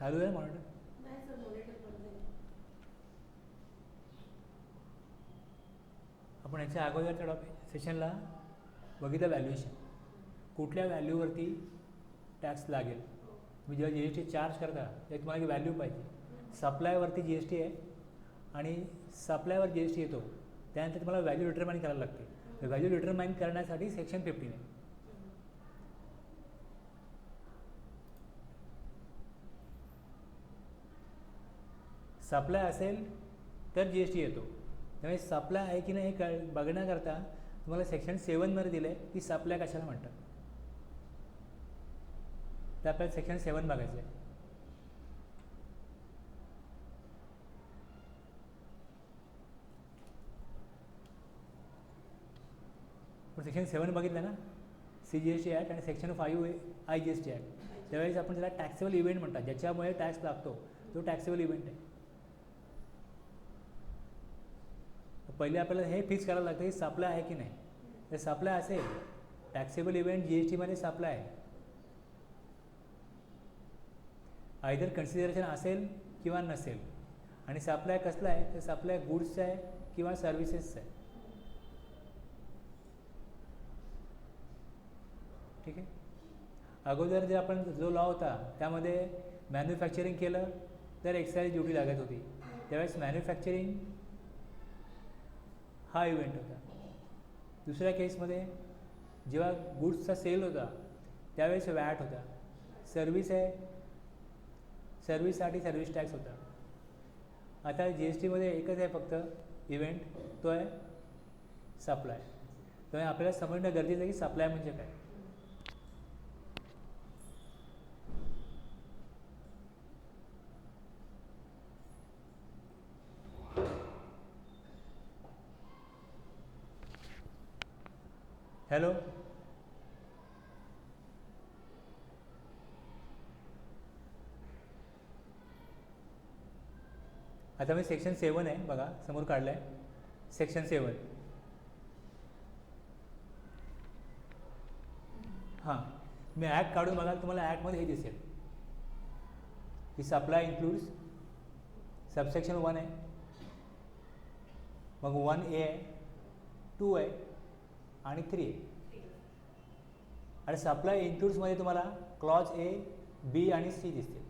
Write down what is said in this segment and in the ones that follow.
चालू आहे मॉनिटर? नाही सर, मॉनिटर बंद आहे. आपण याच्या अगोदरच्या सेशनला बघितलं व्हॅल्युएशन, कुठल्या व्हॅल्यूवरती टॅक्स लागेल. तुम्ही जेव्हा जी एस टी चार्ज करता तेव्हा तुम्हाला एक व्हॅल्यू पाहिजे. सप्लायवरती जी एस टी आहे आणि सप्लायवर जी एस टी येतो, त्यानंतर तुम्हाला व्हॅल्यू डिटरमाइन करायला लागते. व्हॅल्यू डिटरमाइन करण्यासाठी सेक्शन 15 आहे. सप्लाय असेल तर जी एस टी येतो. त्यामुळे सप्लाय आहे की नाही हे बघण्याकरता तुम्हाला सेक्शन 7मध्ये दिलं आहे की सप्लाय कशाला म्हणतात. तर आपल्याला सेक्शन 7 बघायचं आहे. पण सेक्शन 7 बघितलं ना, C G S T act आणि section 5 I G S T act. त्यावेळेस आपण त्याला टॅक्सेबल इव्हेंट म्हणतात, ज्याच्यामुळे टॅक्स लागतो तो टॅक्सेबल इव्हेंट आहे. पहिले आपल्याला हे फिक्स करायला लागतं की सप्लाय आहे की नाही. तर सप्लाय असेल, टॅक्सेबल इव्हेंट जी एस टीमध्ये सप्लाय आहे. आयदर कन्सिडरेशन असेल किंवा नसेल. आणि सप्लाय कसला आहे, तर सप्लाय गुड्सचा आहे किंवा सर्व्हिसेसचा आहे. ठीक आहे. अगोदर जे आपण जो लॉ होता त्यामध्ये मॅन्युफॅक्चरिंग केलं तर एक्साईज ड्युटी लागत होती. त्यावेळेस मॅन्युफॅक्चरिंग हा इव्हेंट होता. दुसऱ्या केसमध्ये जेव्हा गुड्सचा सेल होता त्यावेळेस वॅट होता. सर्व्हिस आहे, सर्व्हिससाठी सर्व्हिस टॅक्स होता. आता जी एस टीमध्ये एकच आहे फक्त इव्हेंट, तो आहे सप्लाय. त्यामुळे आपल्याला समजणं गरजेचं आहे की सप्लाय म्हणजे काय. हॅलो, आता मी सेक्शन 7 आहे बघा, समोर काढलं आहे सेक्शन 7. हां, मी ॲक्ट काढून बघाल तुम्हाला ॲक्टमध्ये हे दिसेल की सप्लाय इन्क्लूड्स सबसेक्शन 1 आहे, मग 1A आहे, 2 आहे आणि 3 आहे. आणि सप्लाय इन्क्लूड्समध्ये तुम्हाला क्लॉज A, B आणि C दिसते.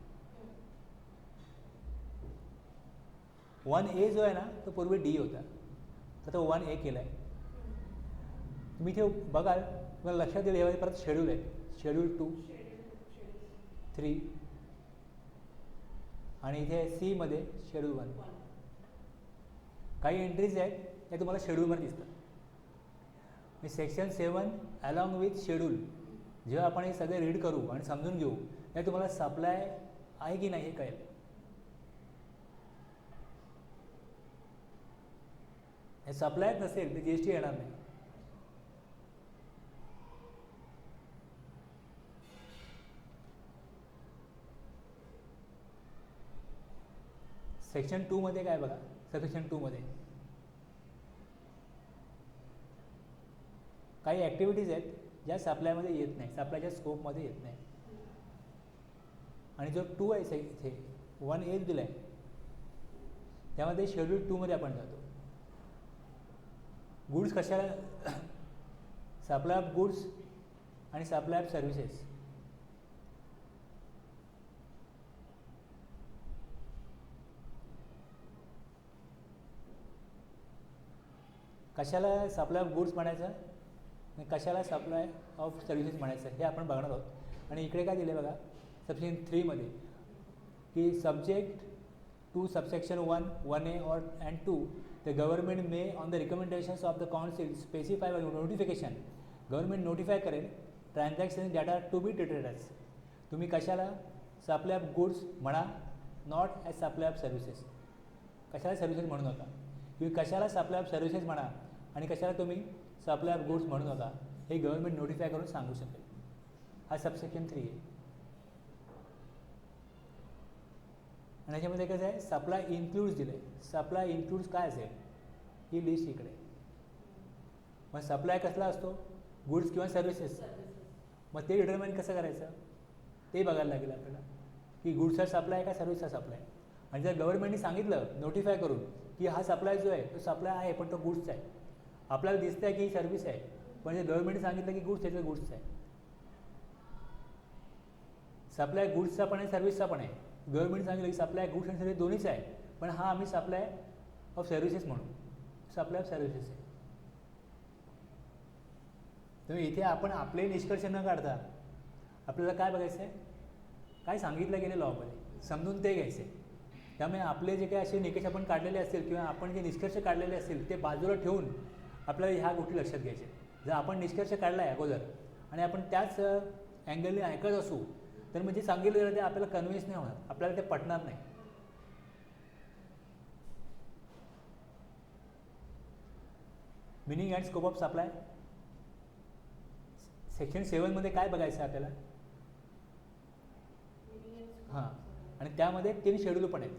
1A जो आहे ना तो पूर्वी D होता, तर तो 1A केला आहे. तुम्ही इथे बघाल तुम्हाला लक्षात येईल, यामध्ये परत शेड्यूल आहे, शेड्यूल 2, 3 आणि इथे C मध्ये शेड्यूल 1. काही एंट्रीज आहेत त्या तुम्हाला शेड्यूलमध्ये दिसतात. मी सेक्शन 7 अलॉंग विथ शेड्यूल जेव्हा आपण हे सगळे रीड करू आणि समजून घेऊ तेव्हा तुम्हाला सप्लाय आहे की नाही हे कळेल. हे सप्लायच नसेल तर जी एस टी येणार नाही. सेक्शन 2 मध्ये काय बघा, सबसेक्शन 2 मध्ये काही ॲक्टिव्हिटीज आहेत ज्या सप्लायमध्ये येत नाही, सप्लायच्या स्कोपमध्ये येत नाही. आणि जो 2 आहे इथे 1A दिला आहे त्यामध्ये शेड्यूल 2 मध्ये आपण जातो. गुड्स कशाला, सप्लाय ऑफ गुड्स आणि सप्लाय ऑफ सर्व्हिसेस. कशाला सप्लाय ऑफ गुड्स म्हणायचं आणि कशाला सप्लाय ऑफ सर्व्हिसेस म्हणायचं हे आपण बघणार आहोत. आणि इकडे काय दिलं आहे बघा सबसेक्शन 3 मध्ये की सब्जेक्ट टू सबसेक्शन 1, 1A और and 2 the government may on the recommendations of the council specify by notification, government notify करेल transaction that are to be treated as. तुम्ही कशाला सप्लाय ऑफ गुड्स म्हणा, not as supply of services. कशाला services म्हणू नका, तुम्ही कशाला supply of services म्हणा आणि कशाला तुम्ही सप्लाय ऑफ गुड्स म्हणू नका हे गव्हर्नमेंट नोटिफाय करून सांगू शकेल. हा सबसेक्शन 3 आहे. आणि याच्यामध्ये कसं आहे, सप्लाय इन्क्लूड्स दिलं आहे. सप्लाय इन्क्लूड्स काय असेल ही लिस्ट इकडे. मग सप्लाय कसला असतो, गुड्स किंवा सर्व्हिसेस. मग ते डिटरमाइन कसं करायचं ते बघायला लागेल आपल्याला की गुड्सचा सप्लाय का सर्व्हिसचा सप्लाय. आणि जर गव्हर्नमेंटने सांगितलं नोटिफाय करून की हा सप्लाय जो आहे तो सप्लाय आहे पण तो गुड्सचा आहे, आपल्याला दिसतं आहे की ही सर्व्हिस आहे, पण जर गव्हर्नमेंटने सांगितलं की गुड्स आहे तर गुड्सचा आहे. सप्लाय गुड्सचा पण आहे सर्व्हिसचा पण आहे. गव्हर्नमेंट सांगितलं की सप्लाय गुड्स आणि सर्व्हिस दोन्हीच आहे, पण हा आम्ही सप्लाय ऑफ सर्व्हिसेस म्हणू, सप्लाय ऑफ सर्व्हिसेस आहे. तर इथे आपण आपले निष्कर्ष न काढता आपल्याला काय बघायचं आहे, काय सांगितलं गेलं लॉमध्ये समजून ते घ्यायचं आहे. त्यामुळे आपले जे काही असे निकष आपण काढलेले असतील किंवा आपण जे निष्कर्ष काढलेले असतील ते बाजूला ठेवून आपल्याला ह्या गोष्टी लक्षात घ्यायच्या. जर आपण निष्कर्ष काढला आहे अगोदर आणि आपण त्याच अँगलने ऐकत असू तर म्हणजे सांगितलं गेलं ते आपल्याला कन्व्हिन्स नाही होणार, आपल्याला ते पटणार नाही. Meaning and scope of supply section 7 मध्ये काय बघायचं आहे आपल्याला. हां, आणि त्यामध्ये 3 शेड्यूल पण आहेत.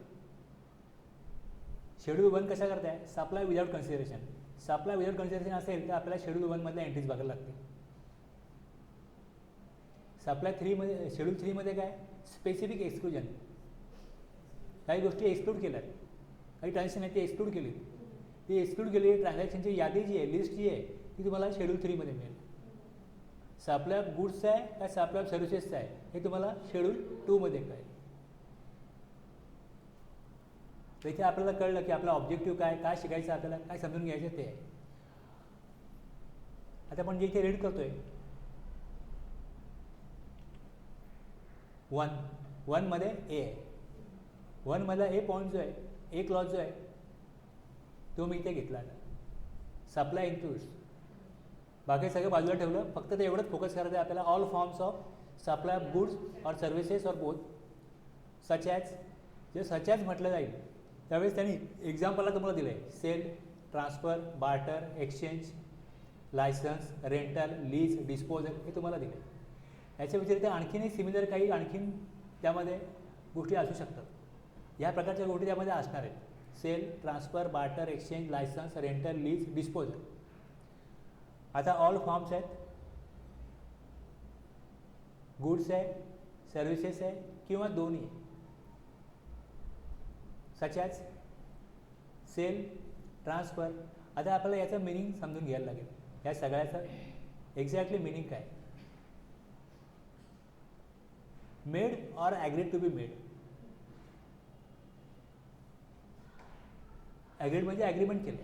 शेड्यूल 1 कशा करताय, supply without consideration. Supply without consideration असेल तर आपल्याला शेड्यूल 1 मधल्या एंट्रीज बघायला लागतील. सप्लाय 3 मध्ये शेड्यूल 3 मध्ये काय स्पेसिफिक एक्सक्लुजन, काही गोष्टी एक्सक्लूड केल्यात, काही ट्रान्झॅक्शन आहेत ती एक्सक्लूड केली. ती एक्सक्लूड केलेली ट्रान्झॅक्शनची यादी जी आहे, लिस्ट जी आहे ती तुम्हाला शेड्यूल 3 मध्ये मिळेल. सप्लाय ऑफ गुड्सचा आहे का सप्लाय ऑफ सर्व्हिसेसचा आहे हे तुम्हाला शेड्यूल 2 मध्ये कळेल. तर इथे आपल्याला कळलं की आपला ऑब्जेक्टिव्ह काय, काय शिकायचं आपल्याला, काय समजून घ्यायचं ते आहे. आता आपण जे इथे रीड करतोय 1 मध्ये ए आहे. 1 मधला ए पॉईंट जो आहे, ए क्लॉज जो आहे तो मी इथे घेतला. सप्लाय इन्क्लूड्स, बाकी सगळं बाजूला ठेवलं, फक्त ते एवढंच फोकस करायचं आहे आपल्याला. All forms of supply of goods or services or both such as. जे सच ॲज म्हटलं जाईल त्यावेळेस त्यांनी एक्झाम्पलला तुम्हाला दिलं आहे sale, transfer, barter, exchange, licence, rental, lease, disposal हे तुम्हाला दिलं आहे. याच्या व्यतिरिक्त आणखीनही सिमिलर काही आणखीन त्यामध्ये गोष्टी असू शकतात. ह्या प्रकारच्या गोष्टी त्यामध्ये असणार आहेत. Sale, transfer, barter, exchange, licence, rental, lease, disposal. आता ऑल फॉर्म्स आहेत, गुड्स आहे, सर्व्हिसेस आहे किंवा दोन्ही आहे. Such as sale, transfer. आता आपल्याला याचं मिनिंग समजून घ्यायला लागेल. या सगळ्याचं एक्झॅक्टली मिनिंग काय. Made or agreed to be made. Agreed म्हणजे ॲग्रीमेंट केलं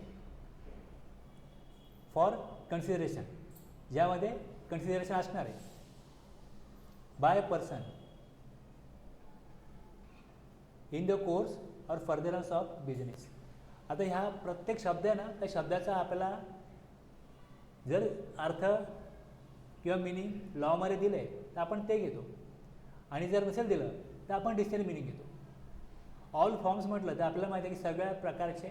फॉर कन्सिडरेशन, ज्यामध्ये कन्सिडरेशन असणार आहे by person in the course or furtherance of business. आता ह्या प्रत्येक शब्द आहे ना, त्या शब्दाचा आपल्याला जर अर्थ किंवा मिनिंग लॉमध्ये दिलं आहे तर आपण ते घेतो, आणि जर नसेल दिलं तर आपण डिक्शनरी मिनिंग घेतो. ऑल फॉर्म्स म्हटलं तर आपल्याला माहिती आहे की सगळ्या प्रकारचे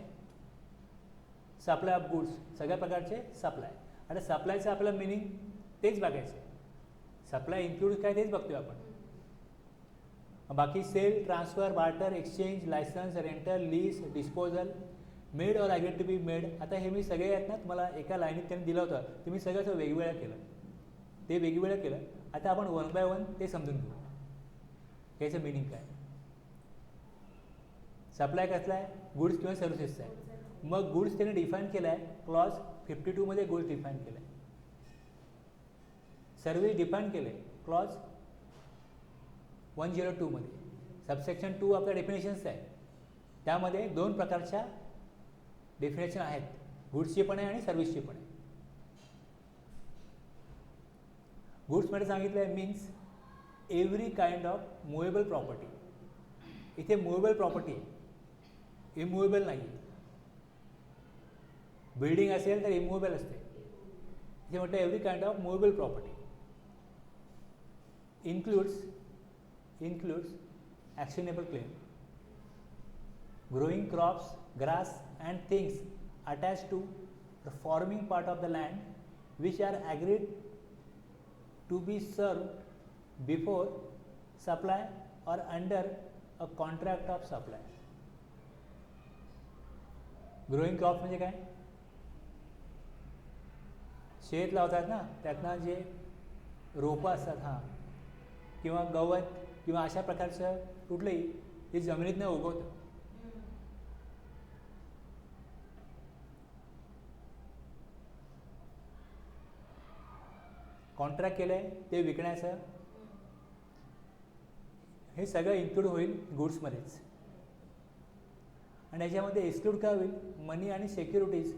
सप्लाय ऑफ गुड्स, सगळ्या प्रकारचे सप्लाय. आता सप्लायचं आपलं मिनिंग तेच बघायचं आहे. सप्लाय इन्क्लूड काय तेच बघतोय आपण. बाकी sale, transfer, barter, exchange, licence, rental, lease, disposal, made और ॲग्रीड टू बी मेड. आता हे मी सगळे आहेत ना तुम्हाला एका लाईनीत त्यांनी दिलं होतं, ते मी सगळं असं वेगवेगळं केलं, ते वेगवेगळं केलं. आता आपण 1 बाय 1 ते समजून घेऊ याचं मिनिंग काय. सप्लाय कसला आहे, गुड्स किंवा सर्व्हिसेसचा आहे. मग गुड्स त्याने डिफाईन केला आहे, क्लॉज 52 मध्ये गुड्स डिफाईन केलं आहे. सर्व्हिस डिफाईन केले क्लॉज 102 मध्ये. सबसेक्शन 2 आपल्या डेफिनेशन्स आहे, त्यामध्ये 2 प्रकारच्या डेफिनेशन आहेत, गुड्सची पण आहे आणि सर्व्हिसची पण आहे. गुड्समध्ये सांगितलं आहे means every kind of movable property. इथे मुवेबल प्रॉपर्टी आहे, इमूवेबल नाही. बिल्डिंग असेल तर इमूवेबल असते. इथे म्हटलं every kind of movable property. includes actionable claim, growing crops, grass and things attached to the forming part of the land which are agreed to be served before supply or under a contract of supply. Growing crops म्हणजे काय, शेत लावतात ना त्यातनं जे रोपं असतात, हां, किंवा गवत किंवा अशा प्रकारचं कुठलंही हे जमिनीतनं उगवतं. कॉन्ट्रॅक्ट केलं आहे ते विकण्याचं, हे सगळं इन्क्लूड होईल गुड्समध्येच. आणि याच्यामध्ये एक्सक्लूड काय होईल, मनी आणि सिक्युरिटीज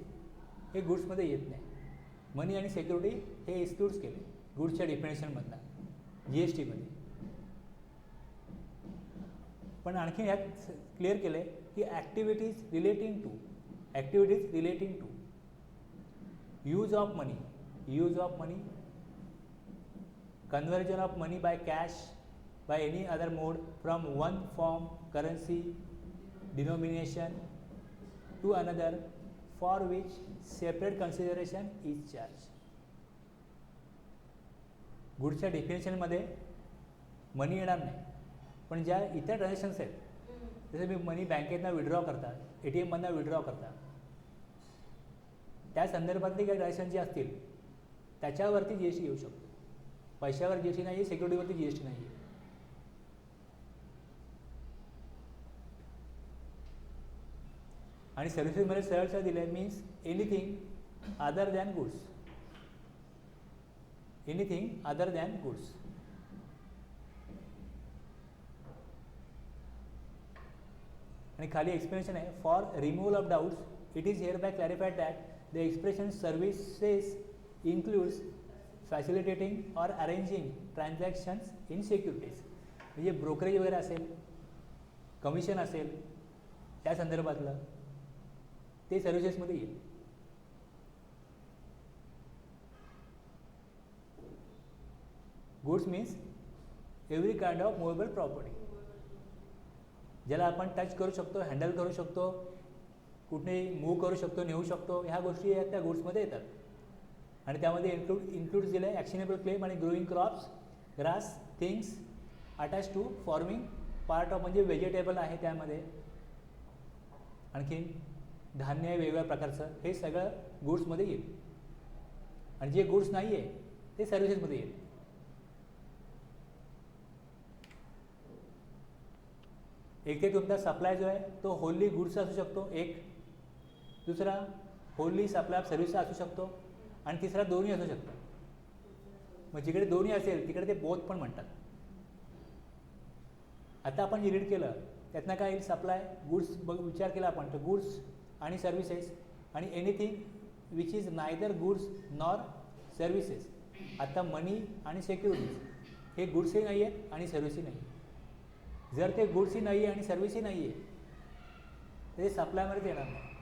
हे गुड्समध्ये येत नाही. मनी आणि सिक्युरिटी हे एक्सक्लूड्स केले गुड्सच्या डिफिनेशनमधनं जी एस टीमध्ये. पण आणखी यात क्लिअर केलं आहे की activities relating to use of money, conversion of money by cash by any other mode from one form currency denomination to another for which separate consideration is charged. गुड्सच्या डेफिनेशनमध्ये मनी येणार नाही, पण ज्या इतर ट्रान्झॅक्शन्स आहेत जसे मी मनी बँकेतनं विड्रॉ करता, ATMमधनं withdraw करता, त्या संदर्भातली काही ट्रान्झॅक्शन जी असतील त्याच्यावरती जी एस टी येऊ शकतो. पैशावर जी एस टी नाही आहे, सिक्युरिटीवरती जी एस टी नाही आहे. आणि सर्व्हिसेसमध्ये सरळ दिलं आहे means anything other than goods. आणि खाली एक्सप्लेनेशन आहे, for removal of doubts it is hereby clarified that the expression services includes facilitating or arranging transactions in securities. म्हणजे ब्रोकरेज वगैरे असेल, कमिशन असेल, त्या संदर्भातलं ते सर्व्हिसेसमध्ये येईल. Goods means every kind of movable property, ज्याला आपण टच करू शकतो, हँडल करू शकतो, कुठेही मूव्ह करू शकतो, नेऊ शकतो, ह्या गोष्टी या त्या गुड्समध्ये येतात. आणि त्यामध्ये इन्क्लूड दिलं आहे ॲक्शनेबल क्लेम आणि growing crops, grass, things attach to forming part of, म्हणजे व्हेजिटेबल आहे त्यामध्ये, आणखीन धान्य आहे वेगवेगळ्या प्रकारचं, हे सगळं गुड्समध्ये येईल. आणि जे गुड्स नाही आहे ते सर्व्हिसेसमध्ये येईल. एक ते तुमचा सप्लाय जो आहे तो होली गुड्सचा असू शकतो, एक, दुसरा होली सप्लाय ऑफ सर्व्हिस असू शकतो, आणि तिसरा दोन्ही असू शकतो. मग जिकडे दोन्ही असेल तिकडे ते बोथ पण म्हणतात. आता आपण जे रीड केलं त्यातनं काय येईल, सप्लाय गुड्स विचार केला आपण, तर गुड्स आणि सर्व्हिसेस आणि anything which is neither goods nor services. आता मनी आणि सिक्युरिटीज हे गुड्सही नाही आहेत आणि सर्व्हिसही नाही आहे. जर ते गुड्सही नाही आहे आणि सर्व्हिसही नाही आहे तर ते सप्लायमध्येच येणार नाही.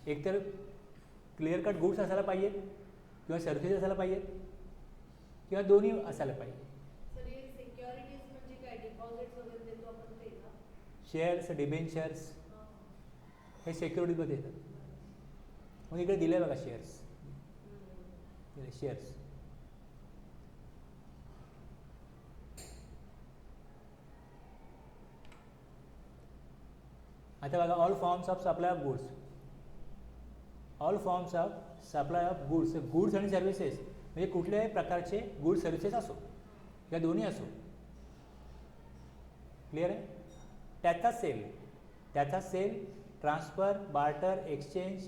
एकतर क्लिअर कट गुड्स असायला पाहिजेत किंवा सर्व्हिसेस असायला पाहिजेत किंवा दोन्ही असायला पाहिजे. शेअर्स, डिबेंचर्स हे सिक्युरिटीमध्ये येतात. मग इकडे दिले बघा शेअर्स, शेअर्स आता बघा, all forms of supply of goods, all forms of supply of goods, goods आणि सर्व्हिसेस म्हणजे कुठल्याही प्रकारचे गुड्स सर्व्हिसेस असो या दोन्ही असो, क्लिअर आहे. त्याचा sale, transfer, barter, exchange,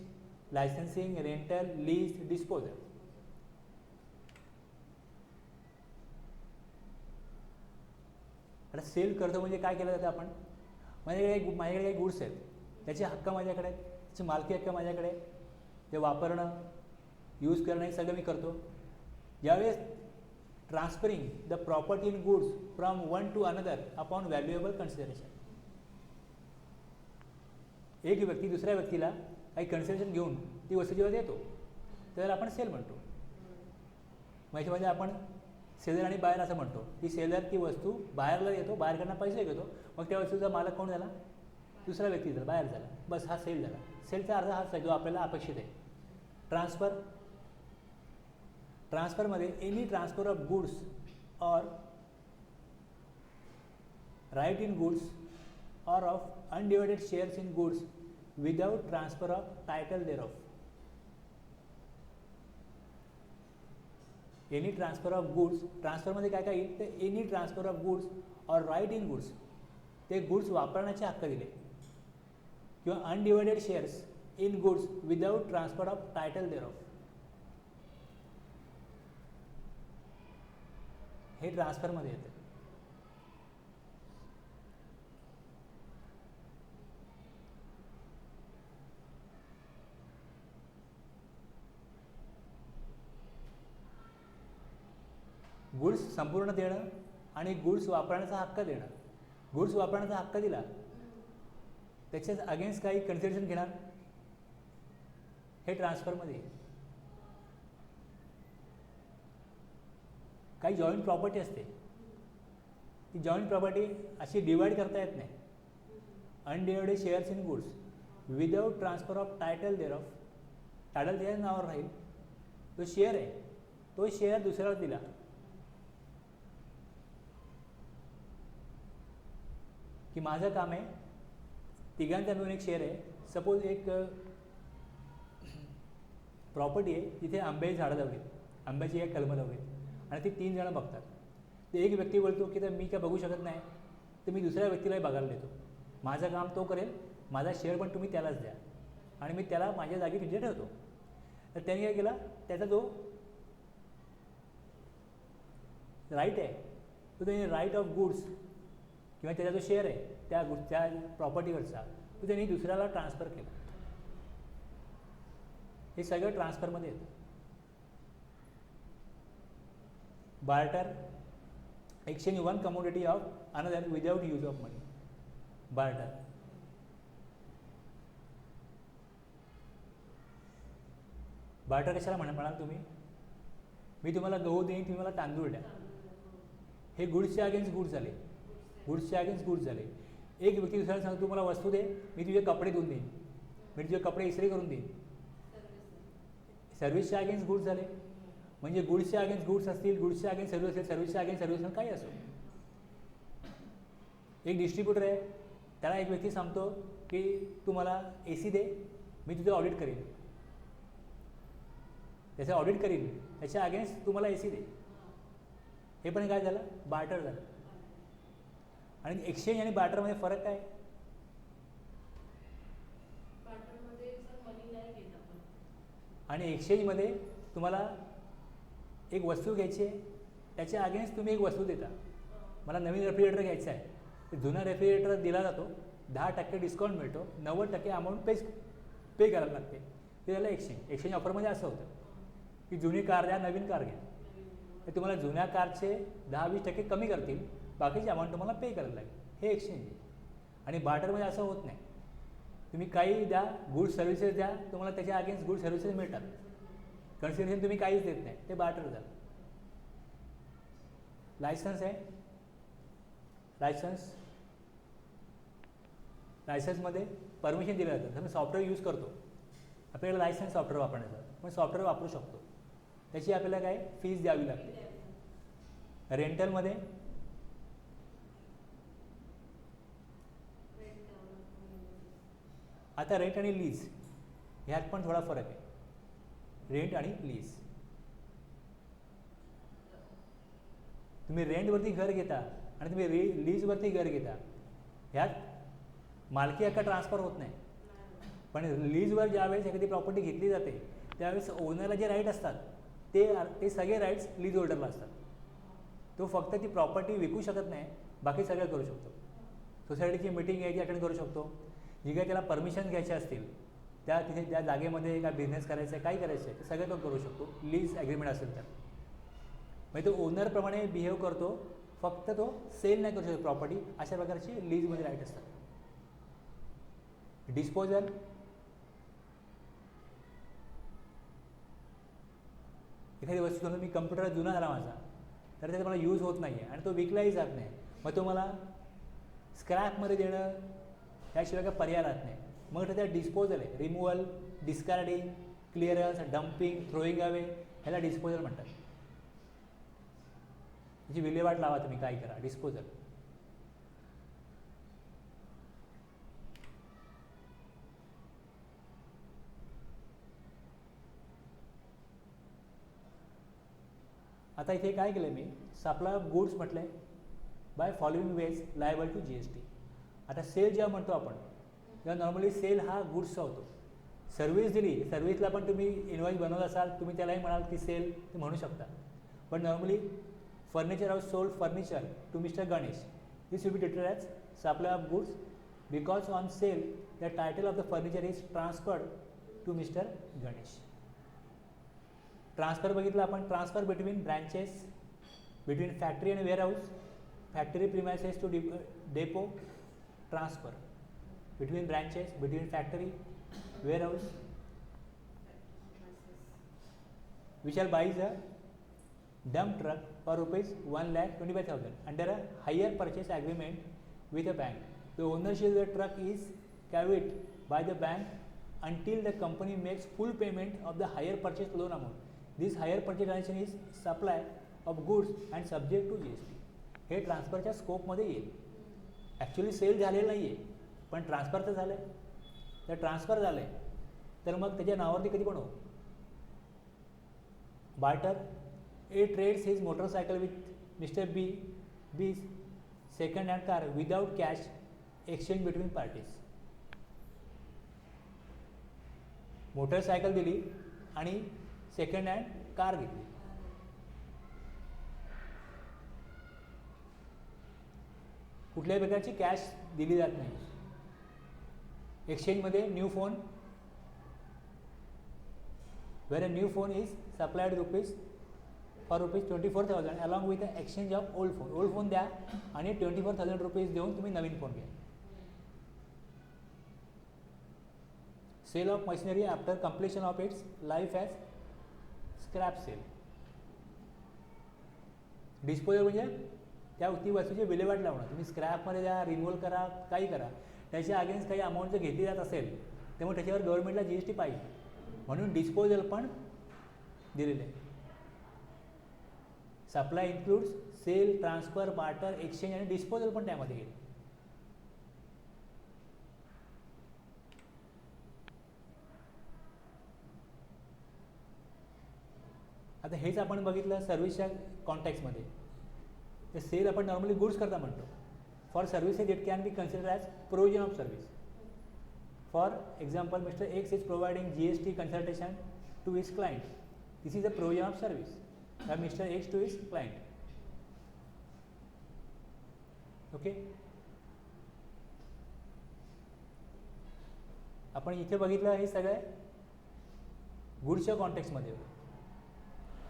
licensing, rental, lease, disposal. आता सेल करतो म्हणजे काय केलं जातं आपण, माझ्याकडे काही गुड्स आहेत, त्याचे हक्क माझ्याकडे आहेत, त्याची मालकी हक्क माझ्याकडे आहे, ते वापरणं, यूज करणं हे सगळं मी करतो. ज्यावेळेस transferring the property in goods from one two another upon valuable consideration, एक व्यक्ती दुसऱ्या व्यक्तीला काही कन्सिडरेशन घेऊन ती वस्तू जेव्हा देतो त्याला आपण सेल म्हणतो. मग याच्यामध्ये आपण सेलर आणि बायर असं म्हणतो की सेलर ती वस्तू बायरला देतो, बायरकडनं पैसे घेतो, मग त्या वस्तूचा मालक कोण झाला, दुसरा व्यक्ती झाला, बायर झाला, बस हा सेल झाला. सेलचा अर्थ हाच आहे जो आपल्याला अपेक्षित आहे. ट्रान्सफरमध्ये any transfer of goods or right in goods or of undivided shares in goods without transfer of title thereof. Any transfer of goods, ट्रान्सफरमध्ये काय काय येईल तर any transfer of goods or right in goods, ते goods वापरण्याचे हक्क दिले, किंवा undivided shares in goods without transfer of title thereof, हे ट्रान्सफरमध्ये येतं. गुड्स संपूर्ण देणं आणि गुड्स वापरण्याचा हक्क देणं. गुड्स वापरण्याचा हक्क दिला त्याच्यात अगेन्स्ट काही कन्सिडरेशन घेणार, हे ट्रान्सफरमध्ये आहे. काही जॉईंट प्रॉपर्टी असते, ती जॉईंट प्रॉपर्टी अशी डिवाईड करता येत नाही. Undivided shares in goods without transfer of title thereof, title त्याच्या नावावर राहील, तो शेअर आहे, तो शेअर दुसऱ्याला दिला, की माझं काम आहे तिघांचा मिळून एक शेअर आहे. सपोज एक प्रॉपर्टी आहे तिथे आंब्याची झाडं लावली, आंब्याची एक कलमं लावली आणि ती 3 जणं बघतात. ते एक व्यक्ती बोलतो की तर मी काय बघू शकत नाही, तर मी दुसऱ्या व्यक्तीलाही बघायला देतो, माझं काम तो करेल, माझा शेअर पण तुम्ही त्यालाच द्या आणि मी त्याला माझ्या जागी तिथे ठेवतो. तर त्याने काय केला, त्याचा जो राईट आहे तो त्याने राईट ऑफ गुड्स किंवा त्याचा जो शेअर आहे त्या प्रॉपर्टीवरचा तो त्यांनी दुसऱ्याला ट्रान्सफर केला. हे सगळं ट्रान्सफरमध्ये येतं. Barter, exchange one commodity of another without use of money. Barter, barter कशाला म्हणाल तुम्ही, मी तुम्हाला गहू देईन, तुम्ही मला तांदूळ द्या, हे गुड्सच्या अगेन्स्ट गुड्स झाले, गुड्सच्या अगेन्स्ट गुड्स झाले. एक व्यक्ती दुसऱ्याला सांगतो तू मला वस्तू दे, मी तुझे कपडे धुवून देईन, मी तुझे कपडे इस्त्री करून देईन, सर्व्हिसच्या अगेन्स्ट गुड्स झाले. म्हणजे गुड्सच्या अगेन्स्ट गुड्स असतील, गुड्सच्या अगेन्स्ट सर्व्हिस असेल, सर्व्हिसच्या अगेन्स्ट सर्व्हिस काही असो. एक डिस्ट्रीब्युटर आहे, त्याला एक व्यक्ती सांगतो की तू मला AC दे, मी तुझं ऑडिट करीन, त्याचं ऑडिट करीन, त्याच्या अगेन्स्ट तू मला AC दे. हे पण काय झालं, बार्टर झालं. आणि एक्सचेंज आणि बार्टरमध्ये फरक काय, आणि एक्सचेंजमध्ये तुम्हाला एक वस्तू घ्यायची आहे, त्याच्या अगेन्स्ट तुम्ही एक वस्तू देता. मला नवीन रेफ्रिजरेटर घ्यायचा आहे, जुना रेफ्रिजरेटर दिला जातो, 10% डिस्काउंट मिळतो, 90% अमाऊंट पे करायला लागते, ते झालं एक्सचेंज. एक्सचेंज ऑफरमध्ये असं होतं की जुनी कार द्या, नवीन कार घ्या, ते तुम्हाला जुन्या कारचे 10-20% कमी करतील, बाकीची अमाऊंट तुम्हाला पे करायला लागेल, हे एक्सचेंज आहे. आणि बार्टरमध्ये असं होत नाही, तुम्ही काही द्या, गुड सर्व्हिसेस द्या, तुम्हाला त्याच्या अगेन्स्ट गुड सर्व्हिसेस मिळतात, कन्सिडरेशन तुम्ही काहीच देत नाही, ते बार्टर झालं. लायसन्स आहे, लायसन्समध्ये परमिशन दिलं जातं. तर मी सॉफ्टवेअर यूज करतो, आपल्याला लायसन्स सॉफ्टवेअर वापरण्याचं, पण सॉफ्टवेअर वापरू शकतो, त्याची आपल्याला काय फीस द्यावी लागते. रेंटलमध्ये आता रेंट आणि लीज ह्यात पण थोडा फरक आहे. रेंट आणि लीज, तुम्ही रेंटवरती घर घेता आणि तुम्ही लीजवरती घर घेता, ह्यात मालकी हक्क ट्रान्सफर होत नाही. पण लीजवर ज्यावेळेस एखादी प्रॉपर्टी घेतली जाते त्यावेळेस ओनरला जे राईट असतात ते सगळे राईट्स लीज होल्डरला असतात. तो फक्त ती प्रॉपर्टी विकू शकत नाही, बाकी सगळं करू शकतो. सोसायटीची मीटिंग घ्यायची अटेंड करू शकतो, जी काही त्याला परमिशन घ्यायचे असतील, तिथे त्या जागेमध्ये काय बिझनेस करायचं आहे, काय करायचं आहे, ते सगळं तो करू शकतो, लीज ॲग्रीमेंट असेल तर. म्हणजे तो ओनरप्रमाणे बिहेव करतो, फक्त तो सेल नाही करू शकतो प्रॉपर्टी. अशा प्रकारचे लीजमध्ये राईट असतात. डिस्पोजल, एखादी वस्तू समजा मी कम्प्युटर जुना झाला माझा, तर त्याचा मला यूज होत नाही आहे आणि तो विकलाही जात नाही, मग तो मला स्क्रॅपमध्ये देणं याशिवाय काय पर्याय राहत नाही. मग त्याचा डिस्पोजल आहे, removal, discarding, clearance, dumping, throwing away, ह्याला डिस्पोजल म्हणतात. त्याची विल्हेवाट लावा तुम्ही, काय करा, डिस्पोजल. आता इथे काय केलं मी सप्लाय ऑफ गुड्स म्हटलं आहे by following ways liable to GST. आता सेल जेव्हा म्हणतो आपण तेव्हा नॉर्मली सेल हा गुड्सचा होतो. सर्व्हिस दिली सर्व्हिसला पण तुम्ही इनवॉइस बनवत असाल तुम्ही त्यालाही म्हणाल की सेल ते म्हणू शकता. पण normally furniture house sold furniture to mister Ganesh this will be treated as supply of goods because on sale the title of the furniture is transferred to mister Ganesh. Transfer बघितलं आपण transfer between branches between factory आणि warehouse factory premises to depot transfer between branches between factory warehouse. We shall buy the dump truck for rupees 1,25,000 under a hire purchase agreement with a bank. The ownership of the truck is carried by the bank until the company makes full payment of the hire purchase loan amount. This hire purchase transaction is supply of goods and subject to GST. हे ट्रान्सफरच्या स्कोपमध्ये येईल. Actually sale झालेलं नाही आहे पण transfer तर झालं आहे. तर ट्रान्सफर झालं आहे तर मग त्याच्या नावावरती कधी बनवू. Barter A trades his motorcycle with Mr B second hand car without cash exchange between parties. Motorcycle दिली आणि सेकंड हँड कार घेतली. कुठल्याही प्रकारची कॅश दिली जात नाही. एक्सचेंजमध्ये new phone where a new phone is supplied for rupees 24,000 along with the exchange of old phone. Old phone द्या आणि 24,000 रुपीज देऊन तुम्ही नवीन फोन घ्या. Sale of machinery after completion of its life as scrap sale. Disposal म्हणजे त्या ती वस्तूची विल्हेवाट लावणं. तुम्ही स्क्रॅपमध्ये द्या रिमूव्हल करा काही करा त्याच्या अगेन्स्ट काही अमाऊंट जर घेतली जात असेल त्यामुळे त्याच्यावर गव्हर्नमेंटला GST पाहिजे म्हणून डिस्पोजल पण दिलेले आहे. Supply includes sale transfer barter exchange आणि डिस्पोजल पण त्यामध्ये गेले. आता हेच आपण बघितलं सर्व्हिसच्या कॉन्टॅक्ट्समध्ये. तर सेल आपण नॉर्मली गुड्स करता म्हणतो. For services it can be considered as provision of service. For example, Mr. X is providing GST consultation to his client. This is a provision of service by Mr. X to his client. Okay. आपण इथे बघितलं हे सगळं गुड्सच्या कॉन्टेक्स्टमध्ये.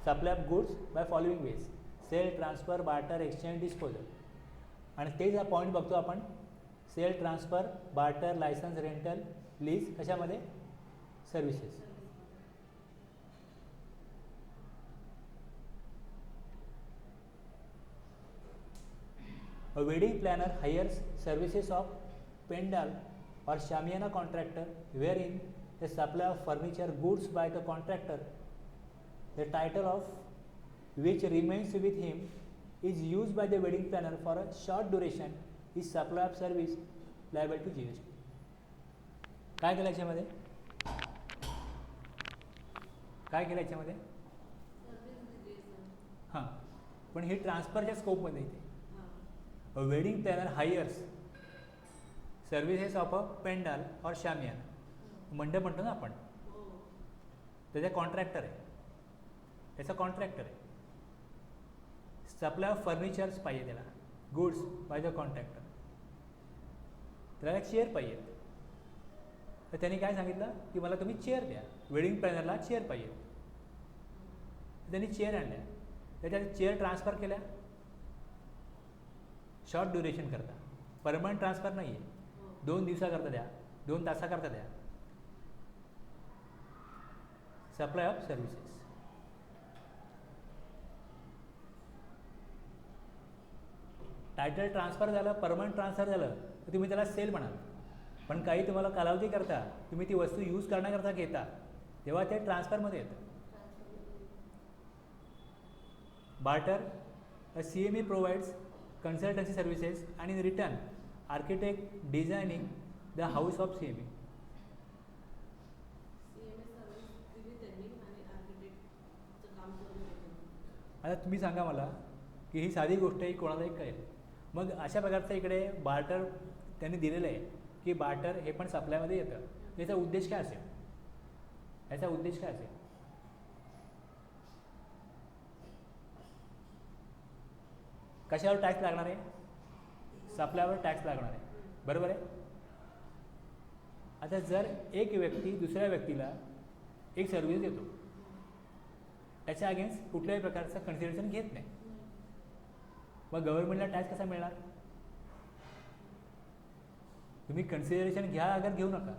Supply of goods by following ways sale transfer barter exchange disposal. आणि तेच हा पॉईंट बघतो आपण sale transfer barter licence rental lease कशामध्ये services. A wedding planner hires services of pendal or shamiana contractor wherein the supply of furniture goods by the contractor the title of which remains with him is used by the wedding planner for a short duration is supply of service liable to GST. काय केलं याच्यामध्ये काय केलं याच्यामध्ये हां पण हे ट्रान्सफरच्या स्कोपमध्ये येते. A wedding planner hires services of a pendal or shamiana. मंडप म्हणतो ना आपण त्याचा कॉन्ट्रॅक्टर आहे त्याचा कॉन्ट्रॅक्टर आहे. सप्लाय ऑफ फर्निचर्स पाहिजे त्याला गुड्स बाय द कॉन्ट्रॅक्टर. त्याला चेअर पाहिजे तर त्यांनी काय सांगितलं की मला तुम्ही चेअर द्या. वेडिंग प्लॅनरला चेअर पाहिजे त्यांनी चेअर आणल्या त्याच्या चेअर ट्रान्सफर केल्या शॉर्ट ड्युरेशन करता. परमनंट ट्रान्सफर नाही आहे. 2 दिवसाकरता द्या 2 तासाकरता द्या. Supply of services. Title transfer झालं परमनंट ट्रान्सफर झालं तर तुम्ही त्याला सेल म्हणाल. पण काही तुम्हाला कालावधी करता तुम्ही ती वस्तू यूज करण्याकरता घेता तेव्हा ते ट्रान्सफरमध्ये येतं. Barter CME provides consultancy services and in return architect designing the house of CME. CMA service दिली त्यांनी आणि आर्किटेक्टचं काम करून घेतलं. आता तुम्ही सांगा मला की ही साधी गोष्ट ही कोणालाही कळेल. मग अशा प्रकारचं इकडे बार्टर त्यांनी दिलेलं आहे की बार्टर हे पण सप्लायमध्ये येतं. याचा उद्देश काय असेल? याचा उद्देश काय असेल? कशावर टॅक्स लागणार आहे? सप्लायवर टॅक्स लागणार आहे, बरोबर आहे. आता जर एक व्यक्ती दुसऱ्या व्यक्तीला एक सर्व्हिस देतो, त्याच्या अगेन्स्ट कुठल्याही प्रकारचं कन्सिडरेशन घेत नाही, मग गव्हर्नमेंटला टॅक्स कसा मिळणार? तुम्ही कन्सिडरेशन घ्या अगर घेऊ नका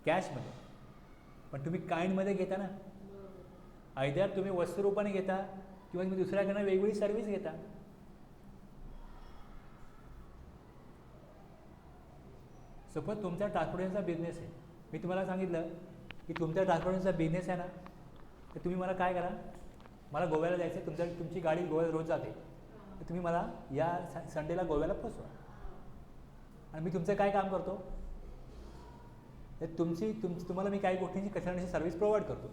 कॅशमध्ये, पण तुम्ही काइंडमध्ये घेता ना. आयदर तुम्ही वस्तू रूपाने घेता किंवा तुम्ही दुसऱ्याकडनं वेगवेगळी सर्व्हिस घेता. सपोज तुमचा ट्रान्सपोर्टेशनचा बिझनेस आहे. मी तुम्हाला सांगितलं की तुमचा ट्रान्सपोर्टेशनचा बिझनेस आहे ना, तर तुम्ही मला काय करा, मला गोव्याला जायचं आहे, तुमची गाडी गोव्याला रोज जाते, तर तुम्ही मला या संडेला गोव्याला पोचवा. आणि मी तुमचं काय काम करतो, तर तुम्हाला मी काही गोष्टींची कस्टमरची सर्व्हिस प्रोव्हाइड करतो.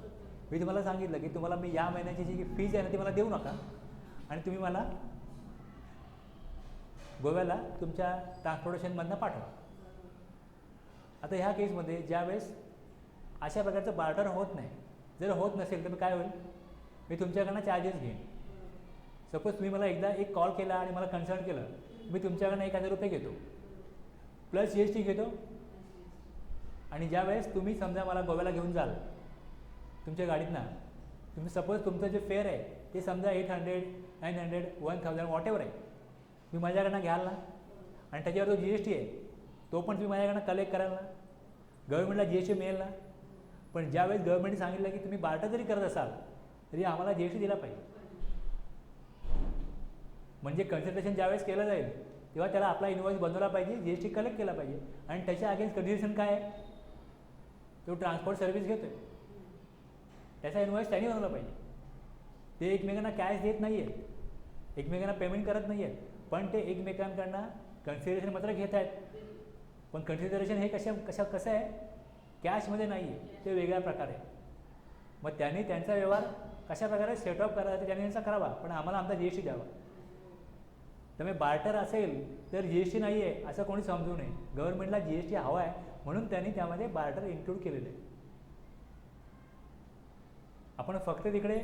मी तुम्हाला सांगितलं की तुम्हाला मी या महिन्याची जी फीज आहे ना ती मला देऊ नका, आणि तुम्ही मला गोव्याला तुमच्या ट्रान्सपोर्टेशनमधनं पाठवा. आता ह्या केसमध्ये ज्यावेळेस अशा प्रकारचं बार्टर होत नाही, जर होत नसेल तर काय होईल, मी तुमच्याकडनं चार्जेस घेईन. सपोज तुम्ही मला एकदा एक कॉल केला आणि मला कन्सल्ट केलं, मी तुमच्याकडनं 1000 रुपये घेतो प्लस GST घेतो. आणि ज्यावेळेस तुम्ही समजा मला गोव्याला घेऊन जाल तुमच्या गाडीतनं, तुम्ही सपोज तुमचं जे फेअर आहे ते समजा 800, 900, 1000 वॉटेवर आहे, तुम्ही माझ्याकडनं घ्याल ना, आणि त्याच्यावर जो GST आहे तो पण तुम्ही माझ्याकडनं कलेक्ट कराल ना, गव्हर्नमेंटला GST मिळेल ना. पण ज्यावेळेस गव्हर्नमेंटने सांगितलं की तुम्ही बार्टर जरी करत असाल तरी आम्हाला GST दिला पाहिजे. म्हणजे कन्सल्टेशन ज्यावेळेस केलं जाईल तेव्हा त्याला आपला इनवॉइस बनवला पाहिजे, GST कलेक्ट केला पाहिजे, आणि त्याच्या अगेन्स्ट कंडिशन काय आहे, तो ट्रान्सपोर्ट सर्व्हिस घेतोय त्याचा इनवॉइस त्यांनी बनवला पाहिजे. ते एकमेकांना कॅश देत नाही आहेत, एकमेकांना पेमेंट करत नाही आहेत, पण ते एकमेकांकडनं कन्सिडरेशन मात्र घेत आहेत. पण कन्सिडरेशन हे कसं आहे, कॅशमध्ये नाही आहे, ते वेगळ्या प्रकारे. मग त्यांनी त्यांचा व्यवहार कशा प्रकारे सेटअप करायचा त्यांनी त्यांचा करावा, पण आम्हाला आमचा GST द्यावा. त्यामुळे बार्टर असेल तर GST नाही आहे असं कोणी समजू नये. गव्हर्नमेंटला GST हवा आहे म्हणून त्यांनी त्यामध्ये बार्टर इन्क्लूड केलेले आहे. आपण फक्त तिकडे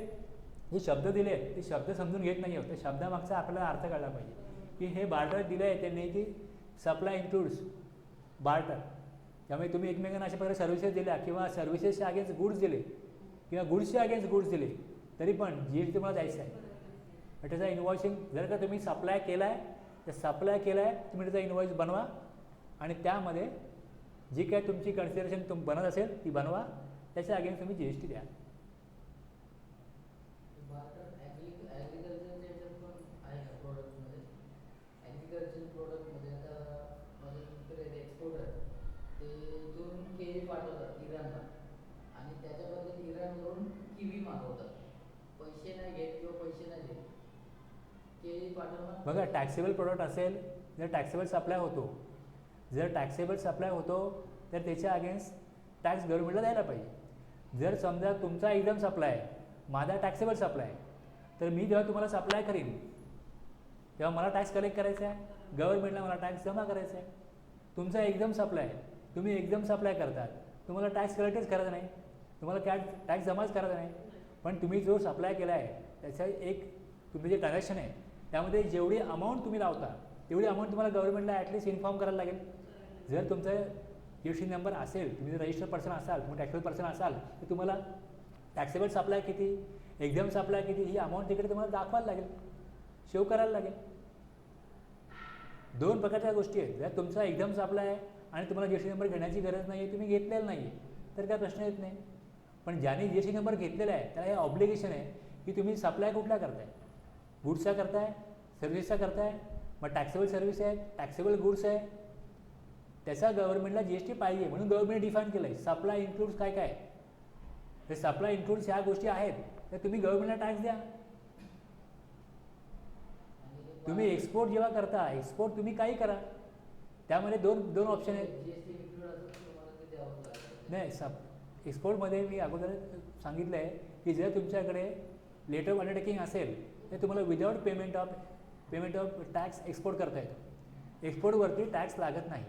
जे शब्द दिले आहेत ते शब्द समजून घेत नाही आहोत, त्या शब्दामागचा आपल्याला अर्थ कळला पाहिजे की हे बार्टर दिलं आहे त्यांनी की सप्लाय इन्क्लूड्स बार्टर. त्यामुळे तुम्ही एकमेकांना अशा प्रकारे सर्व्हिसेस दिल्या किंवा सर्व्हिसेसच्या अगेन्स्ट गुड्स दिले किंवा गुड्सच्या अगेन्स्ट गुड्स दिले तरी पण GST तुम्हाला द्यायचं आहे. त्याचा इन्व्हॉइसिंग जर का तुम्ही सप्लाय केला आहे तर सप्लाय केला आहे तुम्ही त्याचा इन्व्हॉइस बनवा, आणि त्यामध्ये जी काय तुमची कन्सिडरेशन बनत असेल ती बनवा, त्याच्या अगेन्स्ट तुम्ही GST द्या. पाठवतात इराणला आणि त्याच्याबद्दल इराणवरून किवी मागवतात, पैसे नाही घेत किंवा पैसे नाही देत, केळी पाठवतात. बघा, टॅक्सेबल प्रोडक्ट असेल जर टॅक्सेबल सप्लाय होतो, जर टॅक्सेबल सप्लाय होतो तर त्याच्या अगेन्स्ट टॅक्स गव्हर्नमेंटला द्यायला पाहिजे. जर समजा तुमचा एकदम सप्लाय आहे, माझा टॅक्सेबल सप्लाय आहे, तर मी जेव्हा तुम्हाला सप्लाय करीन तेव्हा मला टॅक्स कलेक्ट करायचा आहे, गव्हर्नमेंटला मला टॅक्स जमा करायचा आहे. तुमचा एकदम सप्लाय आहे, तुम्ही एकदम सप्लाय करतात, तुम्हाला टॅक्स कलेक्टच करायचं नाही, तुम्हाला टॅक्स जमाच करायचा नाही. पण तुम्ही जो सप्लाय केला आहे त्याचं एक तुमचं जे ट्रान्झॅक्शन आहे त्यामध्ये जेवढी अमाऊंट तुम्ही लावता तेवढी अमाऊंट तुम्हाला गव्हर्नमेंटला ॲटलिस्ट इन्फॉर्म करायला लागेल. जर तुमचं GST नंबर असेल, तुम्ही जर रजिस्टर्ड पर्सन असाल, तुम्ही टॅक्सेबल पर्सन असाल, तर तुम्हाला टॅक्सेबल सप्लाय किती, एकदम सप्लाय किती, ही अमाऊंट तिकडे तुम्हाला दाखवायला लागेल, शो करायला लागेल. दोन प्रकारच्या गोष्टी आहेत. जर तुमचा एकदम सप्लाय आहे आणि तुम्हाला GST नंबर घेण्याची गरज नाही आहे, तुम्ही घेतलेला नाही आहे, तर काय प्रश्न येत नाही. पण ज्याने GST नंबर घेतलेला आहे त्याला हे ऑब्लिगेशन आहे की तुम्ही सप्लाय कुठला करताय, गुड्सचा करताय, सर्व्हिसचा करताय. मग टॅक्सेबल सर्व्हिस आहे, टॅक्सेबल गुड्स आहे, त्याचा गव्हर्नमेंटला GST पाहिजे, म्हणून गव्हर्नमेंट डिफाईन केलं आहे सप्लाय इन्क्लूड्स काय काय. ते सप्लाय इन्क्लूड्स ह्या गोष्टी आहेत तर तुम्ही गव्हर्नमेंटला टॅक्स द्या. तुम्ही एक्सपोर्ट जेव्हा करता, एक्सपोर्ट तुम्ही काही करा, त्यामध्ये दोन ऑप्शन आहेत. नाही, एक्सपोर्टमध्ये मी अगोदर सांगितलं आहे की जर तुमच्याकडे लेटर ऑफ अंडरटेकिंग असेल तर तुम्हाला without payment of tax export करता येतो. एक्सपोर्टवरती टॅक्स लागत नाही,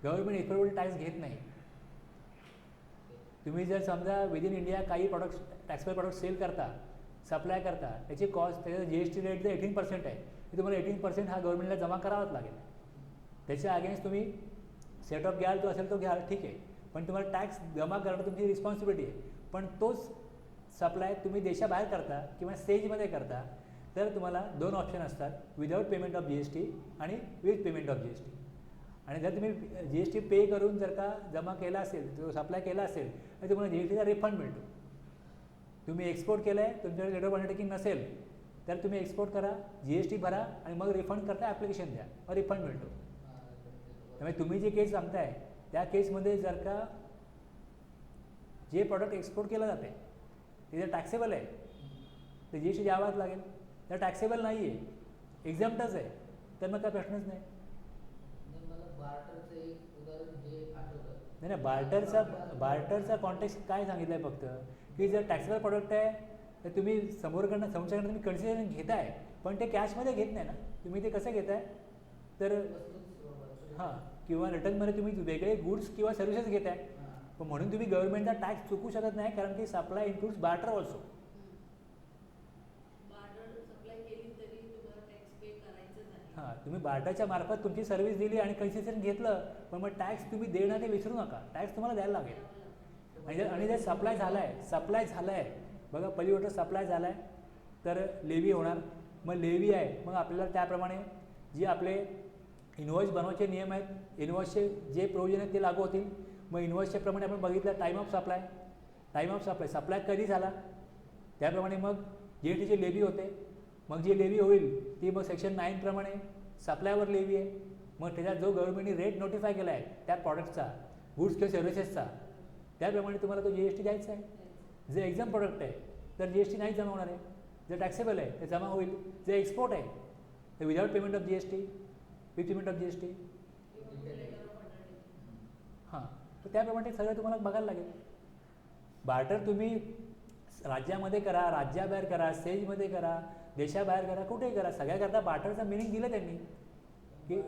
गव्हर्नमेंट एक्सपोर्टवरती टॅक्स घेत नाही. तुम्ही जर समजा विदिन इंडिया काही प्रॉडक्ट्स टॅक्सेबल प्रॉडक्ट सेल करता, सप्लाय करता, त्याची कॉस्ट त्याचा GST रेट जर 18% आहे तर तुम्हाला 18% हा गव्हर्नमेंटला जमा करावाच लागेल. त्याच्या अगेन्स्ट तुम्ही सेट ऑफ घ्याल, तो असेल तो घ्याल, ठीक आहे, पण तुम्हाला टॅक्स जमा करणं तुमची रिस्पॉन्सिबिलिटी आहे. पण तोच सप्लाय तुम्ही देशाबाहेर करता किंवा स्टेजमध्ये करता तर तुम्हाला 2 ऑप्शन असतात, विदाउट पेमेंट ऑफ GST आणि विथ पेमेंट ऑफ GST. आणि जर तुम्ही GST पे करून जर का जमा केला असेल, जो सप्लाय केला असेल तर तुम्हाला GSTचा रिफंड मिळतो. तुम्ही एक्सपोर्ट केलं आहे, तुमच्याकडे लेटर ऑफ अंडरटेकिंग नसेल तर तुम्ही एक्सपोर्ट करा, GST भरा आणि मग रिफंड करता, ॲप्लिकेशन द्या, मग रिफंड मिळतो. त्यामुळे तुम्ही जे केस सांगताय त्या केसमध्ये जर का जे प्रॉडक्ट एक्सपोर्ट केलं जाते ते जर टॅक्सेबल आहे तर GST द्यावाच लागेल. जर टॅक्सेबल नाही आहे, एक्झाम्प्टच आहे, तर मग काय प्रश्नच नाही. नाही, बार्टरचा कॉन्टेक्स्ट काय सांगितलं आहे फक्त की जर टॅक्सेबल प्रॉडक्ट आहे तर तुम्ही समोरकडनं तुम्ही कन्सिडरेशन घेताय, पण ते कॅशमध्ये घेत नाही ना. तुम्ही ते कसं घेताय तर हां, किंवा रिटर्नमध्ये तुम्ही वेगळे गुड्स किंवा सर्व्हिसेस घेताय. पण म्हणून तुम्ही गव्हर्नमेंटचा टॅक्स चुकू शकत नाही, कारण की सप्लाय इन्क्लूड्स बार्टर ऑल्सो. हां, तुम्ही बार्टरच्या मार्फत तुमची सर्व्हिस दिली आणि कन्सेशन घेतलं, पण मग टॅक्स तुम्ही देणं ते विसरू नका, टॅक्स तुम्हाला द्यायला लागेल. आणि जर सप्लाय झाला आहे बघा, पलीकडं सप्लाय झाला आहे तर लेवी होणार, मग लेवी आहे, मग आपल्याला त्याप्रमाणे जे आपले इनवॉइस बनवायचे नियम आहेत, इनवॉइसचे जे प्रोव्हिजन आहेत ते लागू होतील. मग इनवॉइसच्या प्रमाणे आपण बघितलं टाईम ऑफ सप्लाय, सप्लाय कधी झाला त्याप्रमाणे मग GSTची लेवी होते. मग जी लेवी होईल ती मग सेक्शन 9 प्रमाणे सप्लायवर लेवी आहे. मग त्याच्यात जो गव्हर्नमेंटने रेट नोटिफाय केला आहे त्या प्रॉडक्टचा, गुड्स किंवा सर्व्हिसेसचा, त्याप्रमाणे तुम्हाला तो GST द्यायचा आहे. जे एक्झाम प्रोडक्ट आहे तर GST नाही जमा होणार आहे, जर टॅक्सेबल आहे ते जमा होईल. जे एक्सपोर्ट आहे तर without payment of GST, with payment of GST. हां, तर त्याप्रमाणे सगळं तुम्हाला बघायला लागेल. बार्टर तुम्ही राज्यामध्ये करा, राज्याबाहेर करा, स्टेजमध्ये करा, देशाबाहेर करा, कुठेही करा, सगळ्याकरता बार्टरचं मिनिंग दिलं त्यांनी की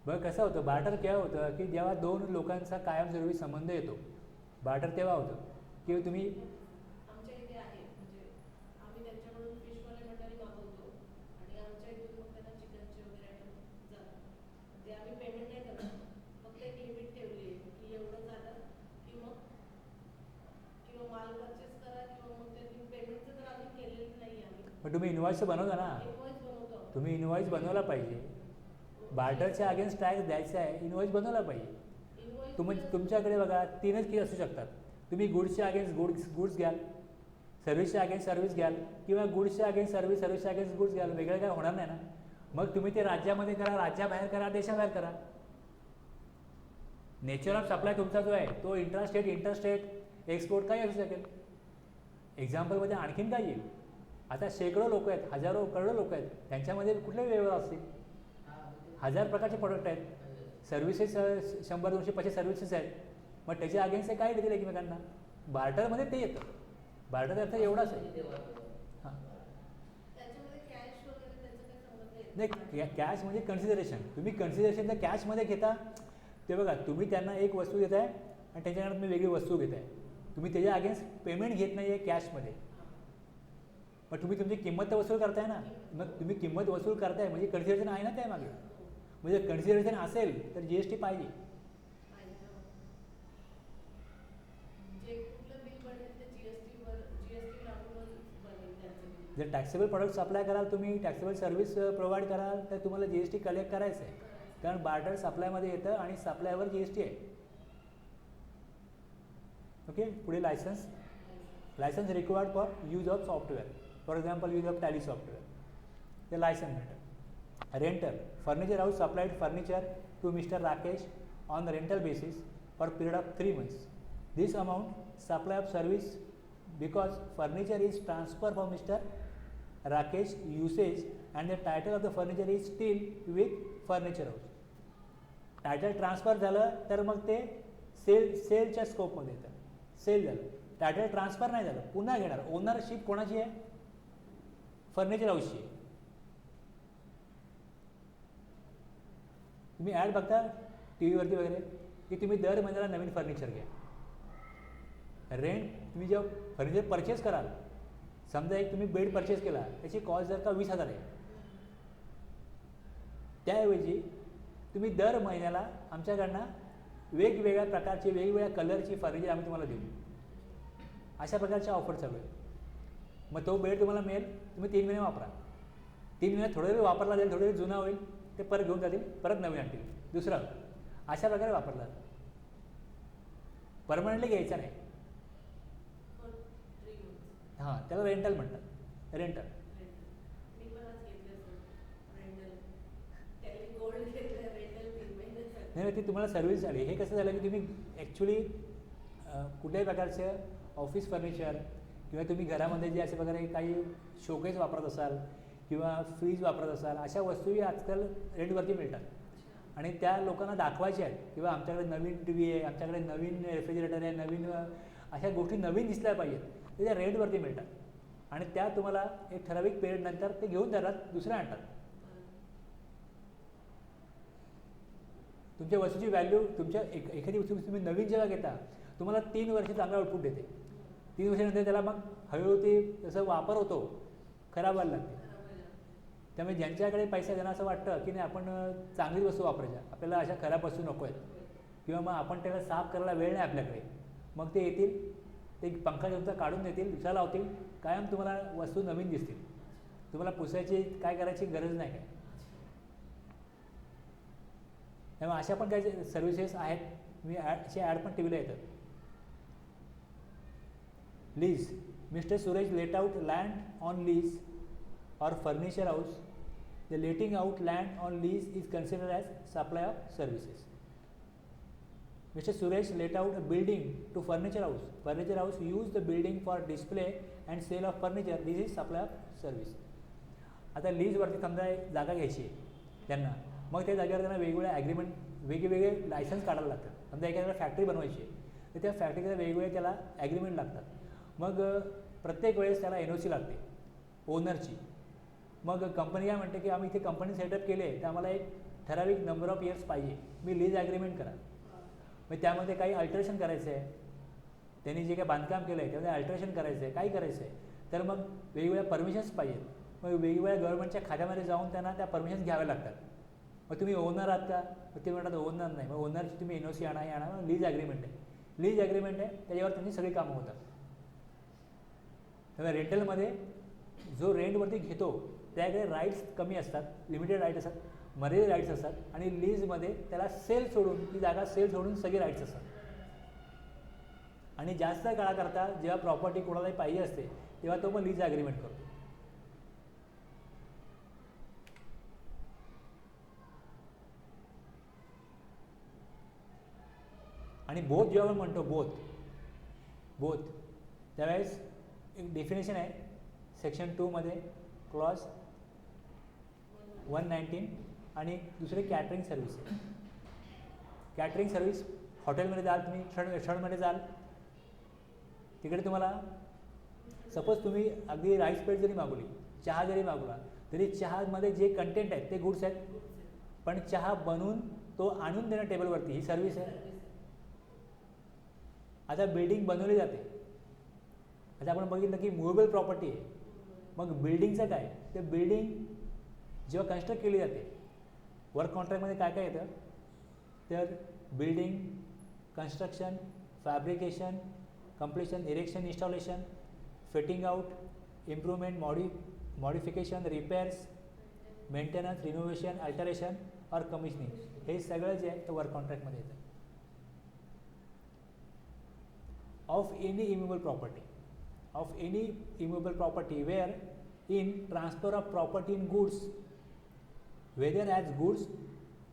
बघ कसं होतं. बार्टर केव्हा होतं की जेव्हा 2 लोकांचा कायमस्वरूपी संबंध येतो, बार्टर तेव्हा होतं की तुम्ही आमच्या इथे आहे, म्हणजे आम्ही त्यांच्याकडून फिशवाले मटारी मागवतो आणि आमच्या इथून मग त्यांना चिकनचे वगैरे आयटम जातात. ते आम्ही पेमेंट नाही करत, फक्त एक लिमिट ठेवली आहे की एवढं झालं की मग किंवा माल परचेस करा किंवा मग त्यांनी पेमेंटचं तर आम्ही केलेलं नाही. आम्ही पण तुम्ही इनवॉइस बनवता ना, इनवॉइस बनवतो. तुम्ही इनवॉइस बनवला पाहिजे. बार्टरच्या अगेन्स्ट टॅक्स द्यायचा आहे, इनवॉइस बनवला पाहिजे. तुमच्याकडे बघा 3च केस असू शकतात. तुम्ही गुड्सच्या अगेन्स्ट गुड्स घ्याल, सर्व्हिसच्या अगेन्स्ट सर्व्हिस घ्याल, किंवा गुड्सच्या अगेन्स्ट सर्व्हिसच्या अगेन्स्ट गुड्स घ्याल. वेगळं काय होणार नाही ना. मग तुम्ही ते राज्यामध्ये करा, राज्याबाहेर करा, देशाबाहेर करा. नेचर ऑफ सप्लाय तुमचा जो आहे तो इंटरस्टेट एक्सपोर्ट काही असू शकेल. एक्झाम्पलमध्ये आणखीन काय येईल, आता शेकडो लोक आहेत, हजारो करोडो लोक आहेत, त्यांच्यामध्ये कुठले व्यवहार असतील, 1000 प्रकारचे प्रोडक्ट आहेत, सर्व्हिसेस 100-200 सर्व्हिसेस आहेत. मग त्याच्या अगेन्स्ट काय देतील एकमेकांना. बार्टरमध्ये ते येतं. बार्टरचा अर्थ एवढाच आहे. हां, त्याच्यामध्ये कॅश वगैरे त्याचं काही संबंध नाही, कॅश म्हणजे कन्सिडरेशन. तुम्ही कन्सिडरेशन जर कॅशमध्ये घेता ते बघा, तुम्ही त्यांना एक वस्तू देताय आणि त्याच्याकडे तुम्ही वेगळी वस्तू घेताय, तुम्ही त्याच्या अगेन्स्ट पेमेंट घेत नाही आहे कॅशमध्ये. मग तुम्ही तुमची किंमत तर वसूल करताय ना. मग तुम्ही किंमत वसूल करताय म्हणजे कन्सिडरेशन आहे ना त्यामागे. म्हणजे कन्सिडरेशन असेल तर GST पाहिजे. जर टॅक्सेबल प्रोडक्ट सप्लाय कराल, तुम्ही टॅक्सेबल सर्व्हिस प्रोव्हाइड कराल तर तुम्हाला GST कलेक्ट करायचं आहे, कारण बार्टर सप्लायमध्ये येतं आणि सप्लायवर GST आहे. ओके, पुढे licence required for use of software, for example use of Tally software, ते लायसन्स मिळतं. Rental, furniture house supplied furniture to Mr. Rakesh on the rental basis for period of 3 months. This amount supply of service because furniture is transferred from Mr. Rakesh usage and the title of the furniture is steel with furniture house. Title transfer झालं तर मग ते सेलच्या स्कोपमध्ये येतं. Sale झालं, title transfer नाही झालं, पुन्हा घेणार. ओनरशिप कोणाची आहे? फर्निचर हाऊसची आहे. तुम्ही ॲड बघता टी व्हीवरती वगैरे की तुम्ही दर महिन्याला नवीन फर्निचर घ्या. रेंट तुम्ही जेव्हा फर्निचर परचेस कराल, समजा एक तुम्ही बेड परचेस केला, त्याची कॉस्ट जर का 20,000 आहे, त्याऐवजी तुम्ही दर महिन्याला आमच्याकडनं वेगवेगळ्या प्रकारची वेगवेगळ्या कलरची फर्निचर आम्ही तुम्हाला देऊ. अशा प्रकारच्या ऑफर चालू आहे. मग तो बेड तुम्हाला मिळेल, तुम्ही 3 महिने वापरा. 3 महिन्यात थोडा वेळ वापरला जाईल, थोडा वेळ जुना होईल, ते परत घेऊन जातील, परत नवीन आणतील दुसरं. अशा प्रकारे वापरला जातो. परमनंटली घ्यायचा नाही. For 3 months. हां, त्याला रेंटल म्हणतात. रेंटल. मी पण आज घेतलं सर रेंटल. त्याने गोल्ड घेतलं रेंटल 3 महिन्याचं. नाही, ती तुम्हाला सर्व्हिस झाली. हे कसं झालं की तुम्ही ॲक्च्युली कुठल्याही प्रकारचं ऑफिस फर्निचर किंवा तुम्ही घरामध्ये जे असे प्रकारे काही शोकेस वापरत असाल किंवा फ्रीज वापरत असाल, अशा वस्तूही आजकाल रेंटवरती मिळतात. आणि त्या लोकांना दाखवायच्या आहेत किंवा आमच्याकडे नवीन टी व्ही आहे, आमच्याकडे नवीन रेफ्रिजरेटर आहे, नवीन अशा गोष्टी नवीन दिसल्या पाहिजेत, ते त्या रेंटवरती मिळतात. आणि त्या तुम्हाला एक ठराविक पिरियड नंतर ते घेऊन जातात, दुसऱ्या आणतात. तुमच्या वस्तूची व्हॅल्यू तुमच्या एखादी वस्तू तुम्ही नवीन जेव्हा घेता, तुम्हाला 3 वर्ष चांगला आउटपुट देते. 3 वर्षानंतर त्याला मग हळूहळू ते जसं वापर होतो खराब व्हायला लागते. त्यामुळे ज्यांच्याकडे पैसा त्यांना असं वाटतं की नाही आपण चांगलीच वस्तू वापरायच्या, आपल्याला अशा खराब वस्तू नको आहेत, किंवा मग आपण त्याला साफ करायला वेळ नाही आपल्याकडे, मग ते येतील, ते पंखा तुमचा काढून देतील, दुसरा लावतील, कायम तुम्हाला वस्तू नवीन दिसतील. तुम्हाला पुसायची काय करायची गरज नाही काय. त्यामुळे अशा पण काही सर्व्हिसेस आहेत. मी असे ॲड पण टी व्हीला येतात. Lease. Mister Suresh let out land on lease or furniture house. The letting out land on lease is considered as supply of services. Mr. Suresh let out a building to furniture house. Furniture house use the building for display and sale of furniture. This is supply of service. आता लीजवरती समजा एक जागा घ्यायची आहे त्यांना, मग त्या जागेवर त्यांना वेगवेगळे ॲग्रीमेंट, वेगवेगळे लायसन्स काढायला लागतात. समजा एखाद्याला फॅक्टरी बनवायची आहे, तर त्या फॅक्टरीला वेगवेगळे त्याला ॲग्रीमेंट लागतात. मग प्रत्येक वेळेस त्याला NOC लागते ओनरची. मग कंपनी काय म्हणते की आम्ही इथे कंपनी सेटअप केली आहे, तर आम्हाला एक ठराविक नंबर ऑफ इयर्स पाहिजे, मी लीज ॲग्रीमेंट करा. मग त्यामध्ये काही अल्टरेशन करायचं आहे, त्यांनी जे काही बांधकाम केलं आहे त्यामध्ये अल्टरेशन करायचं आहे, काय करायचं आहे, तर मग वेगवेगळ्या परमिशन्स पाहिजेत. मग वेगवेगळ्या गव्हर्नमेंटच्या खात्यामध्ये जाऊन त्यांना त्या परमिशन्स घ्याव्या लागतात. मग तुम्ही ओनर आहात का? मग ते म्हणतात ओनर नाही. मग ओनरची तुम्ही NOC आणा, हे आणा. मग लीज ॲग्रीमेंट आहे, लीज ॲग्रीमेंट आहे, त्याच्यावर त्यांची सगळी कामं होतात. त्यामुळे रेंटलमध्ये जो रेंटवरती घेतो त्याकडे राईट्स कमी असतात, लिमिटेड राईट्स असतात, मर्यादित राईट्स असतात. आणि लीजमध्ये त्याला सेल सोडून, ती जागा सेल सोडून सगळे राईट्स असतात. आणि जास्त काळाकरता जेव्हा प्रॉपर्टी कोणालाही पाहिजे असते तेव्हा तो मग लीज ॲग्रीमेंट करतो. आणि बोथ जेव्हा आपण म्हणतो बोथ त्यावेळेस एक डेफिनेशन आहे सेक्शन 2 मध्ये क्लॉज 119. आणि दुसरे कॅटरिंग सर्व्हिस. कॅटरिंग सर्व्हिस हॉटेलमध्ये जाल तुम्ही, रेस्टॉरंटमध्ये जाल, तिकडे तुम्हाला सपोज तुम्ही अगदी राईस प्लेट जरी मागवली, चहा जरी मागवला, तरी चहामध्ये जे कंटेंट आहेत ते गुड्स आहेत, पण चहा बनवून तो आणून देणं टेबलवरती ही सर्व्हिस आहे. आता बिल्डिंग बनवली जाते, आता आपण बघितलं की मुव्हेबल प्रॉपर्टी आहे. मग बिल्डिंगचं काय, ते बिल्डिंग जेव्हा कन्स्ट्रक्ट केली जाते, वर्क कॉन्ट्रॅक्टमध्ये काय काय येतं, तर building construction, fabrication, completion, erection, installation, fitting out, improvement, modification, repairs, maintenance, renovation, alteration और कमिशनिंग, हे सगळं जे आहे ते वर्क कॉन्ट्रॅक्टमध्ये येतं. Of any immovable property where in transfer of property in goods, whether as goods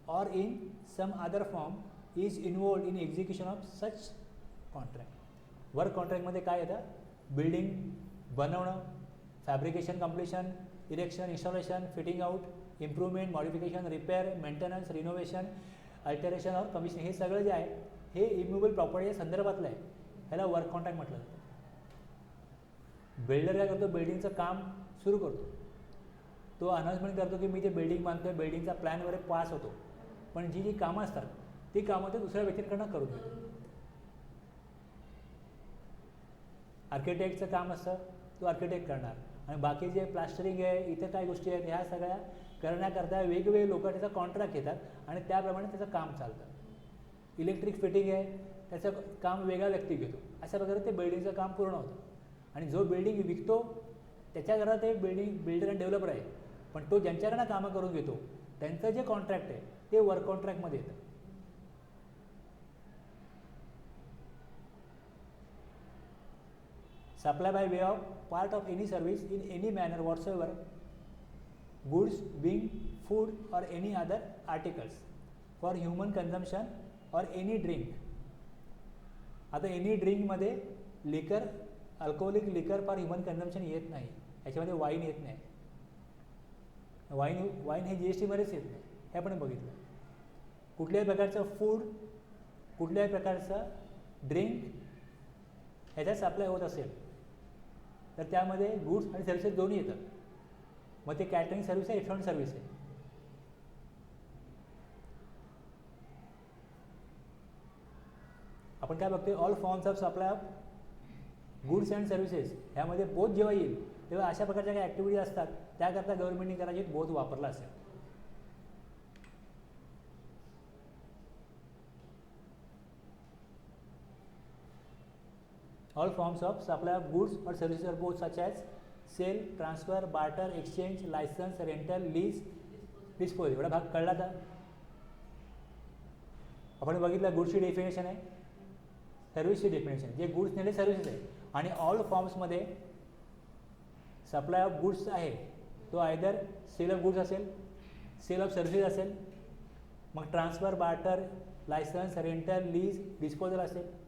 or in some other form, is involved in execution of such contract. Work कॉन्ट्रॅक्टमध्ये काय येतं, बिल्डिंग बनवणं, fabrication, completion, erection, installation, fitting out, improvement, modification, repair, maintenance, renovation, alteration और commission, हे सगळं जे आहे हे इम्युएबल प्रॉपर्टीच्या संदर्भातलं आहे. ह्याला वर्क कॉन्ट्रॅक्ट म्हटलं जातं. बिल्डर काय करतो, बिल्डिंगचं काम सुरू करतो, तो अनाउन्समेंट करतो की मी जे बिल्डिंग बांधतोय, बिल्डिंगचा प्लॅन वगैरे पास होतो, पण जी कामं असतात ती कामं ते दुसऱ्या व्यक्तींकडनं करून घेतो. आर्किटेक्टचं काम असतं, तो आर्किटेक्ट करणार, आणि बाकी जे प्लास्टरिंग आहे, इतर काय गोष्टी आहेत, ह्या सगळ्या करण्याकरता वेगवेगळे लोक त्याचा कॉन्ट्रॅक्ट घेतात आणि त्याप्रमाणे त्याचं काम चालतं. इलेक्ट्रिक फिटिंग आहे, त्याचं काम वेगळा व्यक्ती घेतो. अशा प्रकारे ते बिल्डिंगचं काम पूर्ण होतं. आणि जो बिल्डिंग विकतो त्याच्या घरात ते बिल्डर आणि डेव्हलपर आहे, पण तो ज्यांच्याकडनं कामं करून घेतो त्यांचं जे कॉन्ट्रॅक्ट आहे ते वर्क कॉन्ट्रॅक्टमध्ये येतं. Supply by way of part of any service in any manner whatsoever, goods being food और any other articles for human consumption और एनी ड्रिंक. आता एनी ड्रिंकमध्ये लिकर, अल्कोहोलिक लिकर फॉर ह्युमन कन्झम्पशन येत नाही, याच्यामध्ये वाईन येत नाही. वाईन हे GST मध्येच येत नाही, हे आपण बघितलं. कुठल्याही प्रकारचं फूड, कुठल्याही प्रकारचं ड्रिंक ह्याच्यात सप्लाय होत असेल तर त्यामध्ये गुड्स आणि सर्व्हिसेस दोन्ही येतात. मग ते कॅटरिंग सर्व्हिस आहे, रेस्टॉरंट सर्व्हिस आहे. आपण काय बघतोय, all forms of supply of goods and services, ह्यामध्ये बोथ जेव्हा येईल तेव्हा अशा प्रकारच्या काही ॲक्टिव्हिटी असतात त्याकरता गव्हर्नमेंटने करायचे बोथ वापरला असेल. All forms of supply of goods और services are both such as sale, transfer, barter, exchange, licence, rental, lease, dispose. एवढा भाग कळला का? आपण बघितलं गुड्सची डेफिनेशन आहे, सर्व्हिसची डेफिनेशन, जे गुड्स नेले सर्व्हिसेस आहे. आणि ऑल फॉर्म्समध्ये सप्लाय ऑफ गुड्स आहे तो आयदर सेल ऑफ गुड्स असेल, सेल ऑफ सर्व्हिसेस असेल, मग transfer, barter, licence, rental, lease, disposal असेल.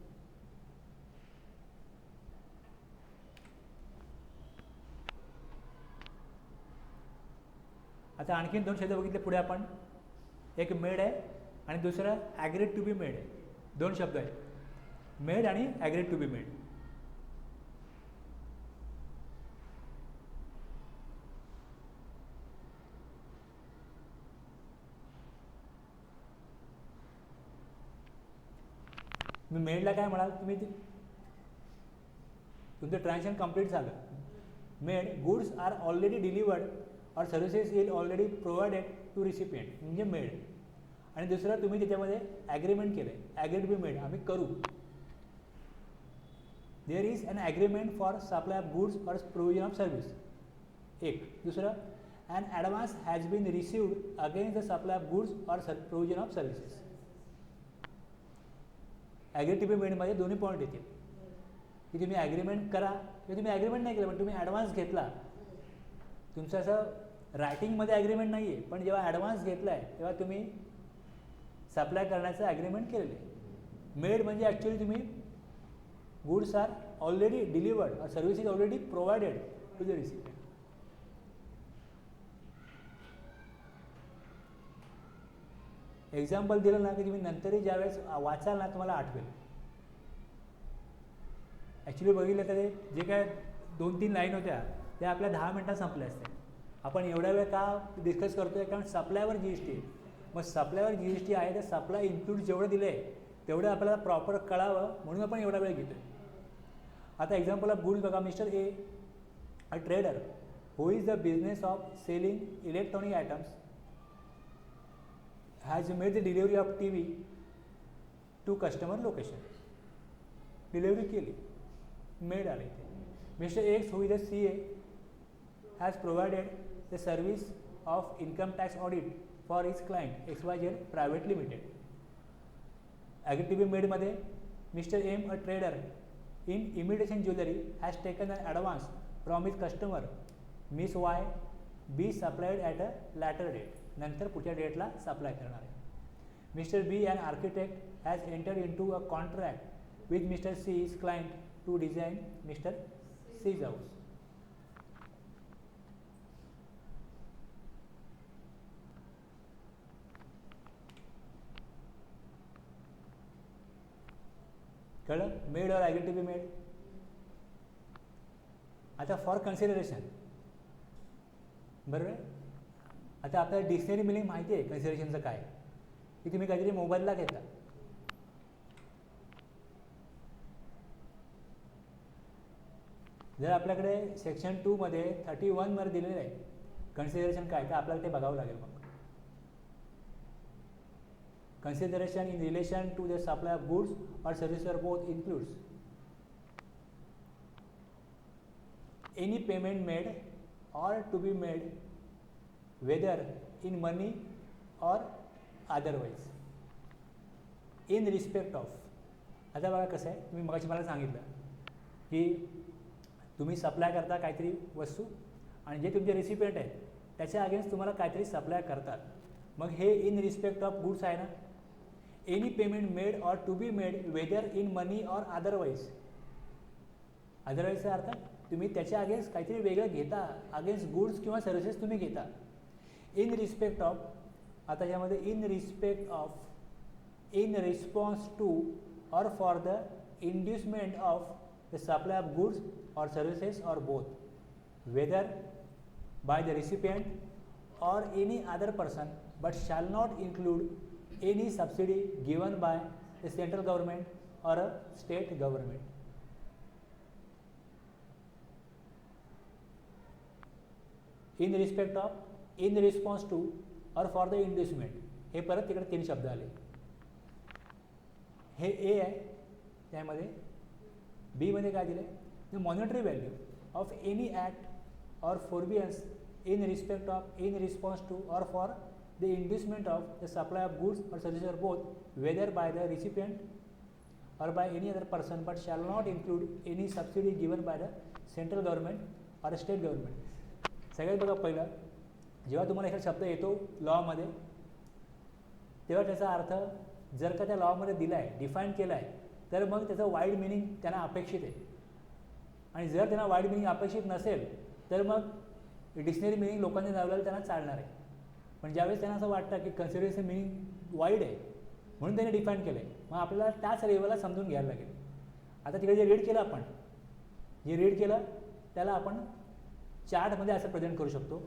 आता आणखीन दोन शब्द बघितले पुढे आपण, एक मेड आहे आणि दुसरं ॲग्रीड टू बी मेड आहे. दोन शब्द आहेत, मेड आणि ॲग्रीड टू बी मेड. मी मेडला काय म्हणाल, तुम्ही तुमचं ट्रान्झॅक्शन कंप्लीट झालं, made goods are already delivered और services is already provided to recipient, म्हणजे मेड. आणि दुसरं तुम्ही त्याच्यामध्ये ॲग्रीमेंट केलं आहे, ॲग्रीड बी मेड, आम्ही करू. There is an agreement for supply of goods और प्रोव्हिजन ऑफ सर्व्हिस. एक. दुसरं, an advance has been received against the supply of goods और provision of services. Agreed to be मेडमध्ये दोन्ही पॉईंट येतील की तुम्ही ॲग्रीमेंट करा किंवा तुम्ही ॲग्रीमेंट नाही केलं पण तुम्ही ॲडव्हान्स घेतला. तुमचं असं रायटिंगमध्ये ॲग्रीमेंट नाही आहे, पण जेव्हा ॲडव्हान्स घेतला आहे तेव्हा तुम्ही सप्लाय करण्याचं ॲग्रीमेंट केलेलं आहे. मेड म्हणजे ॲक्च्युली तुम्ही goods are already delivered or service is already provided to the recipient. Example दिलं ना की तुम्ही नंतरही ज्यावेळेस वाचाल ना तुम्हाला आठवेल. ॲक्च्युली बघितलं तर जे काय 2-3 लाईन होत्या त्या आपल्या 10 मिनटात संपल्या असत्या. आपण एवढा वेळ का डिस्कस करतोय, कारण सप्लायवर GST आहे. मग सप्लायवर GST आहे तर सप्लाय इन्क्लूड जेवढं दिलं आहे तेवढं आपल्याला प्रॉपर कळावं म्हणून आपण एवढा वेळ घेतोय. आता एक्झाम्पल ऑफ गुड्स बघा. Mister A, a trader who is the business of selling electronic items, has made the delivery of TV to customer location. Delivery केली, made आले इथे. Mr. X, who is a CA, has provided the service of income tax audit for his client XYZ Private Limited. Agreed to be made मध्ये Mr. M, a trader in imitation jewelry, has taken an advance from his customer Miss Y, be supplied at a later date. नंतर पुढच्या डेटला supply करणार आहे. Mister B, an architect, has entered into a contract with mister C's client to design mister C's house. कळलं? Made or agree to be made. आता for consideration, बरोबर आहे. आता आपल्याला डिक्शनरी मिनिंग माहिती आहे कन्सिडरेशनचं काय, की तुम्ही काहीतरी मोबाईलला घेता, जर आपल्याकडे सेक्शन 2 मध्ये 31 मध्ये दिलेलं आहे कन्सिडरेशन काय, तर आपल्याला ते बघावं लागेल. मग consideration in relation to the supply of goods or services or both includes any payment made or to be made whether in money or otherwise in respect of. आता बघा कसं आहे, तुम्ही मगाशी मला सांगितलं की तुम्ही सप्लाय करता काहीतरी वस्तू आणि जे तुमचे रेसिपियंट आहेत त्याच्या अगेन्स्ट तुम्हाला काहीतरी सप्लाय करतात. मग हे इन रिस्पेक्ट ऑफ गुड्स आहे ना. Any payment made or to be made whether in money or otherwise. अदरवाईजचा अर्थ तुम्ही त्याच्या अगेन्स्ट काहीतरी वेगळं घेता, अगेन्स्ट गुड्स किंवा सर्व्हिसेस तुम्ही घेता. इन रिस्पेक्ट ऑफ, आता यामध्ये in respect of, in response to or for the inducement of the supply of goods or services or both, whether by the recipient or any other person, but shall not include any subsidy given by the central government or a state government. In respect of, in response to or for the inducement, हे परत तिकडे 3 शब्द आले. हे ए आहे, त्यामध्ये बी मध्ये काय दिलं आहे, the monetary value of any act or forbearance in respect of, in response to or for the inducement of the supply of goods और सर्विसेस और both whether by the recipient और by any other person but shall not include any subsidy given by the central government और state government. सगळ्यात बघा पहिलं, जेव्हा तुम्हाला एखादा शब्द येतो लॉमध्ये तेव्हा त्याचा अर्थ जर का त्या लॉमध्ये दिला आहे, डिफाईन केला आहे, तर मग त्याचं वाईड मिनिंग त्यांना अपेक्षित आहे. आणि जर त्यांना वाईड मिनिंग अपेक्षित नसेल तर मग डिक्शनरी मिनिंग लोकांनी लावलेलं त्यांना चालणार आहे. पण ज्यावेळेस त्यांना असं वाटतं की कन्सिडरेशन मिनिंग वाईड आहे म्हणून त्यांनी डिफाईन केलं आहे, मग आपल्याला त्याच लेवलला समजून घ्यायला लागेल. आता तिकडे जे रीड केलं आपण, जे रीड केलं त्याला आपण चार्टमध्ये असं प्रेझेंट करू शकतो.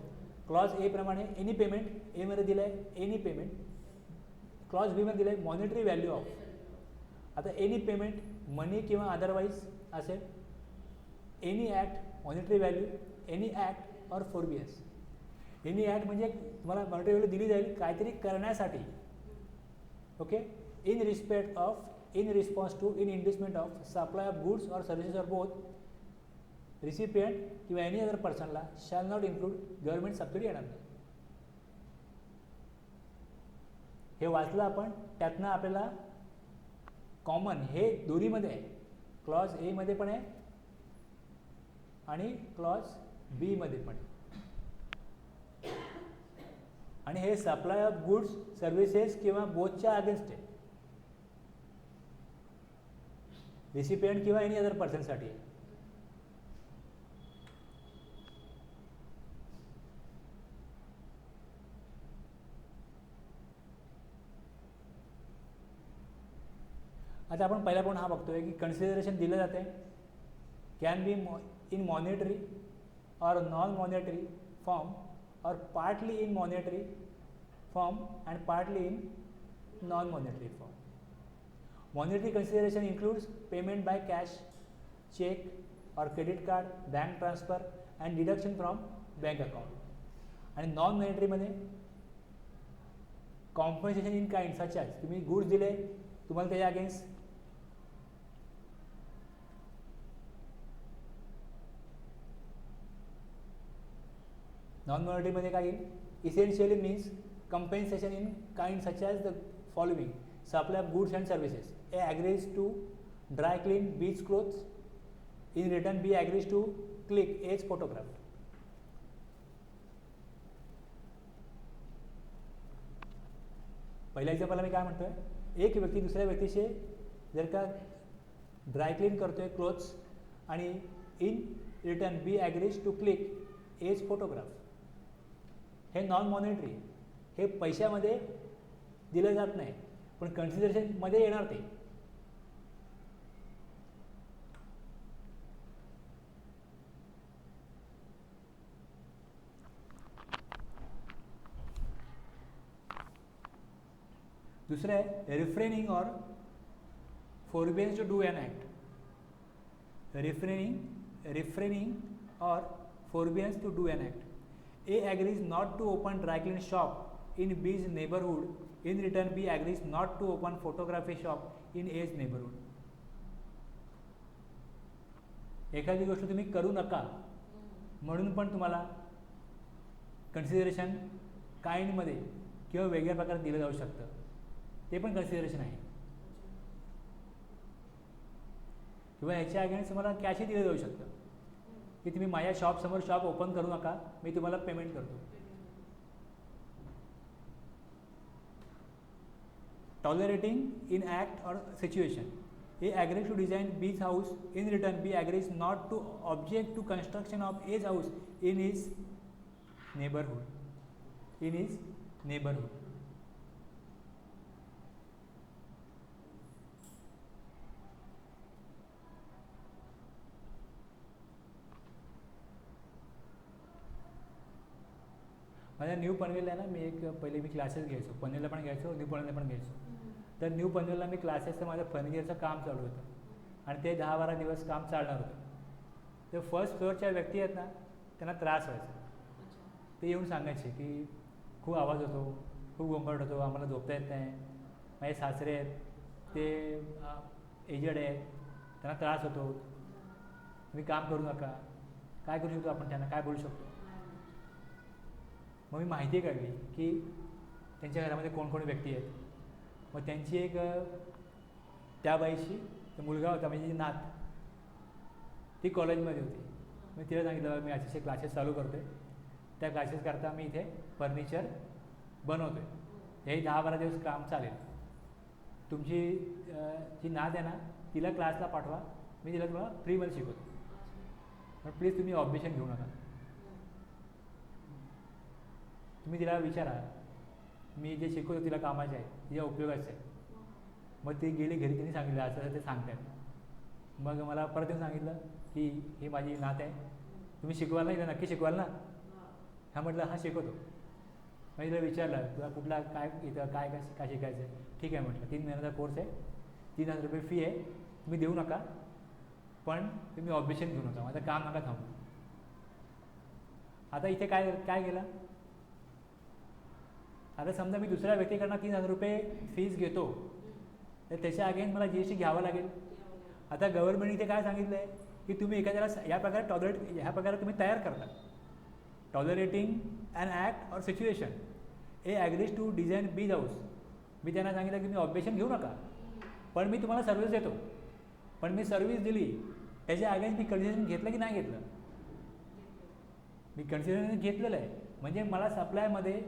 क्लॉज ए प्रमाणे एनी पेमेंट, एमध्ये दिलं आहे एनी पेमेंट, क्लॉज बी मध्ये दिलं आहे मॉनिटरी व्हॅल्यू ऑफ. आता एनी पेमेंट मनी किंवा अदरवाईज असेल, any act monetary value, any act or forbearance. Any act म्हणजे तुम्हाला मॉनिटरी व्हॅल्यू दिली जाईल काहीतरी करण्यासाठी, okay. In respect of, in response to, in inducement of supply of goods और सर्व्हिसेस ऑर बोथ रिसिपियंट किंवा एनी अदर पर्सनला shall not include government subsidy येणार नाही. हे वाचलं आपण, त्यातनं आपल्याला कॉमन हे दोन्हीमध्ये आहे, क्लॉज ए मध्ये पण आहे आणि क्लॉज बी मध्ये पण आहे. आणि हे सप्लाय ऑफ गुड्स सर्व्हिसेस किंवा बोथच्या अगेन्स्ट आहे, रिसिपियंट किंवा एनी अदर पर्सनसाठी आहे. आता आपण पहिला पण हा बघतोय की कन्सिडरेशन दिलं जाते कॅन बी इन मॉनिटरी और नॉन मॉनिटरी फॉर्म और partly in monetary form and partly in non monetary form. Monetary consideration includes payment by cash, cheque और credit card, bank transfer and deduction from bank account. आणि non मॉनिटरीमध्ये compensation in kind such as तुम्ही goods दिले, तुम्हाला त्याच्या against non मॉनिटरीमध्ये काय येईल, essentially means compensation in kind such as the following supply of goods and services. A agrees to dry clean B's clothes, in return B agrees to click A's photograph. पहिल्या एक्झाम्पलला मी काय म्हणतोय, एक व्यक्ती दुसऱ्या व्यक्तीचे जर का ड्राय क्लीन करतोय क्लोथ्स आणि in return B agrees to click A's photograph. हे नॉन मॉनिटरी, हे पैशामध्ये दिलं जात नाही पण कन्सिडरेशनमध्ये येणार ते. दुसरं आहे refraining or forbearance to do an act. refraining or forbearance to do an act. A agrees not to open dry clean shop in B's neighborhood. In return, B agrees not to open photography shop in A's neighborhood. एखादी गोष्ट तुम्ही करू नका म्हणून पण तुम्हाला consideration काइंडमध्ये किंवा वेगळ्या प्रकारे दिलं जाऊ शकतं. ते पण कन्सिडरेशन आहे. किंवा ह्याच्या अगेन्स्ट तुम्हाला कॅशही दिलं जाऊ शकतं की तुम्ही माझ्या शॉपसमोर शॉप ओपन करू नका, मी तुम्हाला पेमेंट करतो. Tolerating in act or situation. A agrees to design B's house. In return, B agrees not to object to construction of A's house in his neighborhood. माझ्या न्यू पनवेलला ना मी पहिले मी क्लासेस घ्यायचो. पनवेलला पण घ्यायचो, न्यू पनवेलला पण घ्यायचो. तर न्यू पनवेलला मी क्लासेसचं माझं फर्निचरचं काम चालू होतं आणि ते 10-12 दिवस काम चालणार होतं. तर फर्स्ट फ्लोअरच्या व्यक्ती आहेत ना, त्यांना त्रास व्हायचा. ते येऊन सांगायचे की खूप आवाज होतो, खूप गोंगाट होतो, आम्हाला झोपता येत नाही. माझे सासरे आहेत, ते एजड आहेत, त्यांना त्रास होतो, तुम्ही काम करू नका. काय करू शकतो आपण त्यांना, काय बोलू शकतो. मग मी माहिती काढली की त्यांच्या घरामध्ये कोण व्यक्ती आहेत. मग त्यांची एक त्या बाईशी मुलगा होता, म्हणजे नात, ती कॉलेजमध्ये होती. मी तिला सांगितलं मी असे क्लासेस चालू करतो आहे, त्या क्लासेस करता मी इथे फर्निचर बनवतो आहे, हेही 10-12 दिवस काम चालेल. तुमची जी नात आहे ना, तिला क्लासला पाठवा, मी तिला तुम्हाला फ्रीमध्ये शिकवतो, पण प्लीज तुम्ही ऑब्जेक्शन घेऊ नका. तुम्ही तिला विचारा मी जे शिकवतो तिला कामाचे आहे, तिच्या उपयोगाचं आहे. मग ती गेली घरी, तिने सांगितलं असं ते सांगतात. मग मला परत येऊन सांगितलं की ही माझी नात आहे, तुम्ही शिकवाल ना, हिला नक्की शिकवाल ना. हा म्हटलं हा शिकवतो. मग तिला विचारलं तुला कुठला काय इथं काय काय शिकायचं आहे. ठीक आहे म्हटलं, 3 महिन्याचा कोर्स आहे, 3000 रुपये फी आहे, तुम्ही देऊ नका, पण तुम्ही ऑब्जेक्शन घेऊ नका, माझं काम नका थांबू. आता इथे काय काय केलं. आता समजा मी दुसऱ्या व्यक्तीकडनं 3000 रुपये फीज घेतो, तर त्याच्या अगेन्स्ट मला GST घ्यावं लागेल. आता गव्हर्नमेंट इथे काय सांगितलं आहे की तुम्ही एखाद्याला या प्रकारे ह्या प्रकारे तुम्ही तयार करता. Tolerating an act or situation. A agrees to design B's house. मी त्यांना सांगितलं की मी ऑब्जेक्शन घेऊ नका, पण मी तुम्हाला सर्व्हिस देतो. पण मी सर्व्हिस दिली त्याच्या अगेन्स्ट मी कन्सिडरेशन घेतलं की नाही घेतलं. मी कन्सिडरेशन घेतलेलं आहे. म्हणजे मला सप्लायमध्ये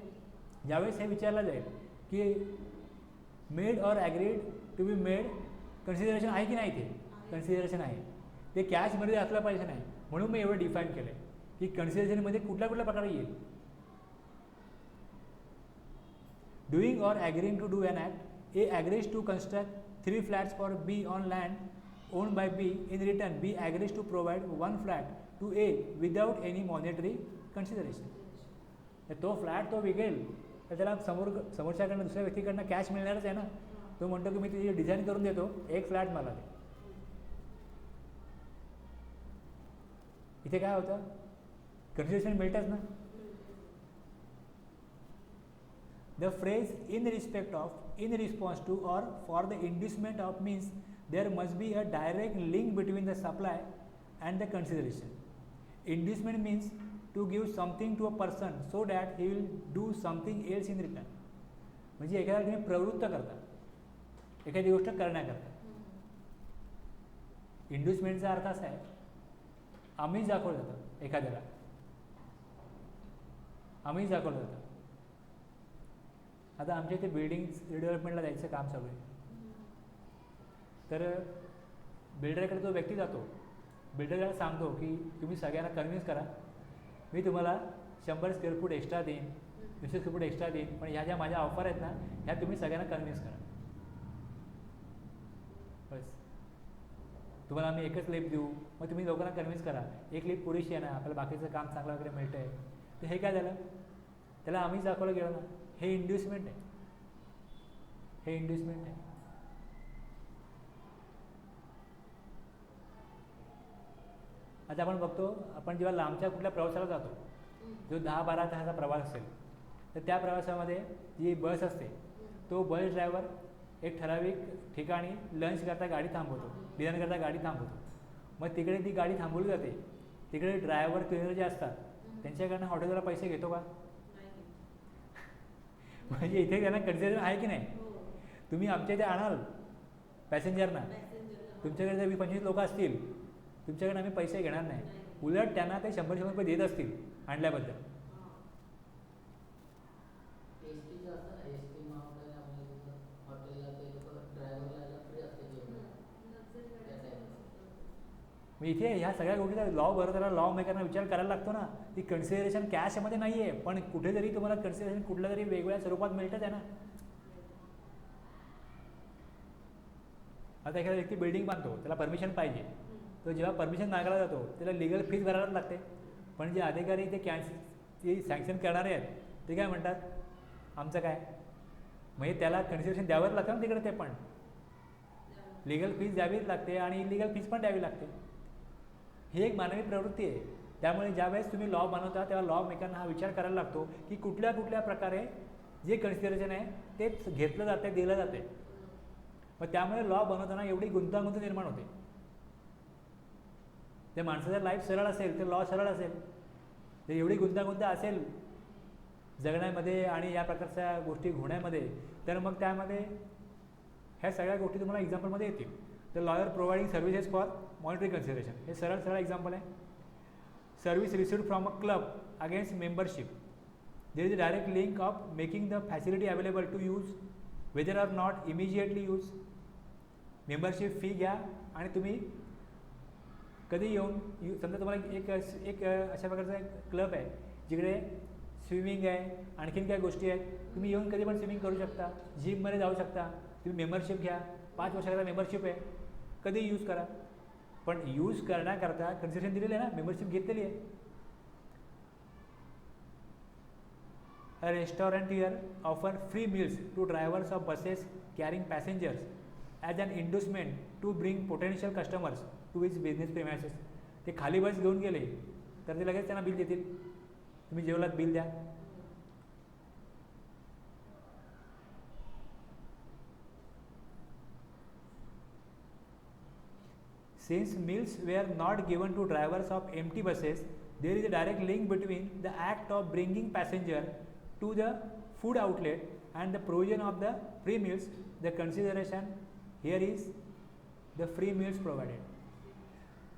ज्यावेळेस हे विचारलं जाईल की made or agreed to be made, consideration आहे की नाही. ते कन्सिडरेशन आहे, ते कॅशमध्ये असलं पाहिजे नाही. म्हणून मी एवढं डिफाईन केलं आहे की कन्सिडरेशनमध्ये कुठल्या प्रकारे येईल. Doing or agreeing to do an act. A agrees to construct 3 flats for B on land owned by B. In return B agrees to provide 1 flat to A without any monetary consideration. तर तो flat तो विकेल तर त्याला समोरच्याकडनं दुसऱ्या व्यक्तीकडनं cash मिळणारच आहे ना. तो म्हणतो की मी तुझी डिझाईन करून देतो, 1 फ्लॅट मला दे. इथे काय होतं, कन्सिडरेशन मिळतच ना. The phrase in respect of, in response to or for the inducement of means there must be a direct link between the supply and the consideration. Inducement means to give something to a person so that he will do something else in return. म्हणजे एखाद्याला तुम्ही प्रवृत्त करता एखादी गोष्ट करण्याकरता. इंड्युसमेंटचा अर्थ असा आहे, आम्हीच दाखवलं जातं एखाद्याला, आम्हीच दाखवलं जातं. आता आमच्या इथे बिल्डिंग रिडेव्हलपमेंटला जायचं काम चालू आहे. तर बिल्डरकडे तो व्यक्ती जातो, बिल्डरला सांगतो की तुम्ही सगळ्यांना कन्व्हिन्स करा, मी तुम्हाला 100 स्क्वेअर फूट एक्स्ट्रा देईन, 200 स्क्वेअर फूट एक्स्ट्रा देईन, पण ह्या ज्या माझ्या ऑफर आहेत ना, ह्या तुम्ही सगळ्यांना कन्व्हिन्स करा. बस तुम्हाला आम्ही एकच लिप देऊ, मग तुम्ही लोकांना कन्व्हिन्स करा. एक लिप पुरेशी आहे ना, आपल्याला बाकीचं काम चांगलं वगैरे मिळतं आहे. तर हे काय झालं, त्याला आम्हीच दाखवलं गेलं ना. हे इंड्युसमेंट आहे, हे इंड्युसमेंट आहे. आता आपण बघतो, आपण जेव्हा लांबच्या कुठल्या प्रवासाला जातो, जो 10-12 तासाचा प्रवास असेल, तर त्या प्रवासामध्ये जी बस असते, तो बस ड्रायव्हर एक ठराविक ठिकाणी लंच करता गाडी थांबवतो, डिनर करता गाडी थांबवतो. मग तिकडे ती गाडी थांबवली जाते. तिकडे ड्रायव्हर क्लिनर जे असतात त्यांच्याकडनं हॉटेलला पैसे घेतो का? म्हणजे इथे त्यांना कन्सिडरेशन आहे की नाही? तुम्ही आमच्या इथे आणाल पॅसेंजरना, तुमच्याकडे जर 20-25 लोक असतील, तुमच्याकडे आम्ही पैसे घेणार नाही. उलट त्यांना ते 100-100 रुपये देत असतील आणल्याबद्दल. एसटीचं असतं ना, एसटी महामंडळ आपल्या हॉटेलला ते लोक ड्रायव्हरला फ्री असते जेवण त्या टाईमला. मग इथे ह्या सगळ्या गोष्टीचा लॉ बरोबर लॉ मेकरना विचार करायला लागतो ना, की कन्सिडरेशन कॅशमध्ये नाही आहे, पण कुठेतरी तुम्हाला कन्सिडरेशन कुठल्या तरी वेगवेगळ्या स्वरूपात मिळतंच आहे ना. आता एखादा व्यक्ती बिल्डिंग बांधतो, त्याला परमिशन पाहिजे, तो जेव्हा परमिशन मागायला जातो त्याला लिगल फीज भरायलाच लागते. पण जे अधिकारी ते जे सँक्शन करणारे आहेत ते काय म्हणतात, आमचं काय, म्हणजे त्याला कन्सिडरेशन द्यावंच लागतं ना तिकडे. ते पण लिगल फीज द्यावीच लागते आणि इलिगल फीज पण द्यावी लागते. ही एक मानवी प्रवृत्ती आहे. त्यामुळे ज्यावेळेस तुम्ही लॉ बनवता तेव्हा लॉ मेकरना हा विचार करायला लागतो की कुठल्या कुठल्या प्रकारे जे कन्सिडरेशन आहे ते घेतलं जाते, दिलं जाते. मग त्यामुळे लॉ बनवताना एवढी गुंतागुंत निर्माण होते. त्या माणसाचं लाईफ सरळ असेल तर लॉ सरळ असेल. तर एवढी गुंतागुंत असेल जगण्यामध्ये आणि या प्रकारच्या गोष्टी होण्यामध्ये, तर मग त्यामध्ये ह्या सगळ्या गोष्टी तुम्हाला एक्झाम्पलमध्ये येतील. The lawyer providing services for monetary consideration, हे सरळ सरळ एक्झाम्पल आहे. Service received from a club against membership, there is a direct link of making the facility available to use whether or not immediately use. Membership fee घ्या आणि तुम्ही कधी येऊन समजा तुम्हाला एक अशा प्रकारचा एक क्लब आहे जिकडे स्विमिंग आहे, आणखीन काय गोष्टी आहेत, तुम्ही येऊन कधी पण स्विमिंग करू शकता, जिममध्ये जाऊ शकता. तुम्ही मेंबरशिप घ्या, 5 वर्षाकरता मेंबरशिप आहे, कधी यूज करा. पण यूज करण्याकरता कन्सेशन दिलेली आहे ना, मेंबरशिप घेतलेली आहे. A restaurant here offer free meals to drivers of buses carrying passengers as an inducement to bring potential customers to its business premises. ते खाली बस घेऊन गेले तर ते लगेच त्यांना बिल देतील, तुम्ही जेवलात बिल द्या. Since meals were not given to drivers of empty buses, there is a direct link between the act of bringing passenger to the food outlet and the provision of the free meals. The consideration here is the free meals provided.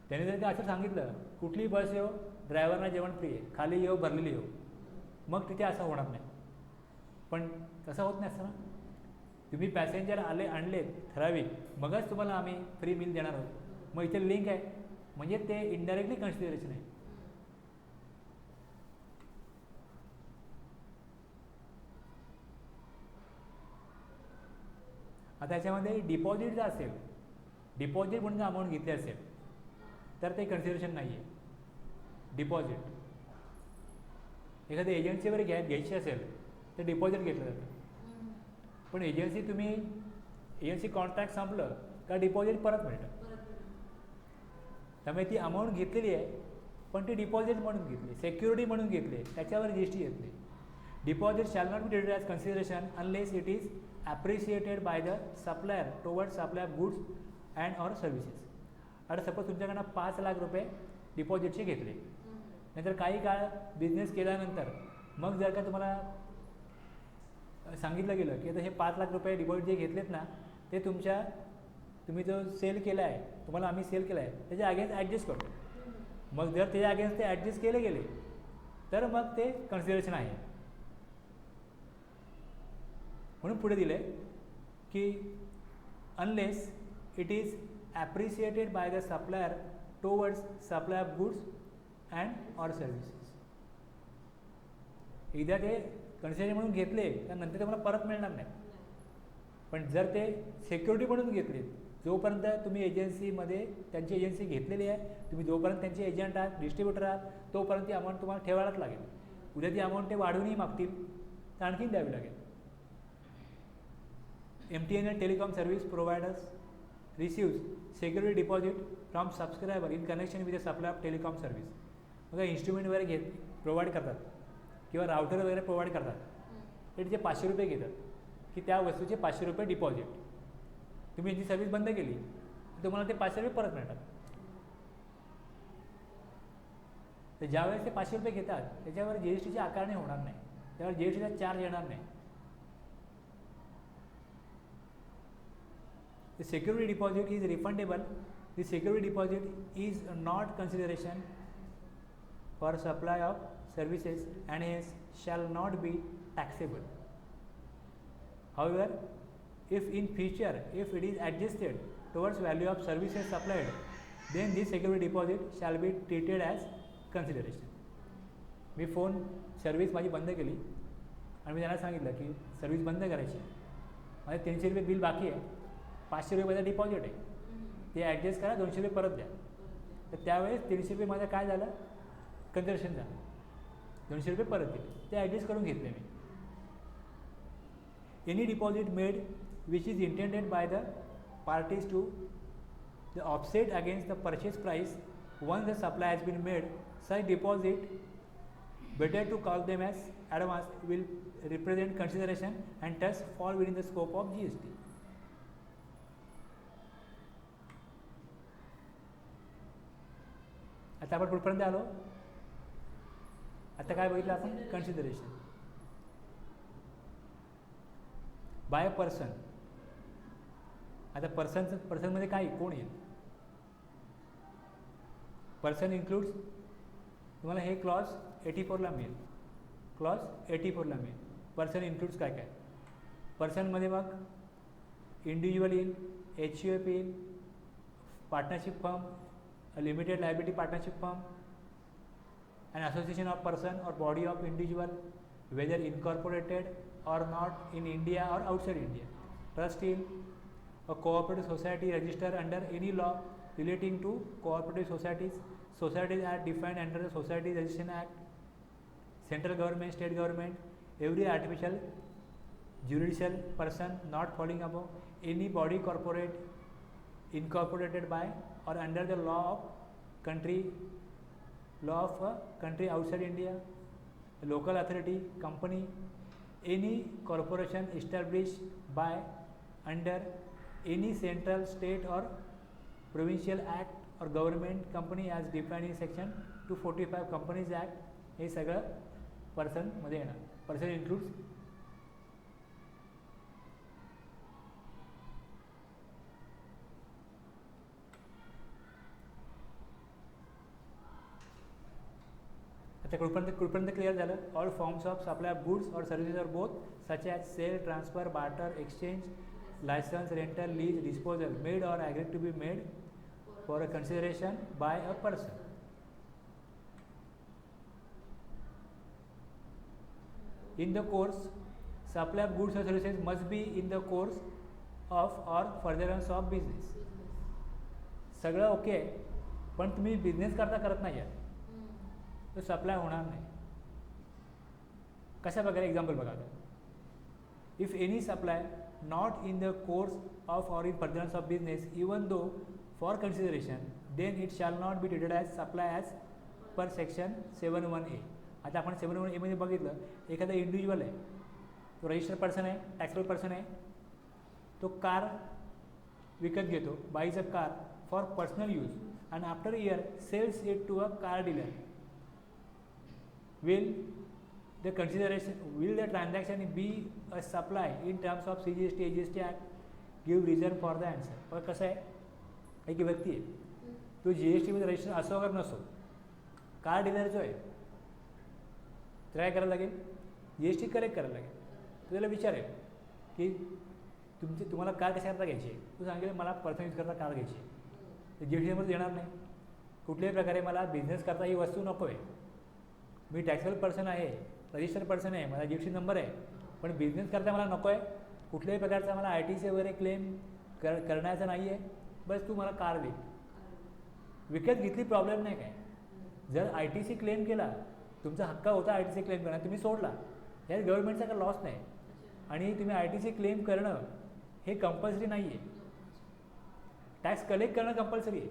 त्याने जर का असं सांगितलं कुठली बस येऊ ड्रायव्हरना जेवण free आहे, खाली येऊ भरलेली येऊ, मग तिथे असं होणार नाही. पण तसं होत नाही असं ना, तुम्ही पॅसेंजर आणले ठराविक, मगच तुम्हाला आम्ही फ्री मील देणार आहोत. मग इथे लिंक आहे म्हणजे ते इनडायरेक्टली कन्सिडरेशन आहे. आता याच्यामध्ये डिपॉझिट जर असेल, डिपॉझिट म्हणून जर अमाऊंट घेतली असेल तर ते कन्सिडरेशन नाही आहे. डिपॉझिट एखादी एजन्सी वगैरे घ्यायची असेल तर डिपॉझिट घेतलं जातं. पण एजन्सी कॉन्ट्रॅक्ट संपलं का डिपॉझिट परत मिळतं. त्यामुळे ती अमाऊंट घेतलेली आहे पण ती डिपॉझिट म्हणून घेतली, सिक्युरिटी म्हणून घेतली, त्याच्यावर जी एस टी येत नाही. Deposit shall not be treated as consideration unless it is appreciated by the supplier towards supply of goods and or services. आता सपोज तुमच्याकडनं 5 लाख रुपये डिपॉझिटचे घेतले, नंतर काही काळ बिझनेस केल्यानंतर मग जर का तुम्हाला सांगितलं गेलं की आता हे 5 लाख रुपये डिपॉझिट जे घेतलेत ना ते तुम्ही जो सेल केला आहे, तुम्हाला आम्ही सेल केला आहे त्याच्या अगेन्स्ट ॲडजस्ट करतो. मग जर त्याच्या अगेन्स्ट ते ॲडजस्ट केले गेले तर मग ते कन्सिडरेशन आहे. म्हणून पुढे दिले की unless it is appreciated by the supplier towards supply of goods and or services. एकदा ते कन्सिडरेशन म्हणून घेतले त्यानंतर ते मला परत मिळणार नाही. पण जर ते सिक्युरिटी म्हणून घेतले, जोपर्यंत तुम्ही एजन्सीमध्ये त्यांची एजन्सी घेतलेली आहे, तुम्ही जोपर्यंत त्यांचे एजंट आहात, डिस्ट्रीब्युटर आहात, तोपर्यंत ती अमाऊंट तुम्हाला ठेवायलाच लागेल. उद्या ती अमाऊंट ते वाढवूनही मागतील तर आणखीन द्यावी लागेल. MTNL telecom service providers receives security deposit from subscriber in connection with the supply of telecom service. बघा इन्स्ट्रुमेंट वगैरे प्रोव्हाइड करतात किंवा राउटर वगैरे प्रोव्हाइड करतात ते तिचे 500 रुपये घेतात की त्या वस्तूचे 500 रुपये डिपॉझिट. तुम्ही यांची सर्व्हिस बंद केली तर तुम्हाला ते 500 रुपये परत मिळतात. तर ज्यावेळेस ते 500 रुपये घेतात त्याच्यावर GSTची आकारणी होणार नाही, त्यावर GSTचा चार्ज येणार नाही. The security deposit is refundable. The security deposit is not consideration for supply of services and hence shall not be taxable. However, if in future if it is adjusted towards value of services supplied, then this security deposit shall be treated as consideration. Me phone service माझी बंद केली आणि मी त्यांना सांगितलं की service बंद करायची, माझे 300 रुपये बिल बाकी आहे, 500 रुपयाचा डिपॉझिट आहे, ते ॲडजस्ट करा, 200 रुपये परत द्या. तर त्यावेळेस 300 रुपये माझं काय झालं, कन्सिडरेशन झालं, 200 रुपये परत दिले, ते ॲडजस्ट करून घेतले मी. Any deposit made which is intended by the parties to the offset against the purchase price once the supply has been made, such deposit, better to call them as advance, will represent consideration and thus fall within the scope of GST. आता आपण कुठपर्यंत आलो, आता काय बघितलं आपण, consideration bye a person. आता पर्सनमध्ये काय कोण येईल, पर्सन इन्क्लूड्स, तुम्हाला हे क्लॉज 84ला मिळेल, क्लॉज 84ला मिळेल. पर्सन इन्क्लूड्स काय काय, पर्सनमध्ये मग इंडिव्हिज्युअल येईल, HUF येईल, partnership firm, limited liability partnership firm, an association of person or body of individual whether incorporated or not in India or outside India, trust in a cooperative society registered under any law relating to cooperative societies. Societies are defined under the Society Registration Act. Central government, state government, every artificial judicial person not falling above any body corporate incorporated by or under the law of a country outside India, a local authority, company, any corporation established by under any central, state or provincial act or government company as defined in section 245 Companies Act. हे सगळं पर्सनमध्ये येणार. Person includes आता कुठपर्यंत clear झालं. All forms of supply of goods और services are both such as sale, transfer, barter, exchange, licence, rental, lease, disposal made और agreed to be made for a consideration by a person. In the course, supply of goods or services must be in the course of or furtherance of business. सगळं okay आहे, पण तुम्ही business करत नाही आहे तो supply होणार नाही. कशा प्रकारे एक्झाम्पल बघा. If any supply not in the course of और in furtherance of business even though for consideration, then it shall not be treated as supply as per section 71A. आता आपण 71A मध्ये बघितलं, एखादा इंडिव्हिज्युअल आहे, तो registered person आहे, taxable person आहे, तो कार विकत घेतो, buys a car for personal use and after a year sells it to a car dealer. Will the transaction be a supply in terms of CGST, GST Act? Give reason for the answer. बघा कसं आहे, एक व्यक्ती आहे, तो GSTमध्ये register असो अगर नसो, कार डीलर जो आहे त्याला काय करायला लागेल, GST कलेक्ट करायला लागेल. तर त्याला विचारेल की तुम्हाला कार कशाकरता घ्यायची आहे, तू सांगेल मला पर्सनल यूज करता कार घ्यायची आहे, तर GSTमध्ये देणार नाही. कुठल्याही प्रकारे मला बिझनेस करता ही वस्तू नको आहे, मी टॅक्सेबल पर्सन आहे, रजिस्टर्ड पर्सन आहे, मला GST नंबर आहे, पण बिझनेस करता मला नको आहे, कुठल्याही प्रकारचा मला ITC वगैरे क्लेम करण्याचा नाही आहे, बस तू मला कार दे. विकत घेतली, प्रॉब्लेम नाही काय. जर ITC क्लेम केला, तुमचा हक्क होता ITC क्लेम करणं, तुम्ही सोडला, यात गव्हर्नमेंटचा काही लॉस नाही. आणि तुम्ही ITC क्लेम करणं हे कंपल्सरी नाही आहे. टॅक्स कलेक्ट करणं कंपल्सरी आहे.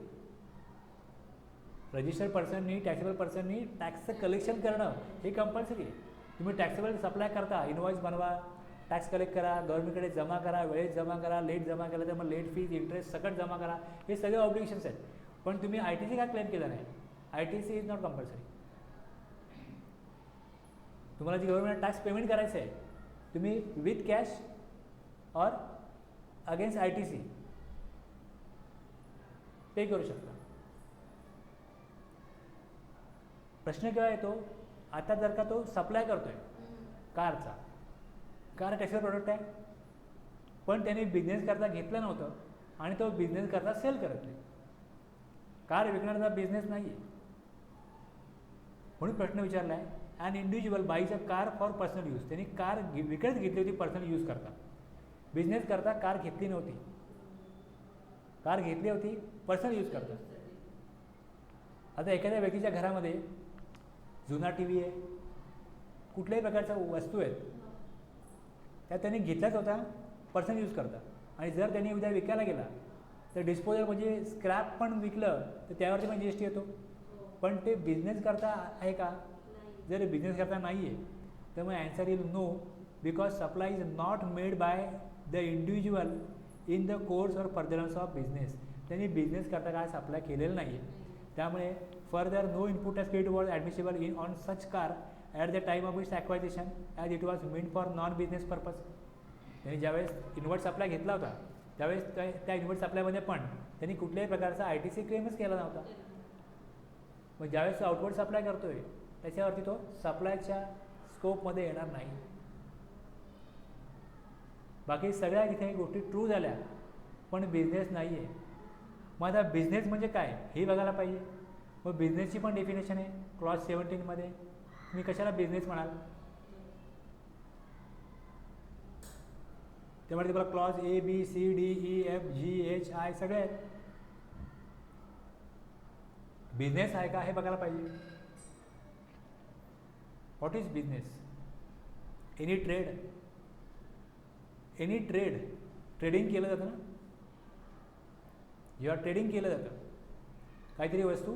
रजिस्टर्ड पर्सननी टॅक्सेबल पर्सननी टॅक्सचं कलेक्शन करणं हे कंपल्सरी आहे. तुम्ही टॅक्सेबल सप्लाय करता, इनवॉइस बनवा, टॅक्स कलेक्ट करा, गव्हर्नमेंटकडे जमा करा, वेळेत जमा करा, लेट जमा केला तर मग लेट फीज इंटरेस्ट सकट जमा करा, हे सगळे ऑब्लिगेशन्स आहेत. पण तुम्ही ITC का क्लेम केलं नाही? ITC is not compulsory. तुम्हाला जी गव्हर्नमेंट टॅक्स पेमेंट करायचं आहे, तुम्ही विथ कॅश और अगेन्स्ट ITC पे करू शकता. प्रश्न केव्हा येतो? आता जर का तो सप्लाय करतोय कारचा, कार टॅक्सेबल प्रोडक्ट आहे, पण त्याने बिझनेस करता घेतलं नव्हतं आणि तो बिझनेस करता सेल करत नाही. कार विकण्याचा बिझनेस नाही आहे. म्हणून प्रश्न विचारला आहे, an individual buys a car for personal use. त्यांनी कार विकत घेतली होती पर्सनल यूज करता, बिझनेस करता कार घेतली नव्हती. कार घेतली होती पर्सनल यूज करता. आता एखाद्या व्यक्तीच्या घरामध्ये जुना TV आहे, कुठल्याही प्रकारच्या वस्तू आहेत, त्या त्यांनी घेतलाच होता पर्सनल यूज करता. आणि जर त्यांनी उद्या विकायला गेला तर डिस्पोजल म्हणजे स्क्रॅप पण विकलं तर त्यावरती पण GST येतो. पण ते बिझनेस करता आहे का? जर बिझनेस करता नाही आहे तर मग answer is no, because supply is not made by the individual in the course or furtherance of business. त्यांनी बिझनेस करता काय सप्लाय केलेलं नाही आहे. त्यामुळे further no input as paid was admissible in on such car at the time of its acquisition as it was made for non business purpose. त्यांनी ज्यावेळेस invert supply घेतला होता त्यावेळेस त्या इनवर्ट सप्लायमध्ये पण त्यांनी कुठल्याही प्रकारचा ITC क्लेमच केला नव्हता. मग ज्यावेळेस तो आउटवर्ड सप्लाय करतोय त्याच्यावरती तो सप्लायच्या स्कोपमध्ये येणार नाही. बाकी सगळ्या इथे गोष्टी ट्रू झाल्या, पण बिझनेस नाही आहे. मग आता बिझनेस म्हणजे काय हे बघायला पाहिजे. मग बिझनेसची पण डेफिनेशन आहे क्लॉज 17 मध्ये. तुम्ही कशाला बिझनेस म्हणाल? त्यामुळे तुम्हाला clause A, B, C, D, E, F, G, H, I सगळे आहेत. बिझनेस आहे का हे बघायला पाहिजे. What is business? Any trade, trading केलं जातं ना. जेव्हा ट्रेडिंग केलं जातं, काहीतरी वस्तू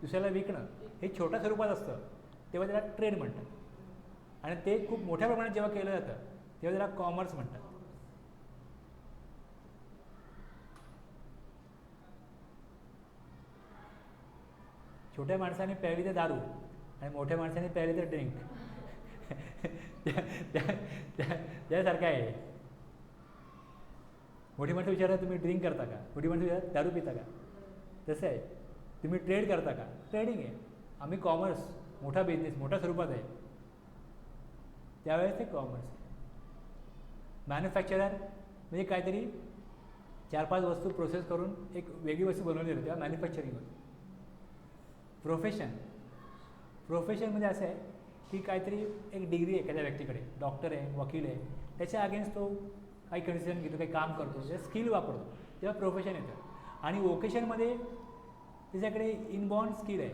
दुसऱ्याला विकणं हे छोट्या स्वरूपात असतं तेव्हा त्याला ट्रेड म्हणतात. आणि ते खूप मोठ्या प्रमाणात जेव्हा केलं जातं तेव्हा त्याला कॉमर्स म्हणतात. छोट्या माणसाने प्यायली तर दारू आणि मोठ्या माणसाने प्यायली तर ड्रिंक. त्यासारखं आहे. मोठी माणसं विचारतात तुम्ही ड्रिंक करता का, मोठी माणसं विचारतात दारू पिता का. तसं आहे. तुम्ही ट्रेड करता का, ट्रेडिंग आहे. आम्ही कॉमर्स, मोठा बिझनेस मोठ्या स्वरूपात आहे त्यावेळेस ते कॉमर्स आहे. मॅन्युफॅक्चरर म्हणजे काहीतरी 4-5 वस्तू प्रोसेस करून एक वेगळी वस्तू बनवली जाते तेव्हा मॅन्युफॅक्चरिंग होतं. प्रोफेशन म्हणजे असं आहे की काहीतरी एक डिग्री आहे एखाद्या व्यक्तीकडे, डॉक्टर आहे, वकील आहे, त्याच्या अगेन्स्ट तो काही कन्सिजन घेतो, काही काम करतो, त्याचं स्किल वापरतो, तेव्हा प्रोफेशन येतं. आणि वोकेशनमध्ये त्याच्याकडे इनबॉर्न स्किल आहे.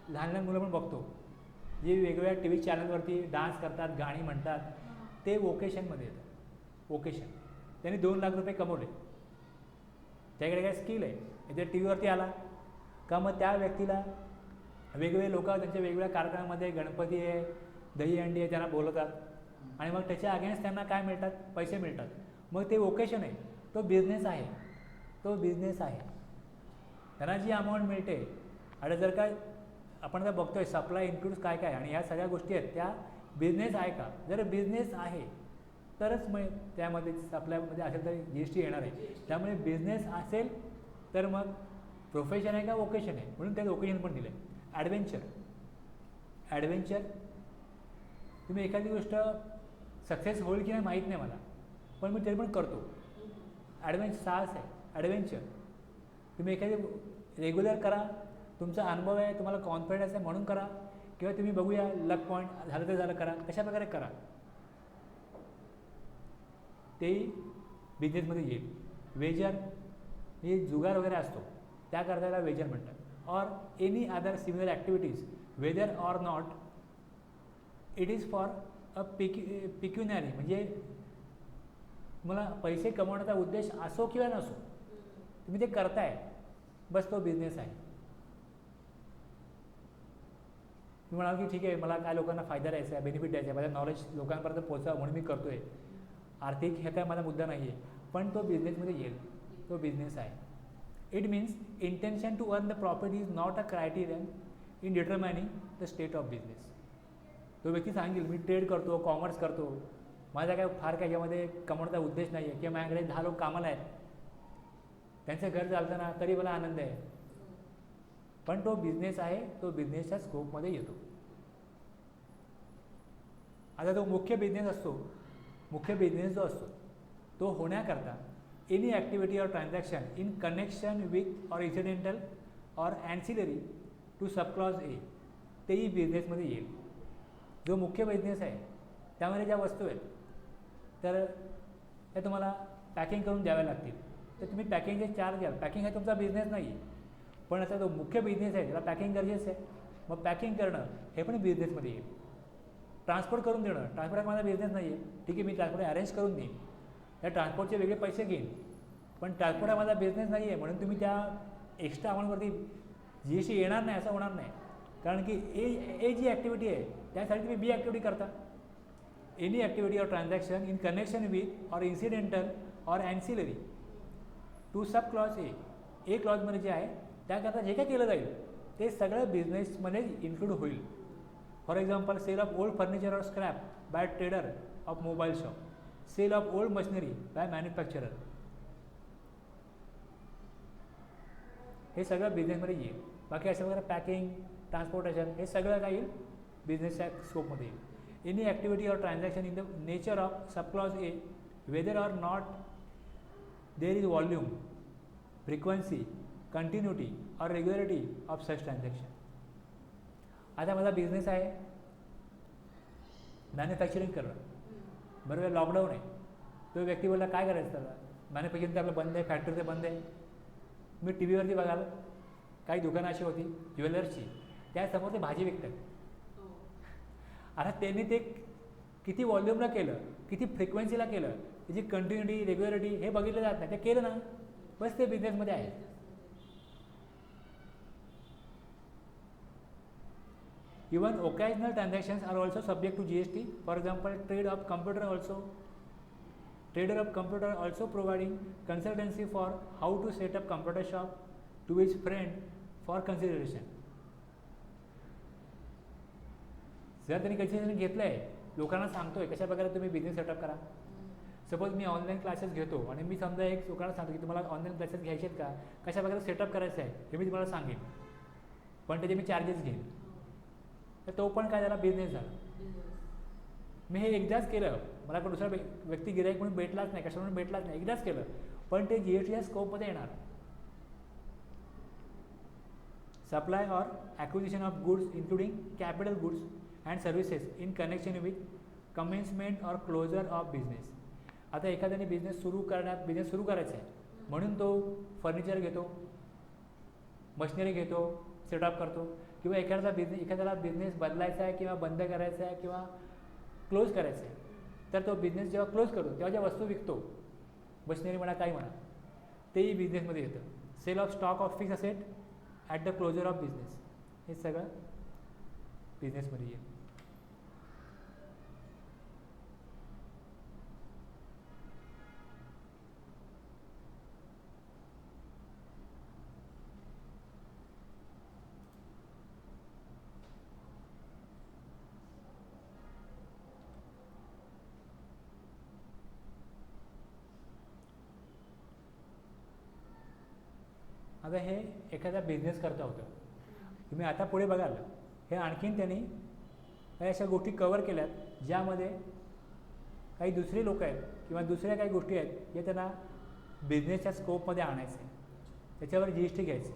लहान लहान मुलं पण बघतो जे वेगवेगळ्या TV चॅनलवरती डान्स करतात, गाणी म्हणतात, ते वोकेशनमध्ये येतं. वोकेशन त्यांनी 2 लाख रुपये कमवले, त्याकडे काय स्किल आहे, त्या TV वरती आला का मग त्या व्यक्तीला वेगवेगळे लोक त्यांच्या वेगवेगळ्या कार्यक्रमामध्ये गणपती आहे, दहीहंडी आहे त्यांना बोलवतात आणि मग त्याच्या अगेन्स्ट त्यांना काय मिळतात, पैसे मिळतात. मग ते वोकेशन आहे, तो बिझनेस आहे. त्यांना जी अमाऊंट मिळते. आणि जर का आपण आता बघतोय सप्लाय इन्क्लूड्स काय काय आणि ह्या सगळ्या गोष्टी आहेत त्या बिझनेस आहे का. जर बिझनेस आहे तरच मग त्यामध्ये सप्लायमध्ये असेल तर GST येणार आहे. त्यामुळे बिझनेस असेल तर मग प्रोफेशन आहे का वोकेशन आहे, म्हणून त्यात वोकेशन पण दिलं आहे. ॲडव्हेंचर तुम्ही एखादी गोष्ट सक्सेस होईल की नाही माहीत नाही मला, पण मी तरी पण करतो. साहस आहे. ॲडव्हेंचर तुम्ही एखादी रेग्युलर करा, तुमचा अनुभव आहे, तुम्हाला कॉन्फिडन्स आहे म्हणून करा, किंवा तुम्ही बघूया लक पॉईंट झालं तर झालं करा, कशा प्रकारे करा, तेही बिझनेसमध्ये येईल. वेजर हे जुगार वगैरे असतो त्याकरता त्याला वेजर म्हणतात. और any other similar activities whether or not it is for a pecuniary म्हणजे तुम्हाला पैसे कमवण्याचा उद्देश असो किंवा नसो, तुम्ही ते करताय, बस तो बिझनेस आहे. मी म्हणाल की ठीक आहे, मला काय लोकांना फायदा द्यायचा आहे, बेनिफिट द्यायचा आहे, माझं नॉलेज लोकांपर्यंत पोहोचावं म्हणून मी करतो आहे, आर्थिक हे काय माझा मुद्दा नाही आहे, पण तो बिझनेसमध्ये येईल, तो बिझनेस आहे. It means intention to earn the profit is not a criterion in determining the state of business. तो व्यक्ती सांगेल मी ट्रेड करतो, कॉमर्स करतो, माझा काय फार काय यामध्ये कमवण्याचा उद्देश नाही आहे, किंवा माझ्याकडे 10 लोक कामाला आहेत, त्यांचं घर चालताना तरी मला आनंद आहे, पण तो बिझनेस आहे, तो बिझनेसच्या स्कोपमध्ये येतो. आता तो मुख्य बिझनेस असतो, मुख्य बिझनेस जो असतो तो होण्याकरता any activity or transaction in connection with or incidental or ancillary to subclause A, तेही बिझनेसमध्ये येईल. जो मुख्य बिझनेस आहे त्यामध्ये ज्या वस्तू आहेत तर त्या तुम्हाला पॅकिंग करून द्याव्या लागतील, तर तुम्ही पॅकिंगचे चार्ज घ्याल. पॅकिंग हा तुमचा बिझनेस नाही आहे, पण आता जो मुख्य बिझनेस आहे त्याला पॅकिंग गरजेचं आहे, मग पॅकिंग करणं हे पण बिझनेसमध्ये येईल. ट्रान्सपोर्ट करून देणं, ट्रान्सपोर्ट हा माझा बिझनेस नाही आहे, ठीक आहे मी ट्रान्सपोर्ट अरेंज करून देईन, त्या ट्रान्सपोर्टचे वेगळे पैसे घेईन, पण ट्रान्सपोर्ट हा माझा बिझनेस नाही आहे म्हणून तुम्ही त्या एक्स्ट्रा अमाऊंटवरती GST येणार नाही असं होणार नाही. कारण की ए जी ॲक्टिव्हिटी आहे त्यासाठी तुम्ही बी ॲक्टिव्हिटी करता. Any activity or transaction in connection with or incidental or ancillary to sub clause A क्लॉजमध्ये जे आहे त्याकरता जे काय केलं जाईल ते सगळं बिझनेसमध्ये इन्क्लूड होईल. For example sale of old furniture or scrap by trader of mobile shop, sale of old machinery by manufacturer, हे सगळं बिझनेसमध्ये येईल. बाकी असं वगैरे पॅकिंग, ट्रान्सपोर्टेशन हे सगळं काय येईल बिझनेसच्या स्कोपमध्ये येईल. Any activity or transaction in the nature of subclause A whether or not there is volume, frequency, continuity or regularity of such transaction. आता माझा बिझनेस आहे मॅन्युफॅक्चरिंग करणं, बरोबर, लॉकडाऊन आहे, तो व्यक्ती बोलला काय करायचं त्याला, मॅन्युफॅक्चरिंग तर आपलं बंद आहे, फॅक्टरी तर बंद आहे. मी टी व्हीवरती बघाल काही दुकानं अशी होती ज्वेलर्सची, त्यासमोर ते भाजी विकतात. आता त्यांनी ते किती व्हॉल्यूमला केलं, किती फ्रिक्वेन्सीला केलं, त्याची कंटिन्युटी, रेग्युलरिटी हे बघितलं जात नाही, ते केलं ना बस ते बिझनेसमध्ये आहे. Even occasional transactions are also subject to GST. For example, trader of computer also providing consultancy for how to set up computer shop to his friend for consideration. जर त्यांनी कन्सिडरेशन घेतलं आहे, लोकांना सांगतोय कशा प्रकारे तुम्ही बिझनेस सेटअप करा. सपोज मी ऑनलाईन क्लासेस घेतो आणि मी समजा एक लोकांना सांगतो की तुम्हाला ऑनलाईन क्लासेस घ्यायचे आहेत का, कशा प्रकारे सेटअप करायचं आहे हे मी तुम्हाला सांगेन, पण त्याचे मी चार्जेस घेईन, तर तो पण काय झाला बिझनेस झाला. मी हे एकदाच केलं, मला पण दुसरा व्यक्ती गिराईक म्हणून भेटलाच नाही, कशावर म्हणून भेटलाच नाही, एकदाच केलं, पण ते GSTच्या स्कोपमध्ये येणार. Supply or acquisition of goods including capital goods and services in connection with commencement or closure of business. आता एखाद्याने बिझनेस सुरू करायचा आहे म्हणून तो फर्निचर घेतो, मशिनरी घेतो, सेटअप करतो, किंवा एखाद्याला बिझनेस बदलायचा आहे किंवा बंद करायचा आहे किंवा क्लोज करायचा आहे, तर तो बिझनेस जेव्हा क्लोज करतो तेव्हा ज्या वस्तू विकतो, मशिनरी म्हणा काही म्हणा, तेही बिझनेसमध्ये येतं. Sale of stock of fix asset at the closure of business, हे सगळं बिझनेसमध्ये येईल. आता हे एखादा बिझनेस करता होतं, तुम्ही आता पुढे बघाल हे आणखीन त्यांनी काही अशा गोष्टी कवर केल्यात ज्यामध्ये काही दुसरे लोक आहेत किंवा दुसऱ्या काही गोष्टी आहेत जे त्यांना बिझनेसच्या स्कोपमध्ये आणायचे आहे, त्याच्यावर GST घ्यायचे.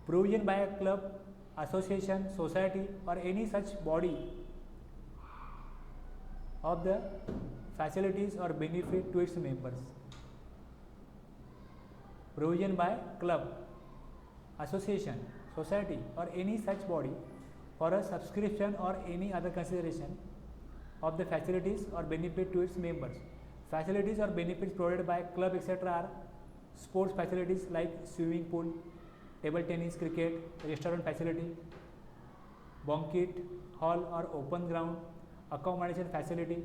Provision by a club, association, society और any such body of the facilities और benefit to its members. Provision by club, association, society or any such body for a subscription or any other consideration of the facilities or benefit to its members. Facilities और benefits provided by club etcetera are sports facilities like swimming pool, table tennis, cricket, restaurant facility, banquet hall और open ground, accommodation facility,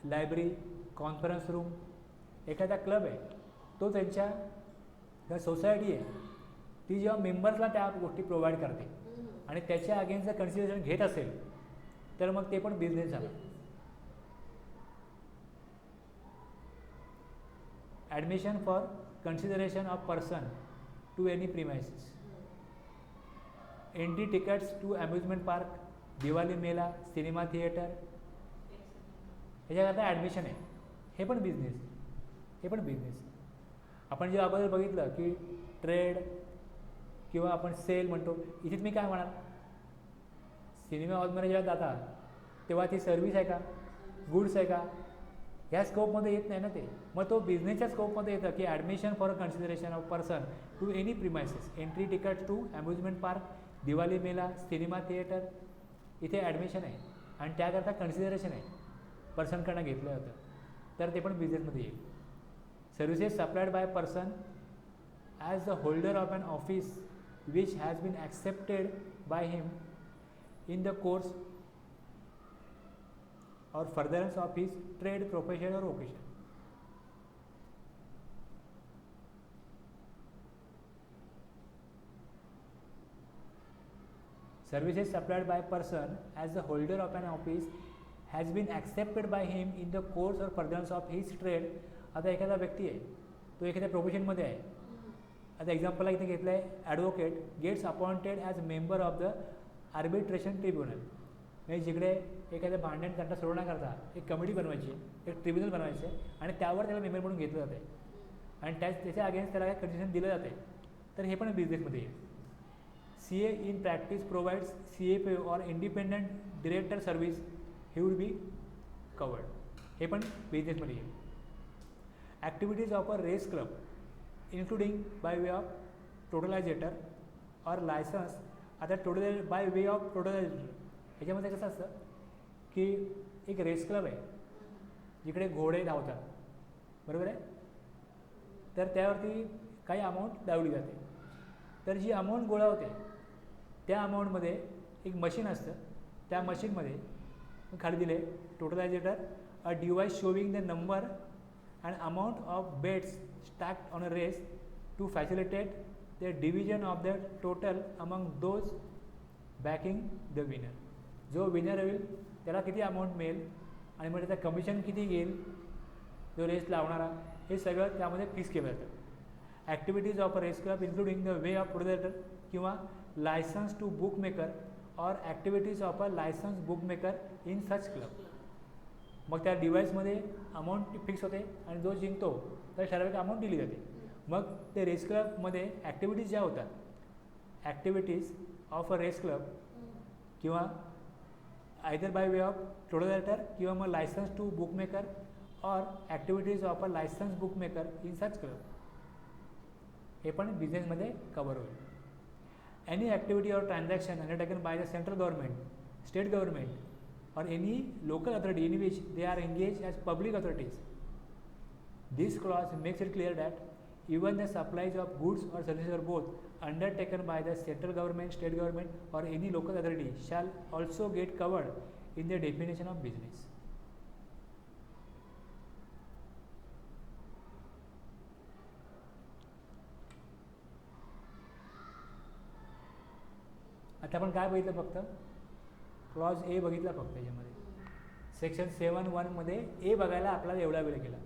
library, conference room. एखादा club आहे तो त्यांच्या society आहे ती जेव्हा मेंबर्सला त्या गोष्टी प्रोव्हाइड करते आणि त्याच्या अगेन्स्ट जर कन्सिडरेशन घेत असेल तर मग ते पण बिझनेस झाला. Admission for consideration of person to any premises, entry tickets to amusement park, Diwali mela, cinema theatre, ह्याच्याकरता admission आहे. हे पण बिझनेस, हे पण बिझनेस. आपण जे अगोदर बघितलं की ट्रेड किंवा आपण सेल म्हणतो, इथे तुम्ही काय म्हणाल, सिनेमा हॉलमध्ये जेव्हा जाता तेव्हा ती सर्व्हिस आहे का, गुड्स आहे का, ह्या स्कोपमध्ये येत नाही ना ते. मग तो बिझनेसच्या स्कोपमध्ये येतं की admission for consideration of person to any premises, entry ticket to amusement park, Diwali mela, cinema theatre, इथे ॲडमिशन आहे आणि त्याकरता कन्सिडरेशन आहे, पर्सनकडनं घेतलं होतं, तर ते पण बिझनेसमध्ये येईल. Services supplied by person as the holder of an office which has been accepted by him in the course or furtherance of his trade, profession or vocation. Services supplied by person as the holder of an office has been accepted by him in the course or furtherance of his trade. आता एखादा व्यक्ती आहे तो एखाद्या प्रोफेशनमध्ये आहे. आता एक्झाम्पलला इथे घेतलं आहे, advocate gets appointed as member of the arbitration tribunal. म्हणजे जिकडे एखाद्या भांडण तंटा सोडवण्याकरता एक कमिटी बनवायची, एक ट्रिब्युनल बनवायची आहे आणि त्यावर त्याला मेंबर म्हणून घेतलं जातं आहे आणि त्याच्या अगेन्स्ट त्याला काय कंडिशन दिलं जातं आहे, तर हे पण बिझनेसमध्ये येईल. CA in practice provides CFA or independent director service, हे वुड बी कवर्ड. हे पण बिझनेसमध्ये येईल. Activities of a race club including by way of totalisator or licence. आता total by way of totalisator ह्याच्यामध्ये कसं असतं की एक रेस क्लब आहे जिकडे घोडे धावतात, बरोबर आहे, तर त्यावरती काही अमाऊंट लावली जाते. तर जी अमाऊंट गोळा होते त्या अमाऊंटमध्ये एक मशीन असतं, त्या मशीनमध्ये खाली दिले totalizator, a device showing the number and amount of bets stacked on a race to facilitate the division of the total among those backing the winner. जो विनर होईल त्याला किती अमाऊंट मिळेल आणि मग त्याचं कमिशन किती घेईल जो रेस लावणारा, हे सगळं त्यामध्ये फिक्स केलं जातं. Activities of a race club including the way of टोटलायझेटर किंवा licence to book maker or activities of a licence book maker in such club. मग त्या डिव्हाइसमध्ये अमाऊंट फिक्स होते आणि जो जिंकतो त्याला ठराविक अमाऊंट दिली जाते. मग ते रेस क्लबमध्ये ॲक्टिव्हिटीज ज्या होतात, activities of a race club किंवा आयदर बाय वे ऑफ टोटलायझेटर किंवा मग licence to book maker or activities of a licence book maker in such club, हे पण बिझनेसमध्ये कवर होईल. Any activity or transaction undertaken by the central government, state government or any local authority in which they are engage as public authorities. This clause makes it clear that even the supplies of goods or services or both undertaken by the central government, state government or any local authority shall also get covered in the definition of business. आता आपण काय बघितलं, फक्त clause A बघितला फक्त याच्यामध्ये. Section 7(1) मध्ये ए बघायला आपल्याला एवढा वेळ गेला,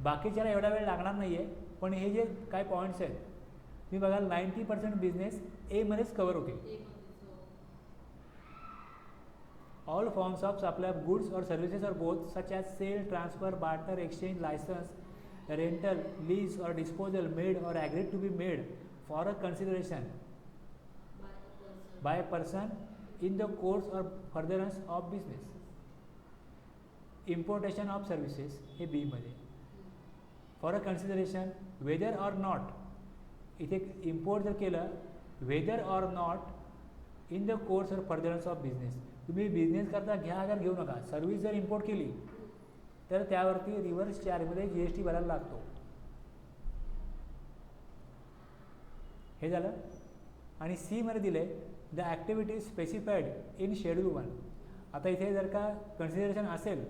बाकीच्याला एवढा वेळ लागणार नाही आहे. पण हे जे काय पॉईंट्स आहेत तुम्ही बघाल 90% बिझनेस एमध्येच कवर होतील. All forms of supply of goods और services or both such as sale, transfer, barter, exchange, licence, rental, lease or disposal made और agreed to be made for a consideration by person in the course or furtherance of business. Importation of services हे बीमध्ये. For a consideration whether or not, इथे import जर केलं whether or not in the course or furtherance of business. तुम्ही business करता घ्या अगर घेऊ नका, सर्व्हिस जर इम्पोर्ट केली तर त्यावरती रिव्हर्स चार्जमध्ये जी एस टी भरायला लागतो. हे झालं. आणि सी मध्ये दिले the activity specified in schedule 1. आता इथे जर का कन्सिडरेशन असेल,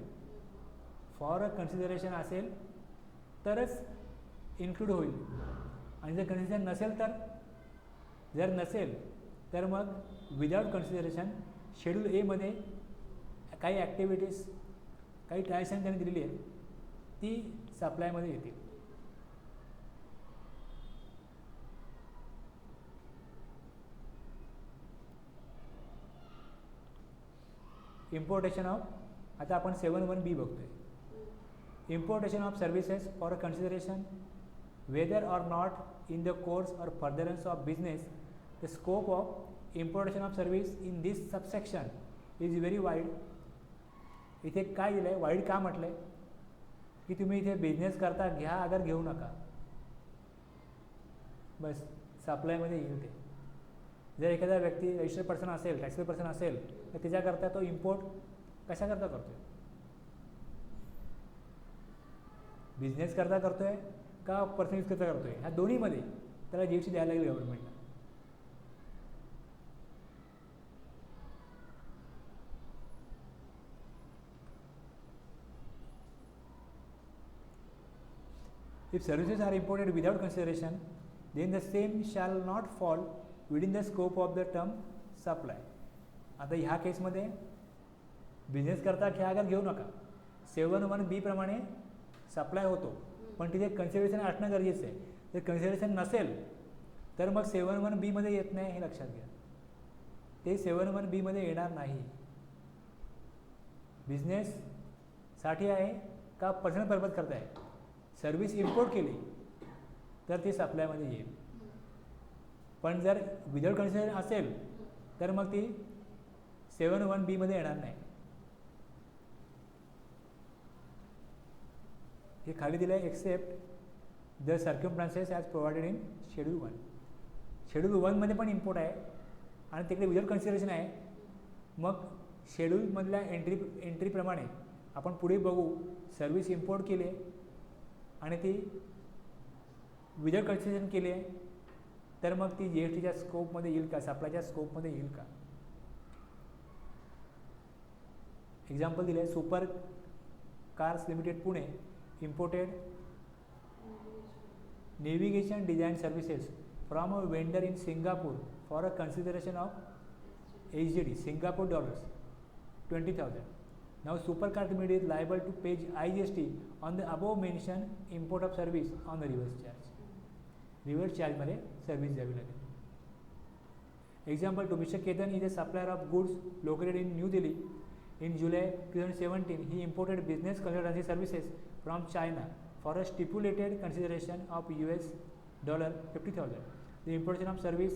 फॉर अ कन्सिडरेशन असेल तरच इन्क्लूड होईल, आणि जर कन्सिडरेशन नसेल तर, जर नसेल तर मग विदाउट कन्सिडरेशन शेड्यूल एमध्ये काही ॲक्टिव्हिटीज, काही ट्रान्झॅक्शन त्यांनी दिलेली आहेत ती सप्लायमध्ये येतील. इम्पोर्टेशन ऑफ, आता आपण 7(1)B बघतोय. Importation of services for a consideration whether or not in the course or furtherance of business. The scope of importation of service in this subsection is very wide. इथे काय दिलं आहे, wide का म्हटलं आहे की तुम्ही इथे बिझनेस करता घ्या, अगर घेऊ नका, बस सप्लायमध्ये येईल ते. जर एखादा व्यक्ती रजिस्टर्ड पर्सन असेल, टॅक्सेबल पर्सन असेल, तर त्याच्याकरता तो इम्पोर्ट कशाकरता करतोय, बिझनेस करता करतोय का पर्सनल यूज करता करतोय, ह्या दोन्हीमध्ये त्याला जी एस टी द्यायला लागेल गव्हर्नमेंटला. If services are imported without consideration, then the same shall not fall within the scope of the term supply. आता ह्या केसमध्ये बिझनेस करता घ्या, अगर घेऊ नका, 7(1)B प्रमाणे सप्लाय होतो, पण तिथे कन्सिडरेशन असणं गरजेचं आहे. जर कन्सिडरेशन नसेल तर मग 7(1)B मध्ये येत नाही, हे लक्षात घ्या. ते 7(1)B मध्ये येणार नाही. बिझनेससाठी आहे का पर्सनल पर्पज करताय, सर्व्हिस इम्पोर्ट केली तर ती सप्लायमध्ये येईल. पण जर विदाउट कन्सिडरेशन असेल तर मग ती 7(1)B मध्ये येणार नाही. हे खाली दिलं आहे, except the circumstances as provided in schedule 1. Schedule 1मध्ये पण इम्पोर्ट आहे आणि तिकडे विदाउट कन्सिडरेशन आहे. मग शेड्यूलमधल्या एंट्रीप्रमाणे आपण पुढे बघू, सर्व्हिस इम्पोर्ट केली आहे आणि ती विदाउट कन्सिडरेशन केली आहे, तर मग ती जी एस टीच्या स्कोपमध्ये येईल का, सप्लायच्या स्कोपमध्ये येईल का. एक्झाम्पल दिलं आहे, super cars limited Pune imported navigation design services from a vendor in Singapore for a consideration of HDD Singapore dollars 20,000. Now Supercar Limited is liable to pay IGST on the above mentioned import of service on the reverse charge. Reverse charge मध्ये service द्यावी लागेल. Example 2, Mr. Ketan is a supplier of goods located in New Delhi. In July 2017, he imported business consultancy services from China for a stipulated consideration of $50,000. The importation of service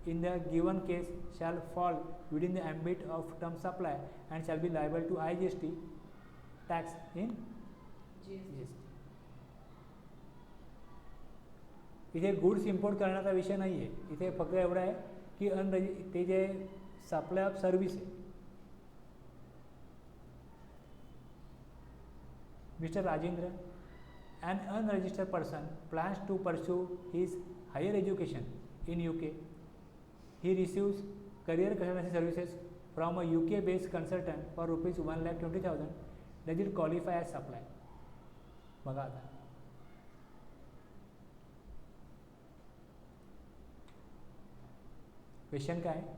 in the given case shall fall within the ambit of term supply and shall be liable to IGST tax in GST. इथे goods import करण्याचा विषय नाही आहे, इथे फक्त एवढं आहे की ते जे सप्लाय ऑफ सर्व्हिस आहे. Mr. Rajendra, an unregistered person, plans to pursue his higher education in UK. He receives career consultancy services from a UK-based consultant for rupees 1,20,000. Does it qualify as supply? बघा आता. Question काय आहे?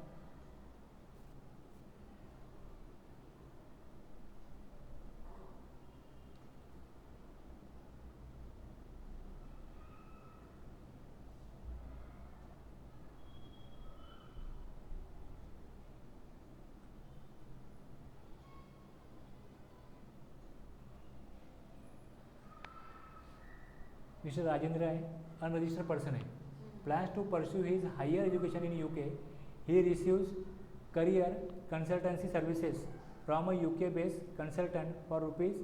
Mister Rajendra आहे, unregistered person आहे, plans to pursue his higher education in UK. He receives career consultancy services from a UK based consultant for rupees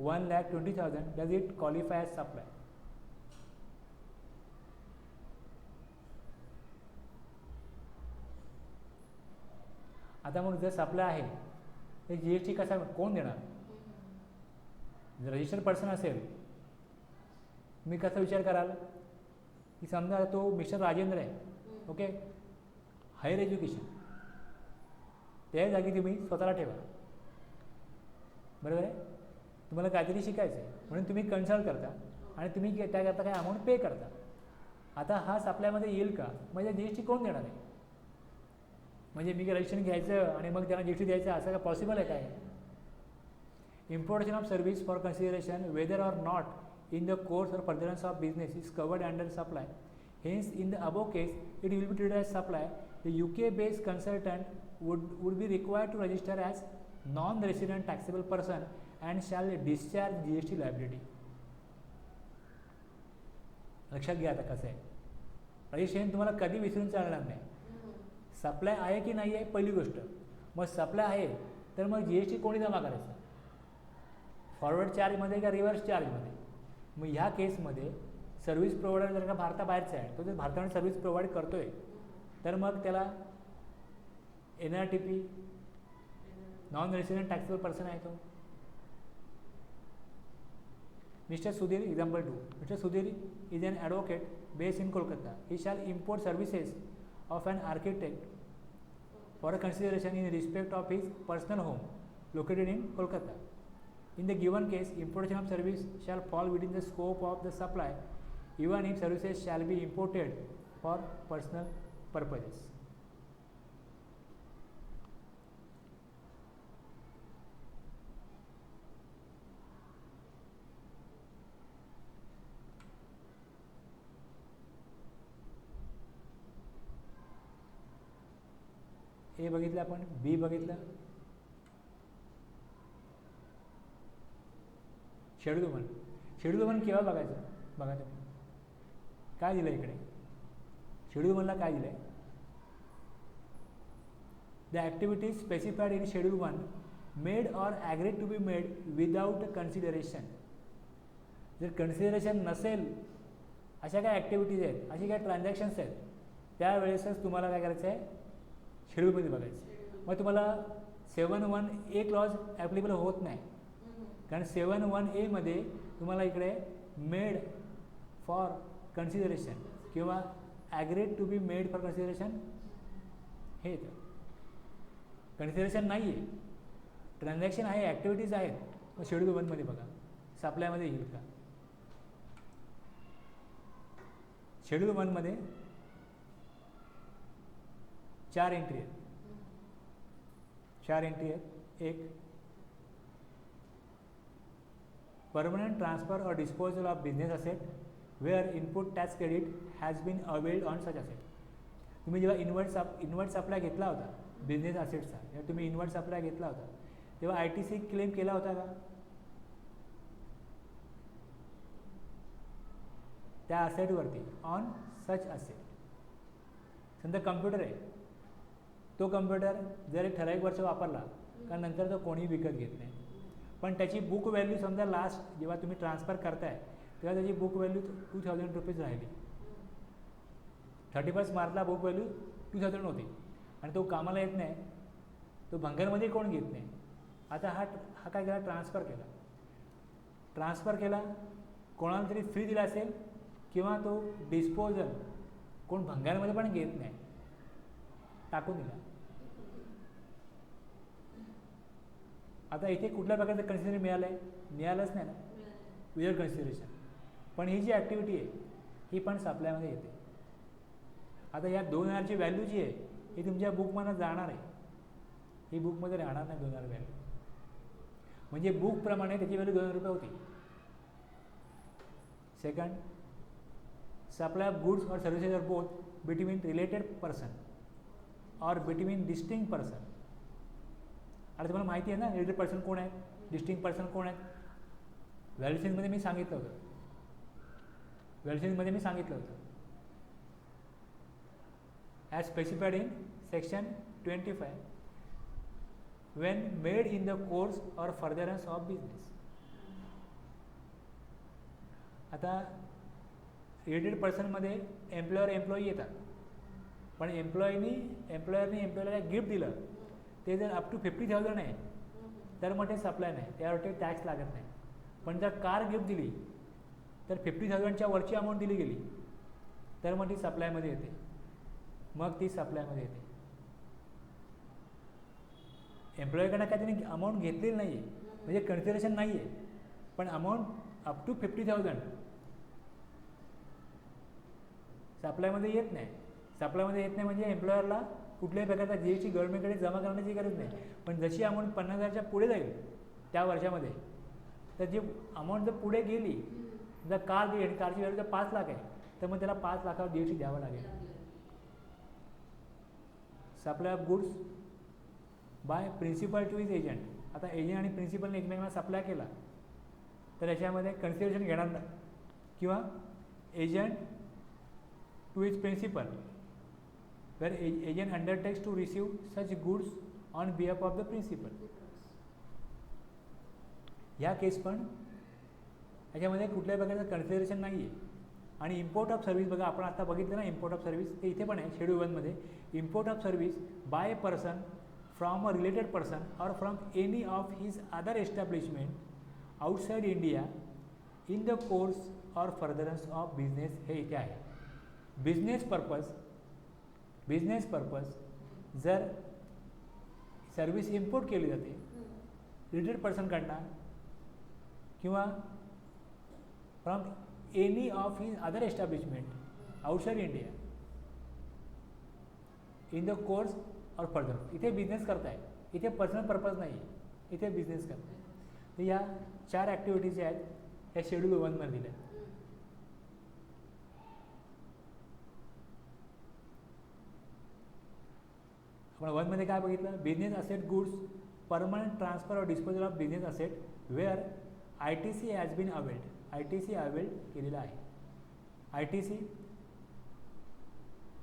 1,20,000. Does it qualify as supply? आता मग जर supply आहे तर GST कसा कोण देणार? जर रजिस्टर्ड पर्सन असेल, तुम्ही कसा विचार कराल की समजा तो मिस्टर राजेंद्र आहे, ओके, हायर एज्युकेशन, त्या जागी तुम्ही स्वतःला ठेवा, बरोबर आहे. तुम्हाला काहीतरी शिकायचं आहे म्हणून तुम्ही कन्सल्ट करता आणि तुम्ही त्याकरता काही अमाऊंट पे करता. आता हा सप्लायमध्ये येईल का, म्हणजे जी एस टी कोण देणार आहे. म्हणजे मी रजिस्ट्रेशन घ्यायचं आणि मग त्यांना जी एस टी द्यायचं असं काय पॉसिबल आहे काय. Importation of service for consideration whether or not in the course or furtherance of business is covered under supply. Hence, in the above case, it will be treated as supply. The UK-based consultant would be required to register as non-resident taxable person and shall discharge GST liability. लक्षात घ्या आता कसं आहे. Registration तुम्हाला कधी विसरून चालणार नाही. सप्लाय आहे की नाही आहे पहिली गोष्ट. मग सप्लाय आहे तर मग GST कोणी जमा करायचं, फॉरवर्ड चार्जमध्ये का रिव्हर्स चार्जमध्ये. मग ह्या केसमध्ये सर्व्हिस प्रोव्हायडर जर का भारताबाहेरचा आहे, तो जर भारताने सर्व्हिस प्रोव्हाइड करतो आहे तर मग त्याला NRTP non resident taxable person आहे तो. Mr. Sudhir, example 2. Mr. Sudhir is an advocate based in Kolkata. He shall import services of an architect for a consideration in respect of his personal home located in Kolkata. In the given case, importation of service shall fall within the scope of the supply, even if services shall be imported for personal purposes. ए बघितलं आपण, बी बघितलं. Schedule 1. Schedule 1 केव्हा बघायचं बघा तुम्ही. काय दिलं इकडे शेड्यूल 1ला काय दिलं आहे. The activities specified in schedule 1 made or agreed to be made without consideration. जर कन्सिडरेशन नसेल अशा काय ॲक्टिव्हिटीज आहेत, अशी काय ट्रान्झॅक्शन्स आहेत, त्यावेळेसच तुम्हाला काय करायचं आहे शेड्यूलमध्ये बघायचं. मग तुम्हाला 7(1)(a) क्लॉज ॲप्लिकेबल होत नाही, कारण 7(1)(a) मध्ये तुम्हाला इकडे मेड फॉर कन्सिडरेशन किंवा agreed to be made for consideration हे येतं. कन्सिडरेशन नाही आहे, ट्रान्झॅक्शन आहे, ॲक्टिव्हिटीज आहेत. मग शेड्यूल 1मध्ये बघा सप्लायमध्ये येईल का. शेड्यूल 1मध्ये 4 एंट्री आहेत. 4 एंट्री आहेत. एक, permanent transfer or disposal of business asset where input tax credit has been availed on such asset. तुम्ही जेव्हा इन्व्हर्ट सप्लाय घेतला होता बिझनेस असेटचा, जेव्हा तुम्ही इन्व्हर्ट सप्लाय घेतला होता तेव्हा ITC क्लेम केला होता का. त्या असेटवरती ऑन सच असेट. समजा कम्प्युटर आहे, तो कम्प्युटर जर एक ठराविक वर्ष वापरला का नंतर तो कोणी विकत घेत नाही, पण त्याची बुक व्हॅल्यू समजा लास्ट जेव्हा तुम्ही ट्रान्सफर करताय तेव्हा त्याची बुक व्हॅल्यू 2000 रुपीज राहिली. 31 मार्चला बुक व्हॅल्यू 2000 होती आणि तो कामाला येत नाही, तो भंगारमध्ये कोण घेत नाही. आता हा काय केला, ट्रान्सफर केला कोणाला तरी फ्री दिला असेल किंवा तो डिस्पोजल कोण भंगारमध्ये पण घेत नाही, टाकून दिला. आता इथे कुठल्या प्रकारचं कन्सिडरेशन मिळालंच नाही ना, विदाउट कन्सिडरेशन. पण ही जी ॲक्टिव्हिटी आहे ही पण सप्लायमध्ये येते. आता या 2000ची व्हॅल्यू जी आहे ही तुमच्या बुकमध्ये जाणार आहे, ही बुकमध्ये राहणार नाही 2000 व्हॅल्यू. म्हणजे बुकप्रमाणे त्याची व्हॅल्यू 2000 रुपये होती. सेकंड, सप्लाय ऑफ गुड्स और services are both between related person or between distinct person. आता तुम्हाला माहिती आहे ना रिलेटेड पर्सन कोण आहे, डिस्टिंक्ट पर्सन कोण आहेत. व्हॅल्युएशनमध्ये मी सांगितलं होतं, as specified in section 25 when made in the course or furtherance of business. आता रिलेटेड पर्सनमध्ये एम्प्लॉई येतात, पण एम्प्लॉयरने एम्प्लॉयरला गिफ्ट दिलं ते जर अप टू 50,000 आहे तर मग ते सप्लाय नाही, त्यावरती टॅक्स लागत नाही. पण जर कार गिफ्ट दिली तर 50,000च्या वरची अमाऊंट दिली गेली तर मग ती सप्लायमध्ये येते. मग ती सप्लायमध्ये येते. एम्प्लॉयकडनं काय त्यांनी अमाऊंट घेतलेली नाही आहे, म्हणजे कन्सिडरेशन नाही आहे, पण अमाऊंट अप टू 50,000 सप्लायमध्ये येत नाही. सप्लायमध्ये येत नाही म्हणजे एम्प्लॉयरला कुठल्याही प्रकारचा GST गव्हर्नमेंटकडे जमा करण्याची गरज नाही. पण जशी अमाऊंट 50,000च्या पुढे जाईल त्या वर्षामध्ये, तर जी अमाऊंट जर पुढे गेली, जर कार दिली आणि कारची व्हॅल्यू जर 5 लाख आहे तर मग त्याला 5 लाखावर GST द्यावं लागेल. Supply of goods by principal to his agent. आता एजंट आणि प्रिन्सिपलने एकमेकांना सप्लाय केला तर याच्यामध्ये कन्सिडरेशन घेणार नाही, किंवा agent to his principal where agent undertakes to receive such goods on behalf of the principal. ह्या केस पण याच्यामध्ये कुठल्याही प्रकारचं कन्सिडरेशन नाही आहे. आणि इम्पोर्ट ऑफ सर्व्हिस बघा, आपण आता बघितलं ना इम्पोर्ट ऑफ सर्व्हिस, ते इथे पण आहे शेड्यूल 1मध्ये. Import of service by a person from a related person or from any of his other establishment outside India in the course or furtherance of business, हे इथे आहे. बिझनेस पर्पज जर service import केली जाते related पर्सनकडनं किंवा from any of his other establishment outside India in the course or further, इथे business करताय, इथे पर्सनल पर्पज नाही, इथे बिझनेस करताय. तर या 4 ॲक्टिव्हिटीज ज्या आहेत या शेड्यूल 1मध्ये दिल्या आहेत. आपण 1मध्ये काय बघितलं, business asset goods permanent transfer or disposal of business asset where ITC has been availed. ITC availed केलेला आहे. ITC,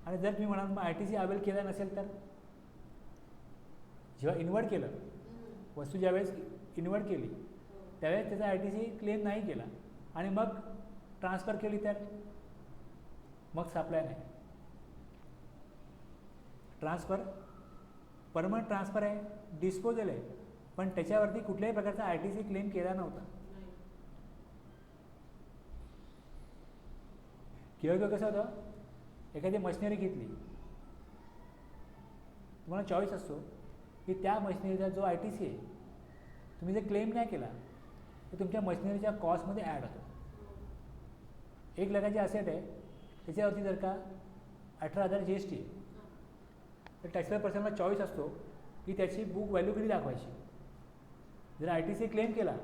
आणि जर तुम्ही म्हणाल मग ITC अवेल्ड केला नसेल तर, जेव्हा इन्व्हर्ट केलं, वस्तू ज्यावेळेस इन्व्हर्ट केली त्यावेळेस त्याचा ITC क्लेम नाही केला आणि मग ट्रान्सफर केली तर मग सप्लाय नाही. ट्रान्सफर परमनंट ट्रान्सफर आहे, डिस्पोजल आहे, पण त्याच्यावरती कुठल्याही प्रकारचा ITC क्लेम केला नव्हता. किंवा कसं होतं, एखादी मशिनरी घेतली, तुम्हाला चॉईस असतो की त्या मशिनरीचा जो ITC आहे तुम्ही जर क्लेम नाही केला तर तुमच्या मशिनरीच्या कॉस्टमध्ये ॲड होतो. 1 लाखाची असेट आहे, त्याच्यावरती जर का 18,000 GST आहे तर टॅक्सेबल पर्सनला चॉईस असतो की त्याची बुक व्हॅल्यू किती दाखवायची. जर ITC क्लेम केला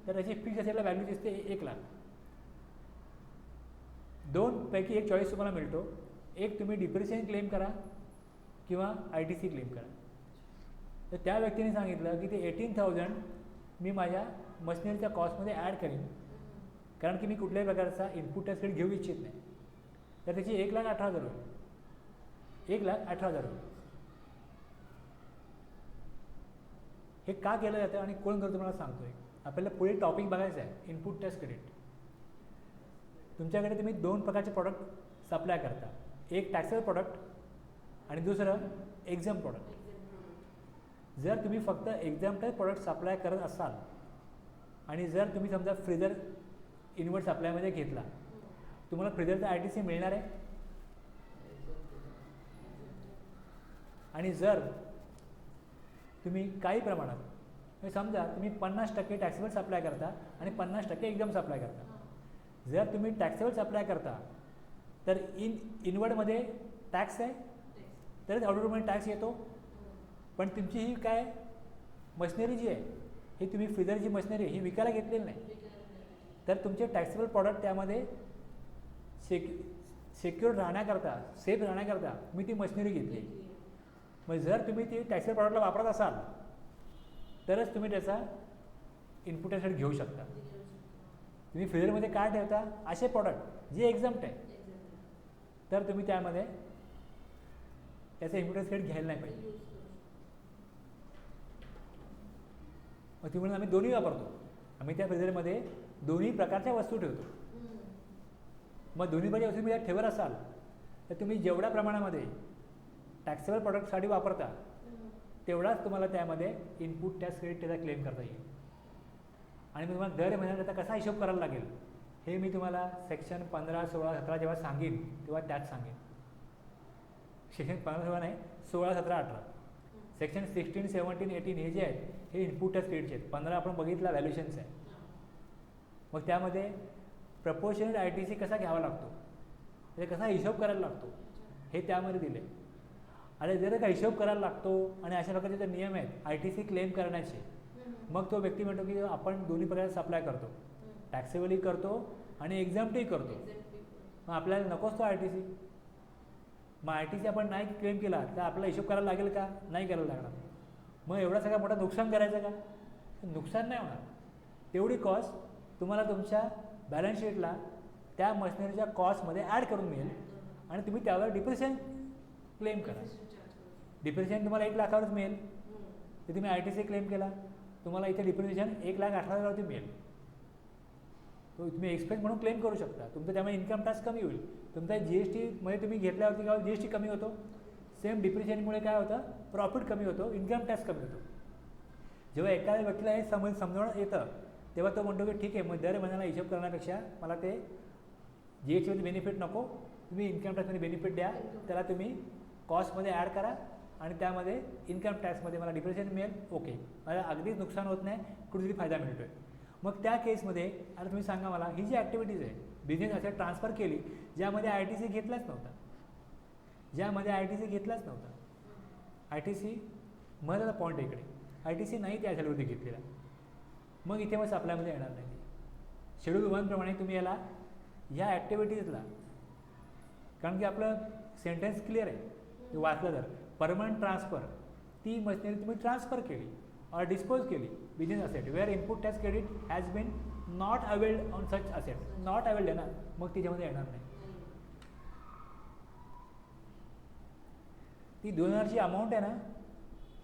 तर त्याची फिक्स असेटला व्हॅल्यू दिसते 1 लाख. 2 पैकी एक चॉईस तुम्हाला मिळतो. एक, तुम्ही डिप्रिसिएशन क्लेम करा किंवा ITC क्लेम करा. तर त्या व्यक्तीने सांगितलं की ते 18,000 मी माझ्या मशिनरीच्या कॉस्टमध्ये ॲड करीन, कारण की मी कुठल्याही प्रकारचा इनपुट टॅक्स क्रेडिट घेऊ इच्छित नाही. तर त्याची 1,18,000 होईल. 1,18,000 होईल. हे का केलं जातं आणि कोण करतो मला सांगतोय. आपल्याला पुढे टॉपिक बघायचं आहे, इनपुट टॅक्स क्रेडिट. तुमच्याकडे तुम्ही 2 प्रकारचे प्रॉडक्ट सप्लाय करता, एक टॅक्सेबल प्रॉडक्ट आणि दुसरं एक्झाम प्रॉडक्ट. जर तुम्ही फक्त एक्झाम्पल प्रॉडक्ट सप्लाय करत असाल आणि जर तुम्ही समजा फ्रीजर इन्व्हर्ट सप्लायमध्ये घेतला, तुम्हाला फ्रीजरचा ITC मिळणार आहे. आणि जर तुम्ही काही प्रमाणात, म्हणजे समजा तुम्ही 50% टॅक्सेबल सप्लाय करता आणि 50% एक्झाम सप्लाय करता. जर तुम्ही टॅक्सेबल सप्लाय करता तर इनवर्डमध्ये टॅक्स आहे, तरच आउटवर्डमध्ये टॅक्स येतो. पण तुमची ही काय मशिनरी जी आहे, ही तुम्ही फ्रीजरची मशिनरी ही विकायला घेतलेली नाही, तर तुमचे टॅक्सेबल प्रॉडक्ट त्यामध्ये सेक्युअर राहण्याकरता, सेफ राहण्याकरता मी ती मशिनरी घेतली. मग जर तुम्ही ती टॅक्सेबल प्रॉडक्टला वापरत असाल तरच तुम्ही त्याचा इनपुट टॅक्स घेऊ शकता. तुम्ही फ्रीजरमध्ये काय ठेवता, असे प्रॉडक्ट जे एक्झाम्प्ट आहे, तर तुम्ही त्यामध्ये त्याचा इनपुट टॅक्स क्रेडिट घ्यायला नाही पाहिजे. मग ती म्हणून आम्ही दोन्ही वापरतो. आम्ही त्या फ्रीजरमध्ये दोन्ही प्रकारच्या वस्तू ठेवतो. मग दोन्ही प्रकारच्या वस्तू तुम्ही ठेवत असाल तर तुम्ही जेवढ्या प्रमाणामध्ये टॅक्सेबल प्रॉडक्टसाठी वापरता तेवढाच तुम्हाला त्यामध्ये इनपुट टॅक्स क्रेडिट त्याचा क्लेम करता येईल. आणि मी तुम्हाला दर महिन्याला त्याचा कसा हिशोब करायला लागेल हे मी तुम्हाला सेक्शन 15, 16, 17 जेव्हा सांगेन तेव्हा त्यात सांगेन. सेक्शन 15, 16 नाही, 16, 17, 18. सेक्शन 16, 17, 18 हे जे आहेत हे इनपुट टॅक्स क्रेडिटचे आहेत. 15 आपण बघितला व्हॅल्युएशन्स आहे. मग त्यामध्ये प्रपोर्शनेट ITC कसा घ्यावा लागतो, म्हणजे कसा हिशोब करायला लागतो हे त्यामध्ये दिले. आणि जर का हिशोब करायला लागतो आणि अशा प्रकारचे जे नियम आहेत ITC क्लेम करण्याचे, मग तो व्यक्ती म्हणतो की आपण दोन्ही प्रकारे सप्लाय करतो, टॅक्सेबलही करतो आणि एक्झाम्प्टही करतो. मग आपल्याला नकोच तो ITC. मग ITC आपण नाही क्लेम केला तर आपल्याला हिशोब करायला लागेल का, नाही करायला लागणार. मग एवढा सगळा मोठा नुकसान करायचं का, नुकसान नाही होणार. तेवढी कॉस्ट तुम्हाला तुमच्या बॅलन्स शीटला त्या मशिनरीच्या कॉस्टमध्ये ॲड करून मिळेल आणि तुम्ही त्यावर डिप्रिसिएशन क्लेम करा. डिप्रिसिएशन तुम्हाला 1 लाखावरच मिळेल. तर तुम्ही ITC क्लेम केला, तुम्हाला इथे डिप्रिसिएशन 1,18,000वरती मिळेल. तो तुम्ही एक्सपेन्स म्हणून क्लेम करू शकता. तुमचं त्यामुळे इन्कम टॅक्स कमी होईल. तुमचा GST मध्ये तुम्ही घेतल्यावरती काय GST कमी होतो. सेम डिप्रिसिएशनमुळे काय होतं, प्रॉफिट कमी होतो, इन्कम टॅक्स कमी होतो. जेव्हा एखाद्या व्यक्तीला हे समजवण्यात येतं तेव्हा तो म्हणतो की ठीक आहे, मग दर महिन्याला हिशोब करण्यापेक्षा मला ते GSTमध्ये बेनिफिट नको, तुम्ही इन्कम टॅक्समध्ये बेनिफिट द्या, त्याला तुम्ही कॉस्टमध्ये ॲड करा आणि त्यामध्ये इन्कम टॅक्समध्ये मला डिप्रिसिएशन मिळेल. ओके, मला अगदीच नुकसान होत नाही, कुठेतरी फायदा मिळतो आहे. मग त्या केसमध्ये आता तुम्ही सांगा मला, ही जी ॲक्टिव्हिटीज आहे बिझनेस असेट ट्रान्सफर केली ज्यामध्ये ITC घेतलाच नव्हता, ITC महत्त्वाचा पॉईंट आहे इकडे, ITC नाही त्या ॲसेटवरती घेतलेला. मग इथे मग सप्लायमध्ये येणार नाही. शेड्यूल 1 प्रमाणे तुम्ही याला ह्या ॲक्टिव्हिटीजला, कारण की आपलं सेंटेन्स क्लिअर आहे, वाचलं तर परमनंट ट्रान्सफर, ती मशिनरी तुम्ही ट्रान्सफर केली और डिस्पोज केली business asset where input tax credit has been not availed on such asset. Not availed आहे ना, मग तिच्यामध्ये येणार नाही. ती 2,000ची अमाऊंट आहे ना,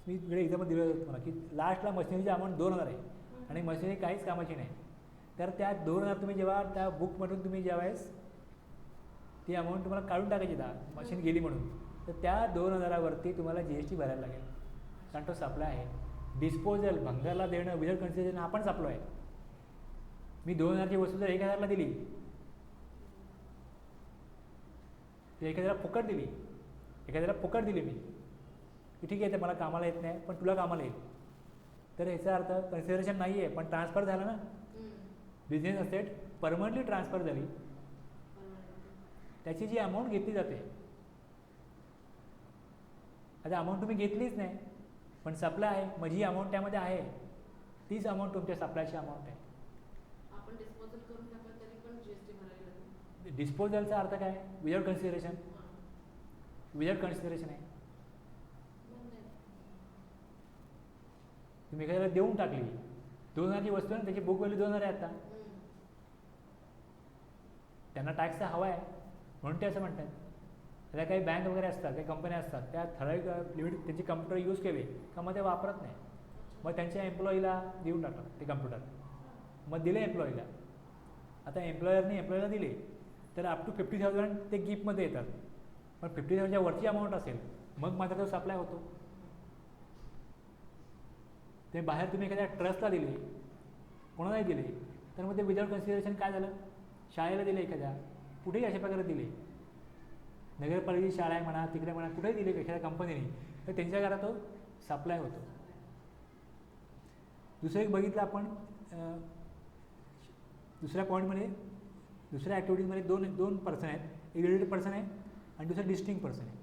मी इकडे एक्झाम्पल दिलं होतं तुम्हाला की लास्टला मशिनरीची अमाऊंट 2,000 आहे आणि मशिनरी काहीच कामाची नाही. तर त्या 2,000 तुम्ही जेव्हा त्या बुकमधून तुम्ही ज्यावेळेस ती अमाऊंट तुम्हाला काढून टाकायची मशीन गेली म्हणून, तर त्या 2,000वरती तुम्हाला GST भरायला लागेल, कारण तो सप्लाय आहे. डिस्पोजल भंगारला देणं विदाउट कन्सिडरेशन हा पण सप्लाय आहे. मी 2,000ची वस्तू जर 1,000ला दिली, 1,000ला फुकट दिली मी की ठीक आहे ते मला कामाला येत नाही पण तुला कामाला येईल, तर याचा अर्थ कन्सिडरेशन नाही आहे पण ट्रान्सफर झाला ना, बिझनेस असेट परमनंटली ट्रान्सफर झाली, त्याची जी अमाऊंट घेतली जाते. आता अमाऊंट तुम्ही घेतलीच नाही पण सप्लाय आहे, माझी अमाऊंट त्यामध्ये आहे, तीच अमाऊंट तुमच्या सप्लायची अमाऊंट आहे. आपण डिस्पोजल करून टाकलं तरी पण GST भरायला लागेल. डिस्पोजलचा अर्थ काय, विदाउट कन्सिडरेशन आहे. तुम्ही एखाद्याला देऊन टाकली, 2,000ची वस्तू आहे, त्याची बुक व्हॅल्यू 2,000 आहे. आता त्यांना टॅक्स हवा आहे म्हणून ते असं म्हणतात. त्या काही बँक वगैरे असतात, काही कंपन्या असतात, त्या ठराविक लिमिट त्यांचे कम्प्युटर यूज केले का मग ते वापरत नाही, मग त्यांच्या एम्प्लॉईला देऊन टाकतात ते कम्प्युटर, मग दिले एम्प्लॉईला. आता एम्प्लॉयरला दिले तर अप टू 50,000 ते गिफ्टमध्ये येतात, पण 50,000च्या वरची अमाऊंट असेल मग मात्र तो सप्लाय होतो. ते बाहेर तुम्ही एखाद्या ट्रस्टला दिले, कोणालाही दिले, तर मग ते विदाउट कन्सिडरेशन काय झालं, शाळेला दिले, एखाद्या कुठेही अशा प्रकारे दिले, नगरपालिकेची शाळा आहे म्हणा, तिकडे म्हणा, कुठेही दिले एखाद्या कंपनीने, तर त्यांच्या घरात तो सप्लाय होतो. दुसरं एक बघितलं आपण दुसऱ्या पॉईंटमध्ये, दुसऱ्या ॲक्टिव्हिटीजमध्ये दोन पर्सन आहेत, एक रिलेटेड पर्सन आहे आणि दुसरं डिस्टिंक्ट पर्सन आहे.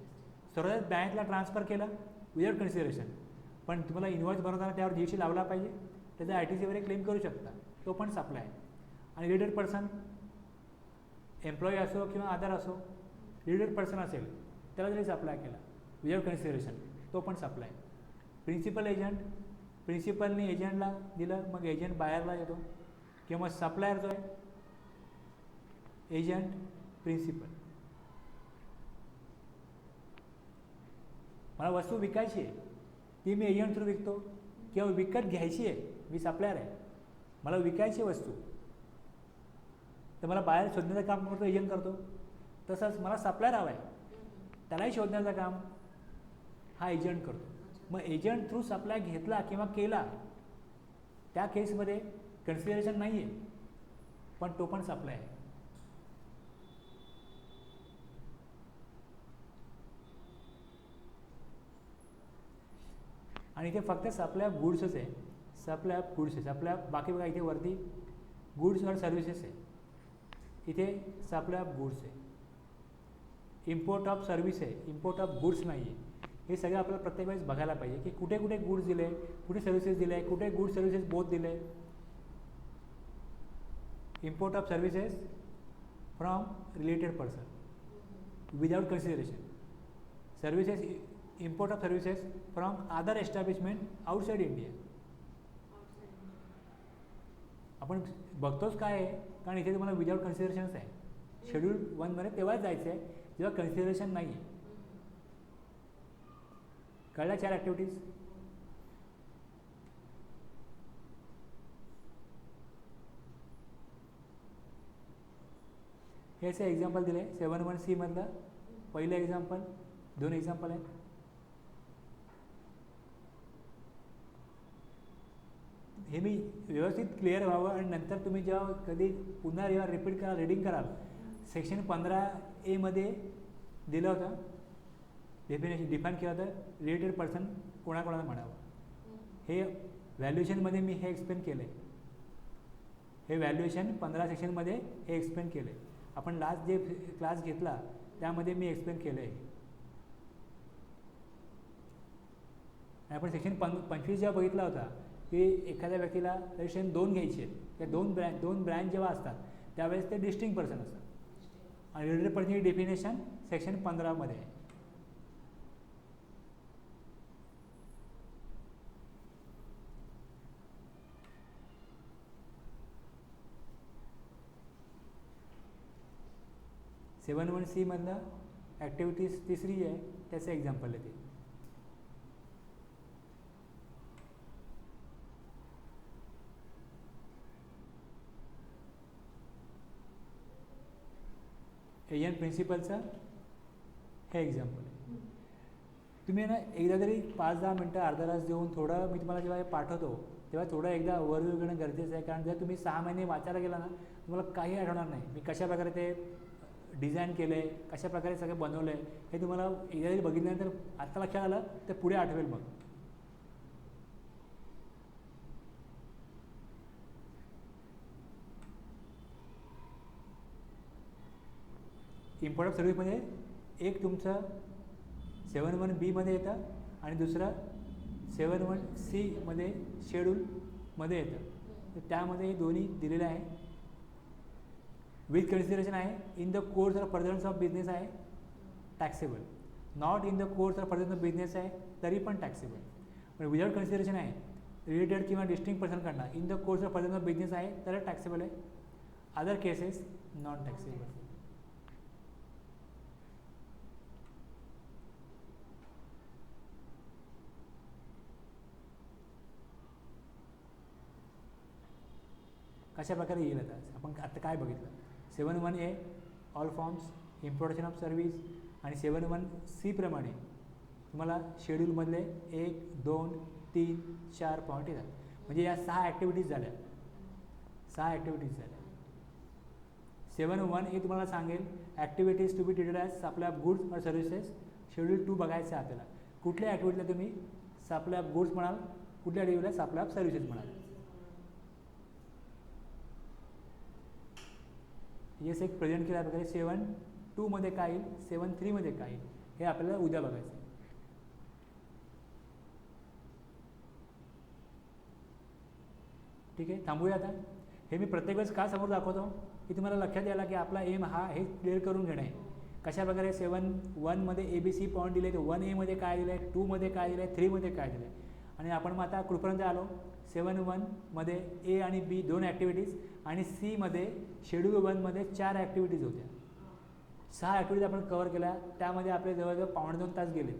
सर्वात बँकला ट्रान्सफर केलं विदाउट कन्सिडरेशन, पण तुम्हाला इन्व्हॉइस बनवताना त्यावर GST लावला पाहिजे, त्याचा ITC वगैरे क्लेम करू शकता, तो पण सप्लाय आहे. आणि रिलेटेड पर्सन एम्प्लॉई असो किंवा अदर असो, रिलेटेड पर्सन असेल त्याला जरी सप्लाय केला विदाउट कन्सिडरेशन, तो पण सप्लाय. प्रिन्सिपल एजंट, प्रिन्सिपलने एजंटला दिलं, मग एजंट बायरला येतो, किंवा सप्लायर जो आहे एजंट प्रिन्सिपल. मला वस्तू विकायची आहे, ती मी एजंट थ्रू विकतो, किंवा विकत घ्यायची आहे, मी सप्लायर आहे, मला विकायची वस्तू, तर मला बाहेर शोधण्याचं काम करतो एजंट करतो. तसंच मला सप्लायर हवा आहे, त्यालाही शोधण्याचं काम हा एजंट करतो. मग एजंट थ्रू सप्लाय घेतला किंवा केला त्या केसमध्ये कन्सिडरेशन नाही आहे, पण तो पण सप्लाय आहे. आणि इथे फक्त सप्लाय ऑफ गुड्सच आहे, सप्लाय ऑफ गुड्स आहे. सप्लाय ऑफ बाकी बघा इथे वरती गुड्स और सर्व्हिसेस आहे, इथे सप्लाय ऑफ गुड्स आहे. इम्पोर्ट ऑफ सर्व्हिस आहे, इम्पोर्ट ऑफ गुड्स नाही आहे. हे सगळं आपल्याला प्रत्येक वेळेस बघायला पाहिजे की कुठे कुठे गुड्स दिले, कुठे सर्व्हिसेस दिले, कुठे गुड्स सर्व्हिसेस बोथ दिले. Import of services from related person without consideration. Services, import of services from other establishment outside India. आपण बघतोच काय आहे, कारण इथे तुम्हाला विदाउट कन्सिडरेशनच आहे. शेड्यूल 1मध्ये तेव्हाच जायचं आहे जेव्हा कन्सिडरेशन नाही आहे. कळल्या 4 ॲक्टिव्हिटीज? हे असे एक्झाम्पल दिले 7(1)C मधलं पहिलं एक्झाम्पल, 2 एक्झाम्पल आहेत. हे मी व्यवस्थित क्लिअर व्हावं आणि नंतर तुम्ही जेव्हा कधी पुन्हा जेव्हा रिपीट कराल, रीडिंग कराल, सेक्शन 15A मध्ये दिलं होतं डेफिनेशन, डिफाईन केलं होतं रिलेटेड पर्सन कोणाकोणाला म्हणावं. हे व्हॅल्युएशनमध्ये मी हे एक्सप्लेन केलं आहे. हे व्हॅल्युएशन 15 सेक्शनमध्ये हे एक्सप्लेन केलं आहे. आपण लास्ट जे क्लास घेतला त्यामध्ये मी एक्सप्लेन केलं आहे. आणि आपण सेक्शन 25 जेव्हा बघितला होता की एखाद्या व्यक्तीला रजिस्ट्रेशन 2 घ्यायची आहेत, त्या दोन ब्रँच जेव्हा असतात त्यावेळेस ते डिस्टिंक्ट पर्सन असतात. आणि रिलेटेड पर्सनची डेफिनेशन सेक्शन 15मध्ये आहे. (7)(1)C मधलं ॲक्टिव्हिटीज तिसरी आहे, त्याचं एक्झाम्पल आहे ते. एन प्रिन्सिपलचं हे एक्झाम्पल आहे. तुम्ही ना एकदा तरी 5-10 मिनटं अर्धा तास देऊन थोडं, मी तुम्हाला जेव्हा हे पाठवतो तेव्हा थोडं एकदा ओव्हरव्ह्यू घेणं गरजेचं आहे. कारण जर तुम्ही 6 महिने वाचायला गेला ना, तुम्हाला काही आठवणार नाही मी कशाप्रकारे ते डिझाईन केलं आहे, कशाप्रकारे सगळं बनवलं आहे. हे तुम्हाला एकदा तरी बघितल्यानंतर आत्ता लक्षात आलं तर पुढे आठवेल. मग इम्पोर्ट ऑफ सर्व्हिसमध्ये एक तुमचं 7(1)B मध्ये येतं आणि दुसरं 7(1)C मध्ये शेड्यूलमध्ये येतं. तर त्यामध्ये हे दोन्ही दिलेले आहे. विथ कन्सिडरेशन आहे, in the course of furtherance of business आहे taxable, not in the course of furtherance of business आहे तरी पण टॅक्सेबल. पण विदाउट कन्सिडरेशन आहे, रिलेटेड किंवा डिस्टिंक्ट पर्सनकडनं in the course of furtherance of business आहे तर टॅक्सेबल आहे. Other cases non taxable. कशा प्रकारे येईल आता आपण आता काय बघितलं. 7(1)A all forms, importation of service, आणि 7(1)C प्रमाणे तुम्हाला शेड्यूलमधले 1, 2, 3, 4 पॉईंट येतात. म्हणजे या 6 ॲक्टिव्हिटीज झाल्या. 6 ॲक्टिव्हिटीज झाल्या. 7(1)A तुम्हाला सांगेल activities to be treated as supply of goods और सर्व्हिसेस. शेड्यूल 2 बघायचं आहे आपल्याला. कुठल्या ॲक्टिव्हिटीला तुम्ही सप्लाय ऑफ गुड्स म्हणाल, कुठल्या ॲक्टिव्हिटीला सप्लाय ऑफ सर्व्हिसेस म्हणाल. येस एक प्रेझेंट केल्या प्रकारे 7(2) मध्ये काय येईल, 7(3) मध्ये काय येईल हे आपल्याला उद्या बघायचं आहे. ठीक आहे, थांबूया आता. हे मी प्रत्येक वेळेस का समोर दाखवतो की तुम्हाला लक्षात यायला की आपला एम हा हे क्लिअर करून घेणं आहे. कशा प्रकारे 7(1) मध्ये ABC पॉईंट दिले, तर 1A मध्ये काय दिलं आहे, 2 मध्ये काय दिलं आहे, 3 मध्ये काय दिलं आहे. आणि आपण मग आता कुठपर्यंत आलो, 7(1) मध्ये A आणि B 2 ॲक्टिव्हिटीज आणि C मध्ये शेड्यूल 1 मध्ये 4 ॲक्टिव्हिटीज होत्या. 6 ॲक्टिव्हिटीज आपण कव्हर केल्या. त्यामध्ये आपले जवळजवळ 2.5 तास गेले.